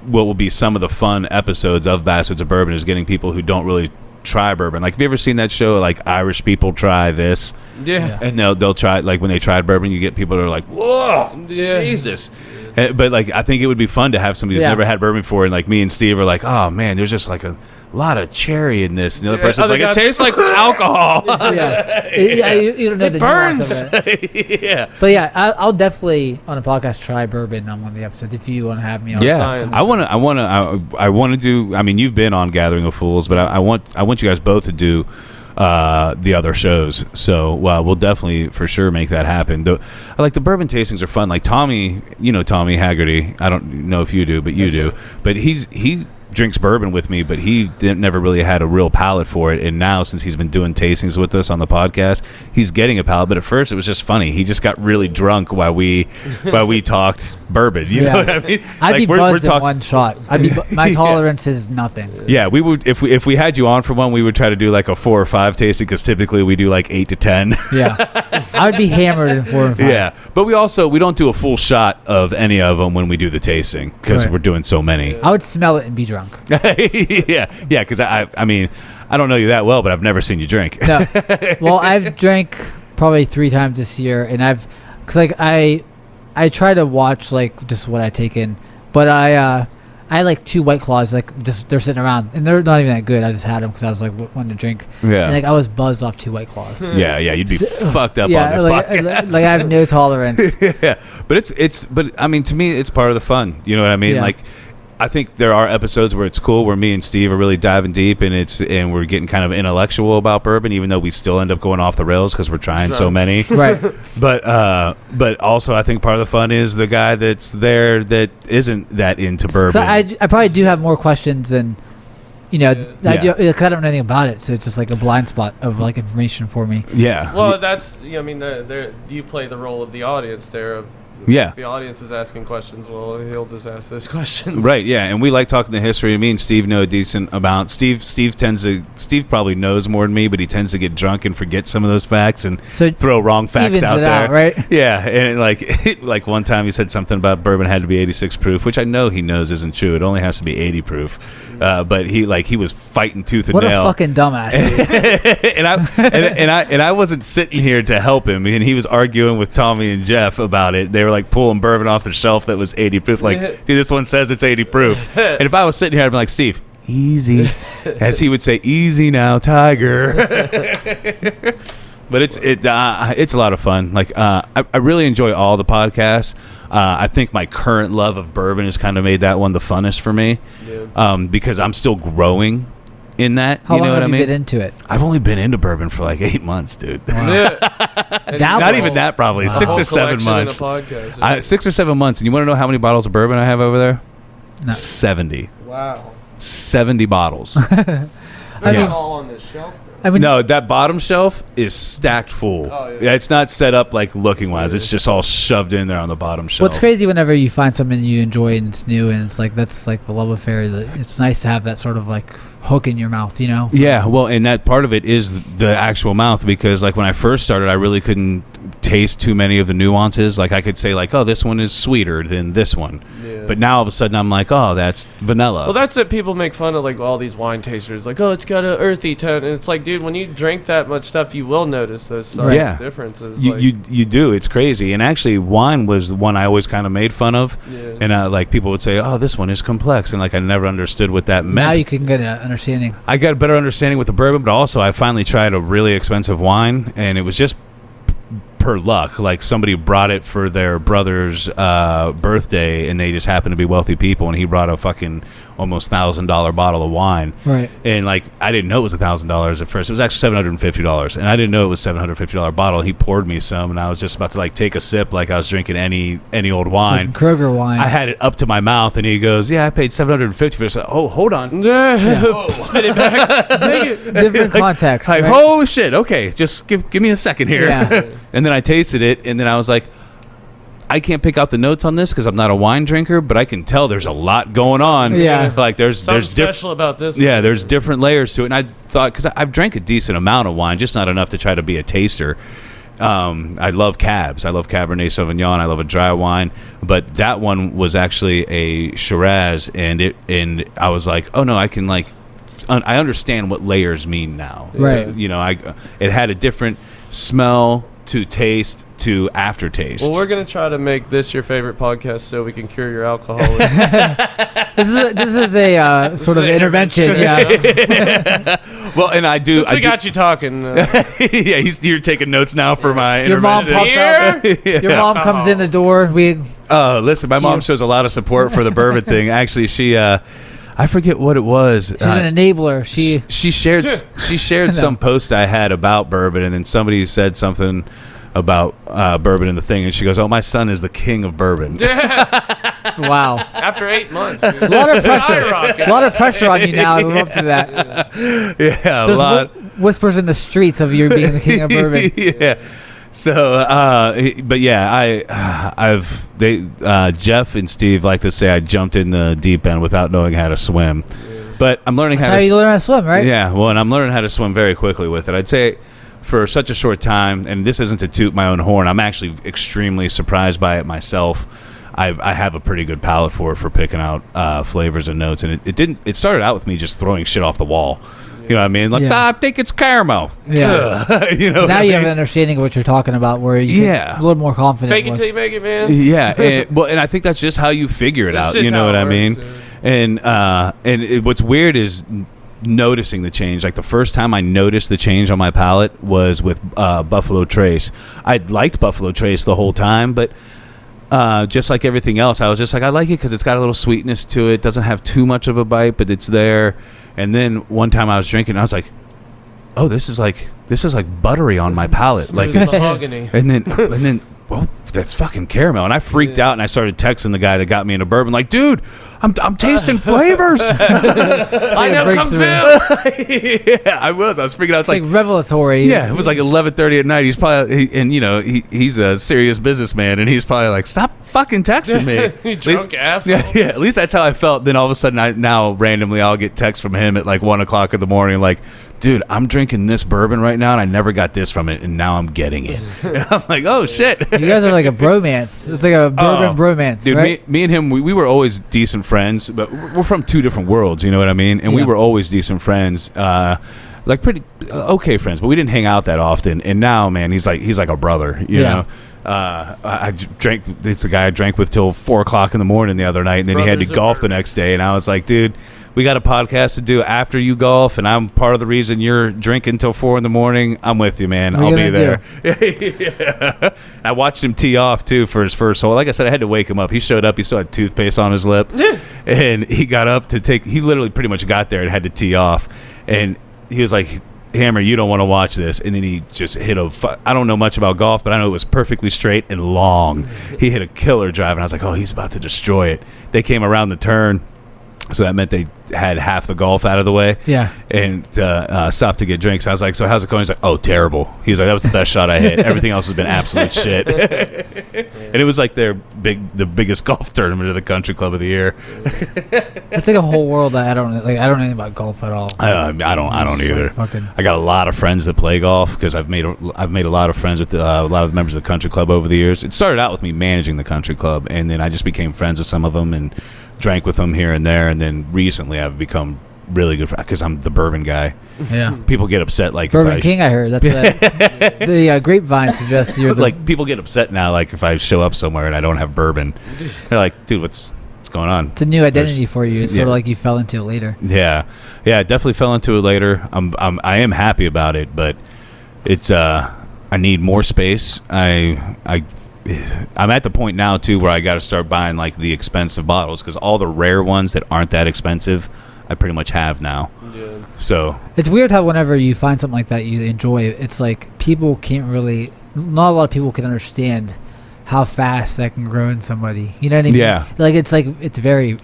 what will be some of the fun episodes of Bastards of Bourbon is getting people who don't really try bourbon. Like, have you ever seen that show, like Irish people try this? Yeah. And they'll try, like, when they tried bourbon, you get people that are like, whoa, Jesus. But, like, I think it would be fun to have somebody who's never had bourbon before, and, like, me and Steve are like, oh, man, there's just, like, a lot of cherry in this. And the other person's like, it tastes like alcohol. You don't know the burns. nuance of it. Yeah. But, yeah, I'll definitely, on a podcast, try bourbon on one of the episodes if you want to have me on. Yeah, I want to do. I mean, you've been on Gathering of Fools, but I want you guys both to do the other shows. So we'll definitely for sure make that happen. I like the bourbon tastings are fun. Like Tommy, Tommy Haggerty. I don't know if you do, but you do. But he drinks bourbon with me, but he never really had a real palate for it. And now, since he's been doing tastings with us on the podcast, he's getting a palate. But at first, it was just funny. He just got really drunk while we talked bourbon. You know what I mean? I'd be buzzed in one shot. My tolerance is nothing. Yeah, we would if we had you on for one, we would try to do like a 4 or 5 tasting because typically we do like 8 to 10. Yeah, I would be hammered in 4 and 5. Yeah, but we don't do a full shot of any of them when we do the tasting because we're doing so many. I would smell it and be drunk. yeah, because I mean, I don't know you that well, but I've never seen you drink. No, well, I've drank probably 3 times this year, and because like I try to watch like just what I take in, but I had like 2 White Claws, like just they're sitting around, and they're not even that good. I just had them because I was like wanting to drink. Yeah, and like I was buzzed off 2 White Claws. Yeah, you'd be fucked up on this podcast. Like I have no tolerance. Yeah, but I mean, to me, it's part of the fun. You know what I mean? Yeah. Like, I think there are episodes where it's cool, where me and Steve are really diving deep, and we're getting kind of intellectual about bourbon, even though we still end up going off the rails because we're trying so many. Right. But also, I think part of the fun is the guy that's there that isn't that into bourbon. So I probably do have more questions than, I don't know anything about it, so it's just like a blind spot of like information for me. Yeah. Well, that's, I mean, you play the role of the audience there of, Yeah. If the audience is asking questions, well, he'll just ask those questions. Right, yeah. And we like talking the history. Me and Steve know a decent amount. Steve probably knows more than me, but he tends to get drunk and forget some of those facts and throw wrong facts out there. Out, right? Yeah. And like one time he said something about bourbon had to be 86 proof, which I know he knows isn't true. It only has to be 80 proof. But he was fighting tooth and nail. What a fucking dumbass. and I wasn't sitting here to help him, and he was arguing with Tommy and Jeff about it. They were like pulling bourbon off the shelf that was 80 proof. Like, dude, this one says it's 80 proof. And if I was sitting here, I'd be like, Steve, easy. As he would say, easy now, Tiger. But it's a lot of fun. Like, I really enjoy all the podcasts. I think my current love of bourbon has kind of made that one the funnest for me. Yeah. Because I'm still growing in that. How long have you been into it? I've only been into bourbon for like 8 months, dude. Wow. Not even that, probably. 6 or 7 months. 6 or 7 months. And you want to know how many bottles of bourbon I have over there? No. 70. Wow. 70 bottles. They're not all on this shelf. No, that bottom shelf is stacked full. Oh, yeah. It's not set up like looking wise. It's just all shoved in there on the bottom shelf. What's crazy whenever you find something you enjoy and it's new and it's like that's like the love affair. It's nice to have that sort of like hook in your mouth, you know? Yeah, well, and that part of it is the actual mouth, because like when I first started, I really couldn't taste too many of the nuances. Like I could say like, oh, this one is sweeter than this one. Yeah. But now all of a sudden I'm like, oh, that's vanilla. Well, that's it. People make fun of like all these wine tasters, like, oh, it's got an earthy tone, and it's like, dude, when you drink that much stuff, you will notice those subtle differences. You do. It's crazy. And actually, wine was the one I always kind of made fun of. Yeah. And like people would say, oh, this one is complex, and like I never understood what that meant. Now you can get an understanding. I got a better understanding with the bourbon, but also I finally tried a really expensive wine, and it was just per luck. Like somebody brought it for their brother's birthday, and they just happened to be wealthy people, and he brought a fucking almost $1,000 bottle of wine. Right. And like I didn't know it was $1,000 at first. It was actually $750, and I didn't know it was $750 bottle. He poured me some, and I was just about to like take a sip, like I was drinking any old wine, like Kroger wine. I had it up to my mouth, and he goes, "Yeah, I paid $750 for it." So, oh, hold on, spit it back, take it. Different context. Like, holy shit! Okay, just give me a second here. Yeah. And then I tasted it, and then I was like, I can't pick out the notes on this because I'm not a wine drinker, but I can tell there's a lot going on. Yeah. Like there's special about this. Yeah, there's different layers to it. And I thought, because I've drank a decent amount of wine, just not enough to try to be a taster. I love cabs. I love Cabernet Sauvignon. I love a dry wine. But that one was actually a Shiraz, and I was like, oh no, I can like, I understand what layers mean now. Right. So, you know, it had a different smell to taste to aftertaste. Well, we're gonna try to make this your favorite podcast so we can cure your alcoholism. This is a sort of intervention. Yeah. Well, and I do. Since we got you talking. Yeah, you're taking notes now for my your intervention. Mom pops up. Your mom comes in the door. Listen, my mom shows a lot of support for the bourbon thing. Actually, she. I forget what it was. She's an enabler. She shared some post I had about bourbon, and then somebody said something about bourbon in the thing, and she goes, "Oh, my son is the king of bourbon." Wow! After 8 months, dude. A lot of pressure. A lot of pressure on you now. I live up to that. Yeah, There's a lot. Whispers in the streets of you being the king of bourbon. Yeah. So, but yeah, Jeff and Steve like to say I jumped in the deep end without knowing how to swim. But I'm learning how you learn how to swim, right? Yeah, well, and I'm learning how to swim very quickly with it. I'd say for such a short time, and this isn't to toot my own horn, I'm actually extremely surprised by it myself. I have a pretty good palate for picking out flavors and notes, and it started out with me just throwing shit off the wall. You know what I mean? Like, I think it's caramel. Yeah. You know. Now you have an understanding of what you're talking about, where you get a little more confident. Fake it till you make it, man. Yeah. And I think that's just how you figure it out. You know what I mean? Yeah. And what's weird is noticing the change. Like the first time I noticed the change on my palate was with Buffalo Trace. I'd liked Buffalo Trace the whole time, but just like everything else, I was just like, I like it because it's got a little sweetness to it. Doesn't have too much of a bite, but it's there. And then one time I was drinking, I was like, "Oh, this is like buttery on my palate." Like, mahogany. And then, well, that's fucking caramel. And I freaked out and I started texting the guy that got me into bourbon, like, dude, I'm tasting flavors. I know Kung Fu. Yeah, I was freaking out. It's like revelatory. Yeah, it was like 11:30 at night. He's probably, and you know, he's a serious businessman, and he's probably like, stop fucking texting me. You drunk asshole. Yeah, at least that's how I felt. Then all of a sudden, now randomly I'll get texts from him at like 1 o'clock in the morning, like, dude, I'm drinking this bourbon right now, and I never got this from it, and now I'm getting it. And I'm like, oh shit. You guys are like a bromance. It's like a bourbon bromance, dude. Right? Me and him, we were always decent friends, but we're from two different worlds. You know what I mean? And we were always decent friends. Like pretty okay friends, but we didn't hang out that often. And now, man, he's like a brother. You know. I drank. It's the guy I drank with till 4 o'clock in the morning the other night, and then he had to golf the next day. And I was like, dude, we got a podcast to do after you golf, and I'm part of the reason you're drinking till 4 in the morning. I'm with you, man. I'll be there. Yeah. I watched him tee off too for his first hole. Like I said, I had to wake him up. He showed up. He still had toothpaste on his lip, and he got up to take. He literally pretty much got there and had to tee off, and he was like, Hammer, you don't want to watch this. And then he just hit I don't know much about golf, but I know it was perfectly straight and long. He hit a killer drive, and I was like, oh, he's about to destroy it. They came around the turn, so that meant they had half the golf out of the way. Yeah. And stopped to get drinks. I was like, so how's it going? He's like, oh, terrible. He was like, that was the best shot I hit. Everything else has been absolute shit. And it was like the biggest golf tournament of the country club of the year. It's like a whole world that I don't know anything about golf at all. I don't either. I got a lot of friends that play golf because I've made a lot of friends with a lot of the members of the country club over the years. It started out with me managing the country club, and then I just became friends with some of them and drank with them here and there. And then recently I've become really good because I'm the bourbon guy. Yeah, people get upset like Bourbon King. I heard that's the grapevine suggests you're like people get upset now. Like if I show up somewhere and I don't have bourbon, they're like, dude, what's going on? It's a new identity for you. It's sort of like you fell into it later. Yeah, I definitely fell into it later. I am happy about it, but it's I need more space. I'm at the point now too where I got to start buying like the expensive bottles because all the rare ones that aren't that expensive I pretty much have now. Yeah. So it's weird how whenever you find something like that you enjoy it, it's like people can't really, not a lot of people can understand how fast that can grow in somebody. You know what I mean? Yeah. Like it's very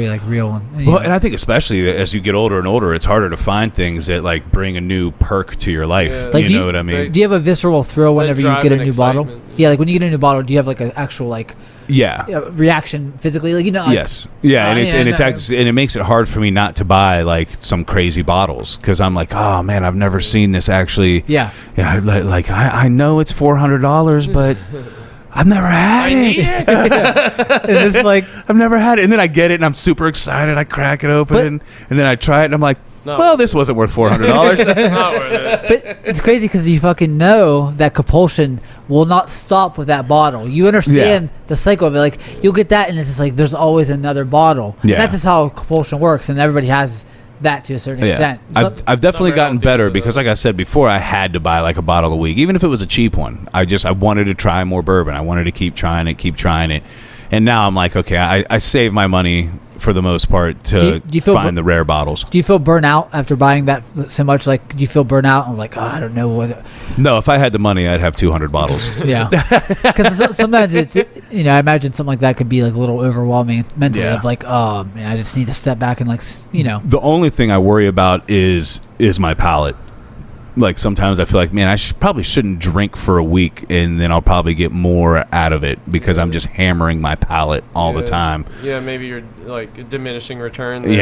like real. And I think especially as you get older and older, it's harder to find things that like bring a new perk to your life. Yeah. Like, you know what I mean? Do you have a visceral thrill whenever you get a new bottle? Yeah, like when you get a new bottle, do you have like an actual like reaction physically? Like Like, yes. Yeah, and it makes it hard for me not to buy like some crazy bottles because I'm like, oh man, I've never seen this actually. Yeah. Yeah. Like I know it's $400, but I've never had it. And it's like I've never had it, and then I get it, and I'm super excited. I crack it open, and then I try it, and I'm like, well, this wasn't worth $400. Not worth it. But it's crazy because you fucking know that compulsion will not stop with that bottle. You understand the cycle of it. Like you'll get that, and it's just like there's always another bottle. Yeah, and that's just how compulsion works, and everybody has that to a certain extent. I've definitely gotten better because like I said before, I had to buy like a bottle a week, even if it was a cheap one. I wanted to try more bourbon. I wanted to keep trying it. And now I'm like, okay, I save my money for the most part to find the rare bottles. Do you feel burnt out after buying that so much? Like, do you feel burnt out? I'm like, I don't know what. No, if I had the money, I'd have 200 bottles. Yeah, because sometimes it's I imagine something like that could be like a little overwhelming mentally. Of like, oh man, I just need to step back and like The only thing I worry about is my palate. Like sometimes I feel like, man, I probably shouldn't drink for a week, and then I'll probably get more out of it because I'm just hammering my palate all the time. Yeah, maybe you're like diminishing return there.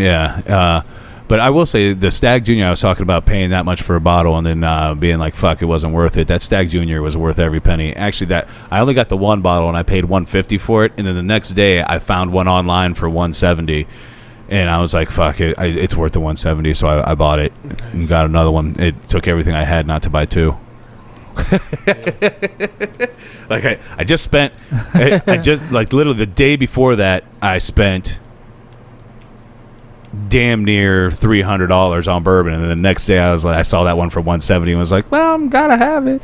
Yeah. But I will say the Stag Junior, I was talking about paying that much for a bottle and then being like, fuck, it wasn't worth it. That Stag Junior was worth every penny. Actually, that I only got the one bottle and I paid $150 for it, and then the next day I found one online for $170. And I was like, fuck it, it's worth the $170, so I bought it and got another one. It took everything I had not to buy two. Like I just spent, I just like literally the day before that I spent damn near $300 on bourbon, and then the next day I saw that one for $170 and was like, well, I'm gotta have it.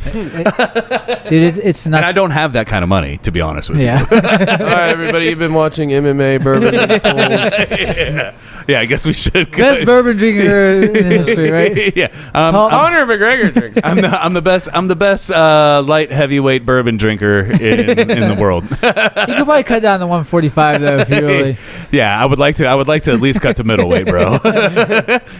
Dude, it's nuts. And I don't have that kind of money, to be honest with you. All right, everybody, you've been watching MMA Bourbon Fools. Yeah, I guess we should. Best bourbon drinker in history, right? Yeah, Conor McGregor drinks. I'm the best light heavyweight bourbon drinker in the world. You could probably cut down to 145 though if you really. Yeah, I would like to at least cut to middleweight, bro.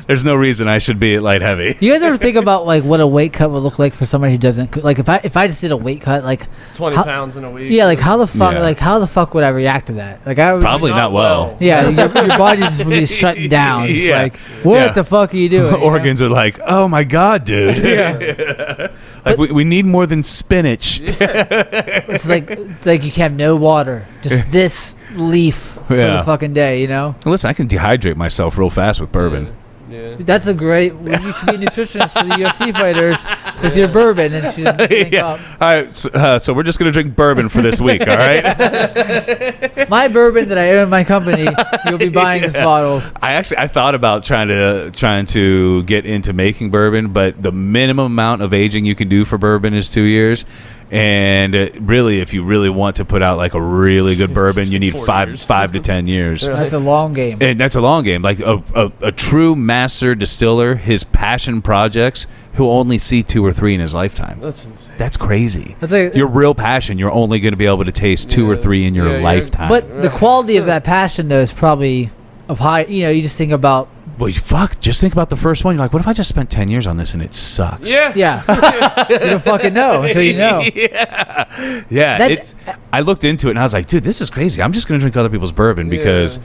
There's no reason I should be at light heavy. Do you guys ever think about like what a weight cut would look like for somebody who doesn't like if I just did a weight cut like 20 pounds in a week? Yeah, like how the fuck would I react to that? Like I would probably not well. Yeah, your body just would be shutting down. It's like what the fuck are you doing? Organs are like, oh my god, dude. Yeah. Like we need more than spinach. It's like you can have no water, just this leaf for the fucking day, you know. Listen, I can dehydrate myself real fast with bourbon. Yeah. That's a great. You should be a nutritionist for the UFC fighters with your bourbon, and should link up. All right, so we're just gonna drink bourbon for this week. All right. My bourbon that I own my company, you'll be buying us bottles. I thought about trying to get into making bourbon, but the minimum amount of aging you can do for bourbon is 2 years. And really, if you really want to put out like a really good bourbon, you need 5 to 10 years. That's a long game. And that's a long game. Like a true master distiller, his passion projects, he'll only see 2 or 3 in his lifetime. That's insane. That's crazy. That's like, your real passion, you're only going to be able to taste 2 or 3 in your lifetime. But the quality of that passion, though, is probably of high. You know, you just think about. Well, just think about the first one. You're like, what if I just spent 10 years on this and it sucks? Yeah. You don't fucking know until you know. Yeah. I looked into it and I was like, dude, this is crazy. I'm just going to drink other people's bourbon because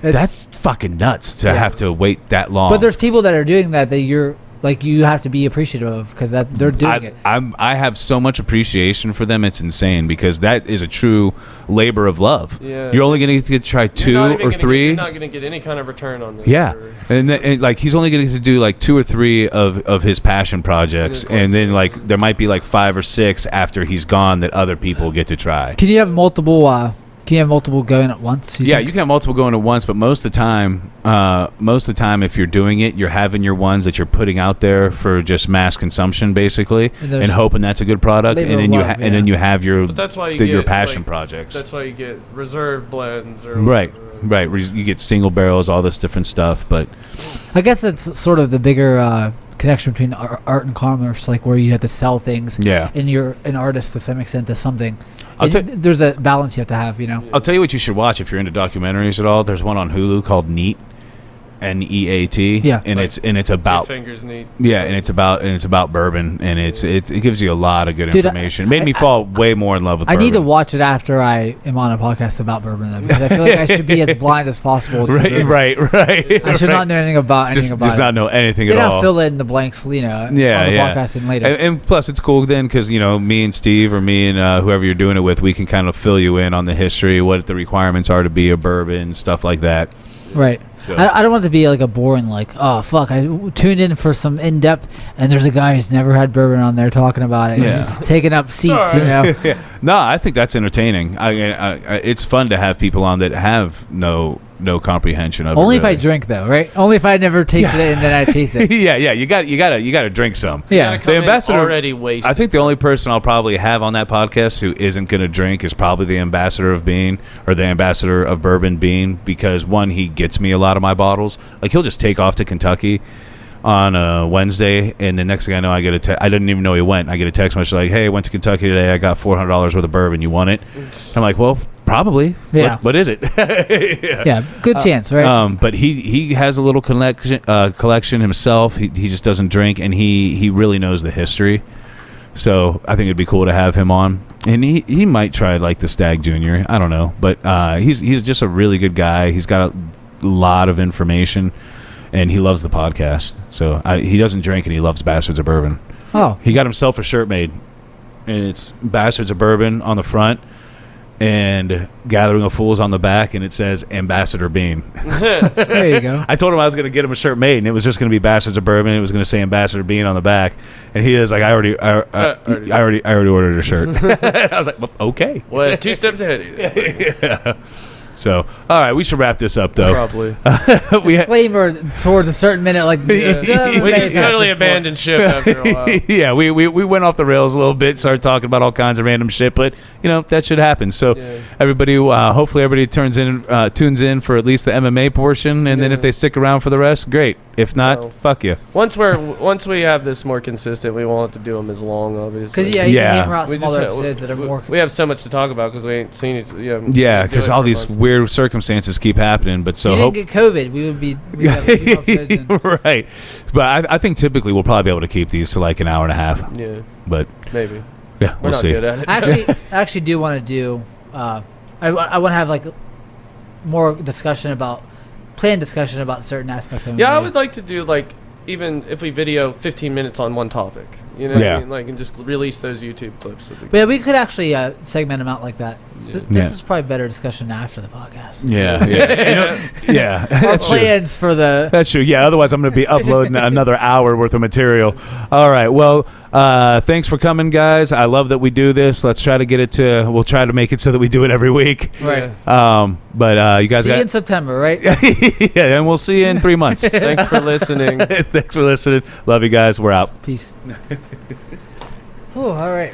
that's fucking nuts to have to wait that long. But there's people that are doing that you're like you have to be appreciative of because they're doing it. I have so much appreciation for them. It's insane because that is a true labor of love. Yeah. You're only going to get to try 2 or 3. You're not going to get any kind of return on this. Yeah. And like he's only going to do like 2 or 3 of his passion projects, and then like there might be like 5 or 6 after he's gone that other people get to try. Can you have multiple going at once? You can have multiple going at once, but most of the time, if you're doing it, you're having your ones that you're putting out there for just mass consumption, basically, and hoping that's a good product, and then you have your your passion projects. That's why you get reserve blends, or right. You get single barrels, all this different stuff, but I guess that's sort of the bigger connection between art and commerce, like where you have to sell things. Yeah. And you're an artist to some extent to something. There's a balance you have to have, you know. I'll tell you what you should watch if you're into documentaries at all. There's one on Hulu called Neat. NEAT. Yeah. And it's about fingers neat. Yeah, and it's about bourbon, and it gives you a lot of good information. It made me fall way more in love with bourbon. I need to watch it after I am on a podcast about bourbon, though, because I feel like I should be as blind as possible. Right. I should not know anything about just not know anything at all. Then I'll fill in the blanks, on the podcast and later. And plus, it's cool then because me and Steve or me and whoever you're doing it with, we can kind of fill you in on the history, what the requirements are to be a bourbon, stuff like that. Right. So. I don't want it to be like a boring, like, oh, fuck, I tuned in for some in-depth, and there's a guy who's never had bourbon on there talking about it, taking up seats, No, I think that's entertaining. It's fun to have people on that have no comprehension of only it. If I drink, though, right? Only if I never tasted it and then I taste it. Yeah, you got to drink some. Yeah, the ambassador already wasted. I think the only person I'll probably have on that podcast who isn't going to drink is probably the ambassador of Bean or the ambassador of Bourbon Bean, because one, he gets me a lot of my bottles. Like he'll just take off to Kentucky on a Wednesday, and the next thing I know, I get I didn't even know he went. I get a text message like, "Hey, I went to Kentucky today. I got $400 worth of bourbon. You want it?" I'm like, "Well, probably. Yeah. What is it?" Yeah, good chance, right? But he has a little collection himself. He just doesn't drink, and he really knows the history. So I think it'd be cool to have him on, and he might try like the Stag Junior. I don't know, but he's just a really good guy. He's got a lot of information. And he loves the podcast. So he doesn't drink, and he loves Bastards of Bourbon. Oh. He got himself a shirt made. And it's Bastards of Bourbon on the front and Gathering of Fools on the back. And it says Ambassador Bean. There you go. I told him I was going to get him a shirt made, and it was just going to be Bastards of Bourbon. And it was going to say Ambassador Bean on the back. And he is like, I already ordered a shirt. I was like, well, okay. Well, 2 steps ahead of you. Yeah. So, all right, we should wrap this up, though. Probably. Disclaimer towards a certain minute, like we just totally abandoned ship after a while. Yeah, we went off the rails a little bit, started talking about all kinds of random shit, but that should happen. So everybody, hopefully, everybody tunes in for at least the MMA portion, and then if they stick around for the rest, great. If not, fuck you. Once we have this more consistent, we won't have to do them as long, obviously. Because you can hammer out some other episodes that are more. We have so much to talk about because we ain't seen it. Yeah, because all these weird circumstances keep happening. But so you didn't get COVID, we would be right. But I think typically we'll probably be able to keep these to like an hour and a half. Yeah, but maybe. Yeah, we'll see. Good at it. I actually do want to do. I want to have like more discussion about certain aspects of it. Yeah, I would like to do like even if we video 15 minutes on one topic, what I mean? Like, and just release those YouTube clips. Yeah, we could actually segment them out like that. This is probably better discussion after the podcast. Yeah. Our plans for the. That's true. Yeah. Otherwise, I'm going to be uploading another hour worth of material. All right. Well, thanks for coming, guys. I love that we do this. Let's try to get it to. We'll try to make it so that we do it every week. Right. But you guys see you in September, right? Yeah, and we'll see you in 3 months. Thanks for listening. Thanks for listening. Love you guys. We're out. Peace. Oh, all right.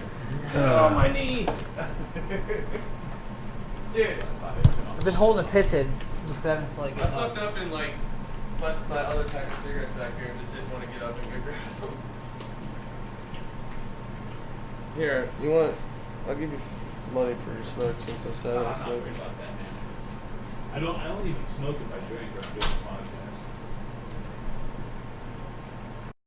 Oh, my knee. Dude, I've been holding a piss in. Just having like. I fucked up and like left my other pack of cigarettes back here and just didn't want to get up and go grab them. Here, you want? I'll give you money for your smoke since I said I was smoking. I don't even smoke if I drink.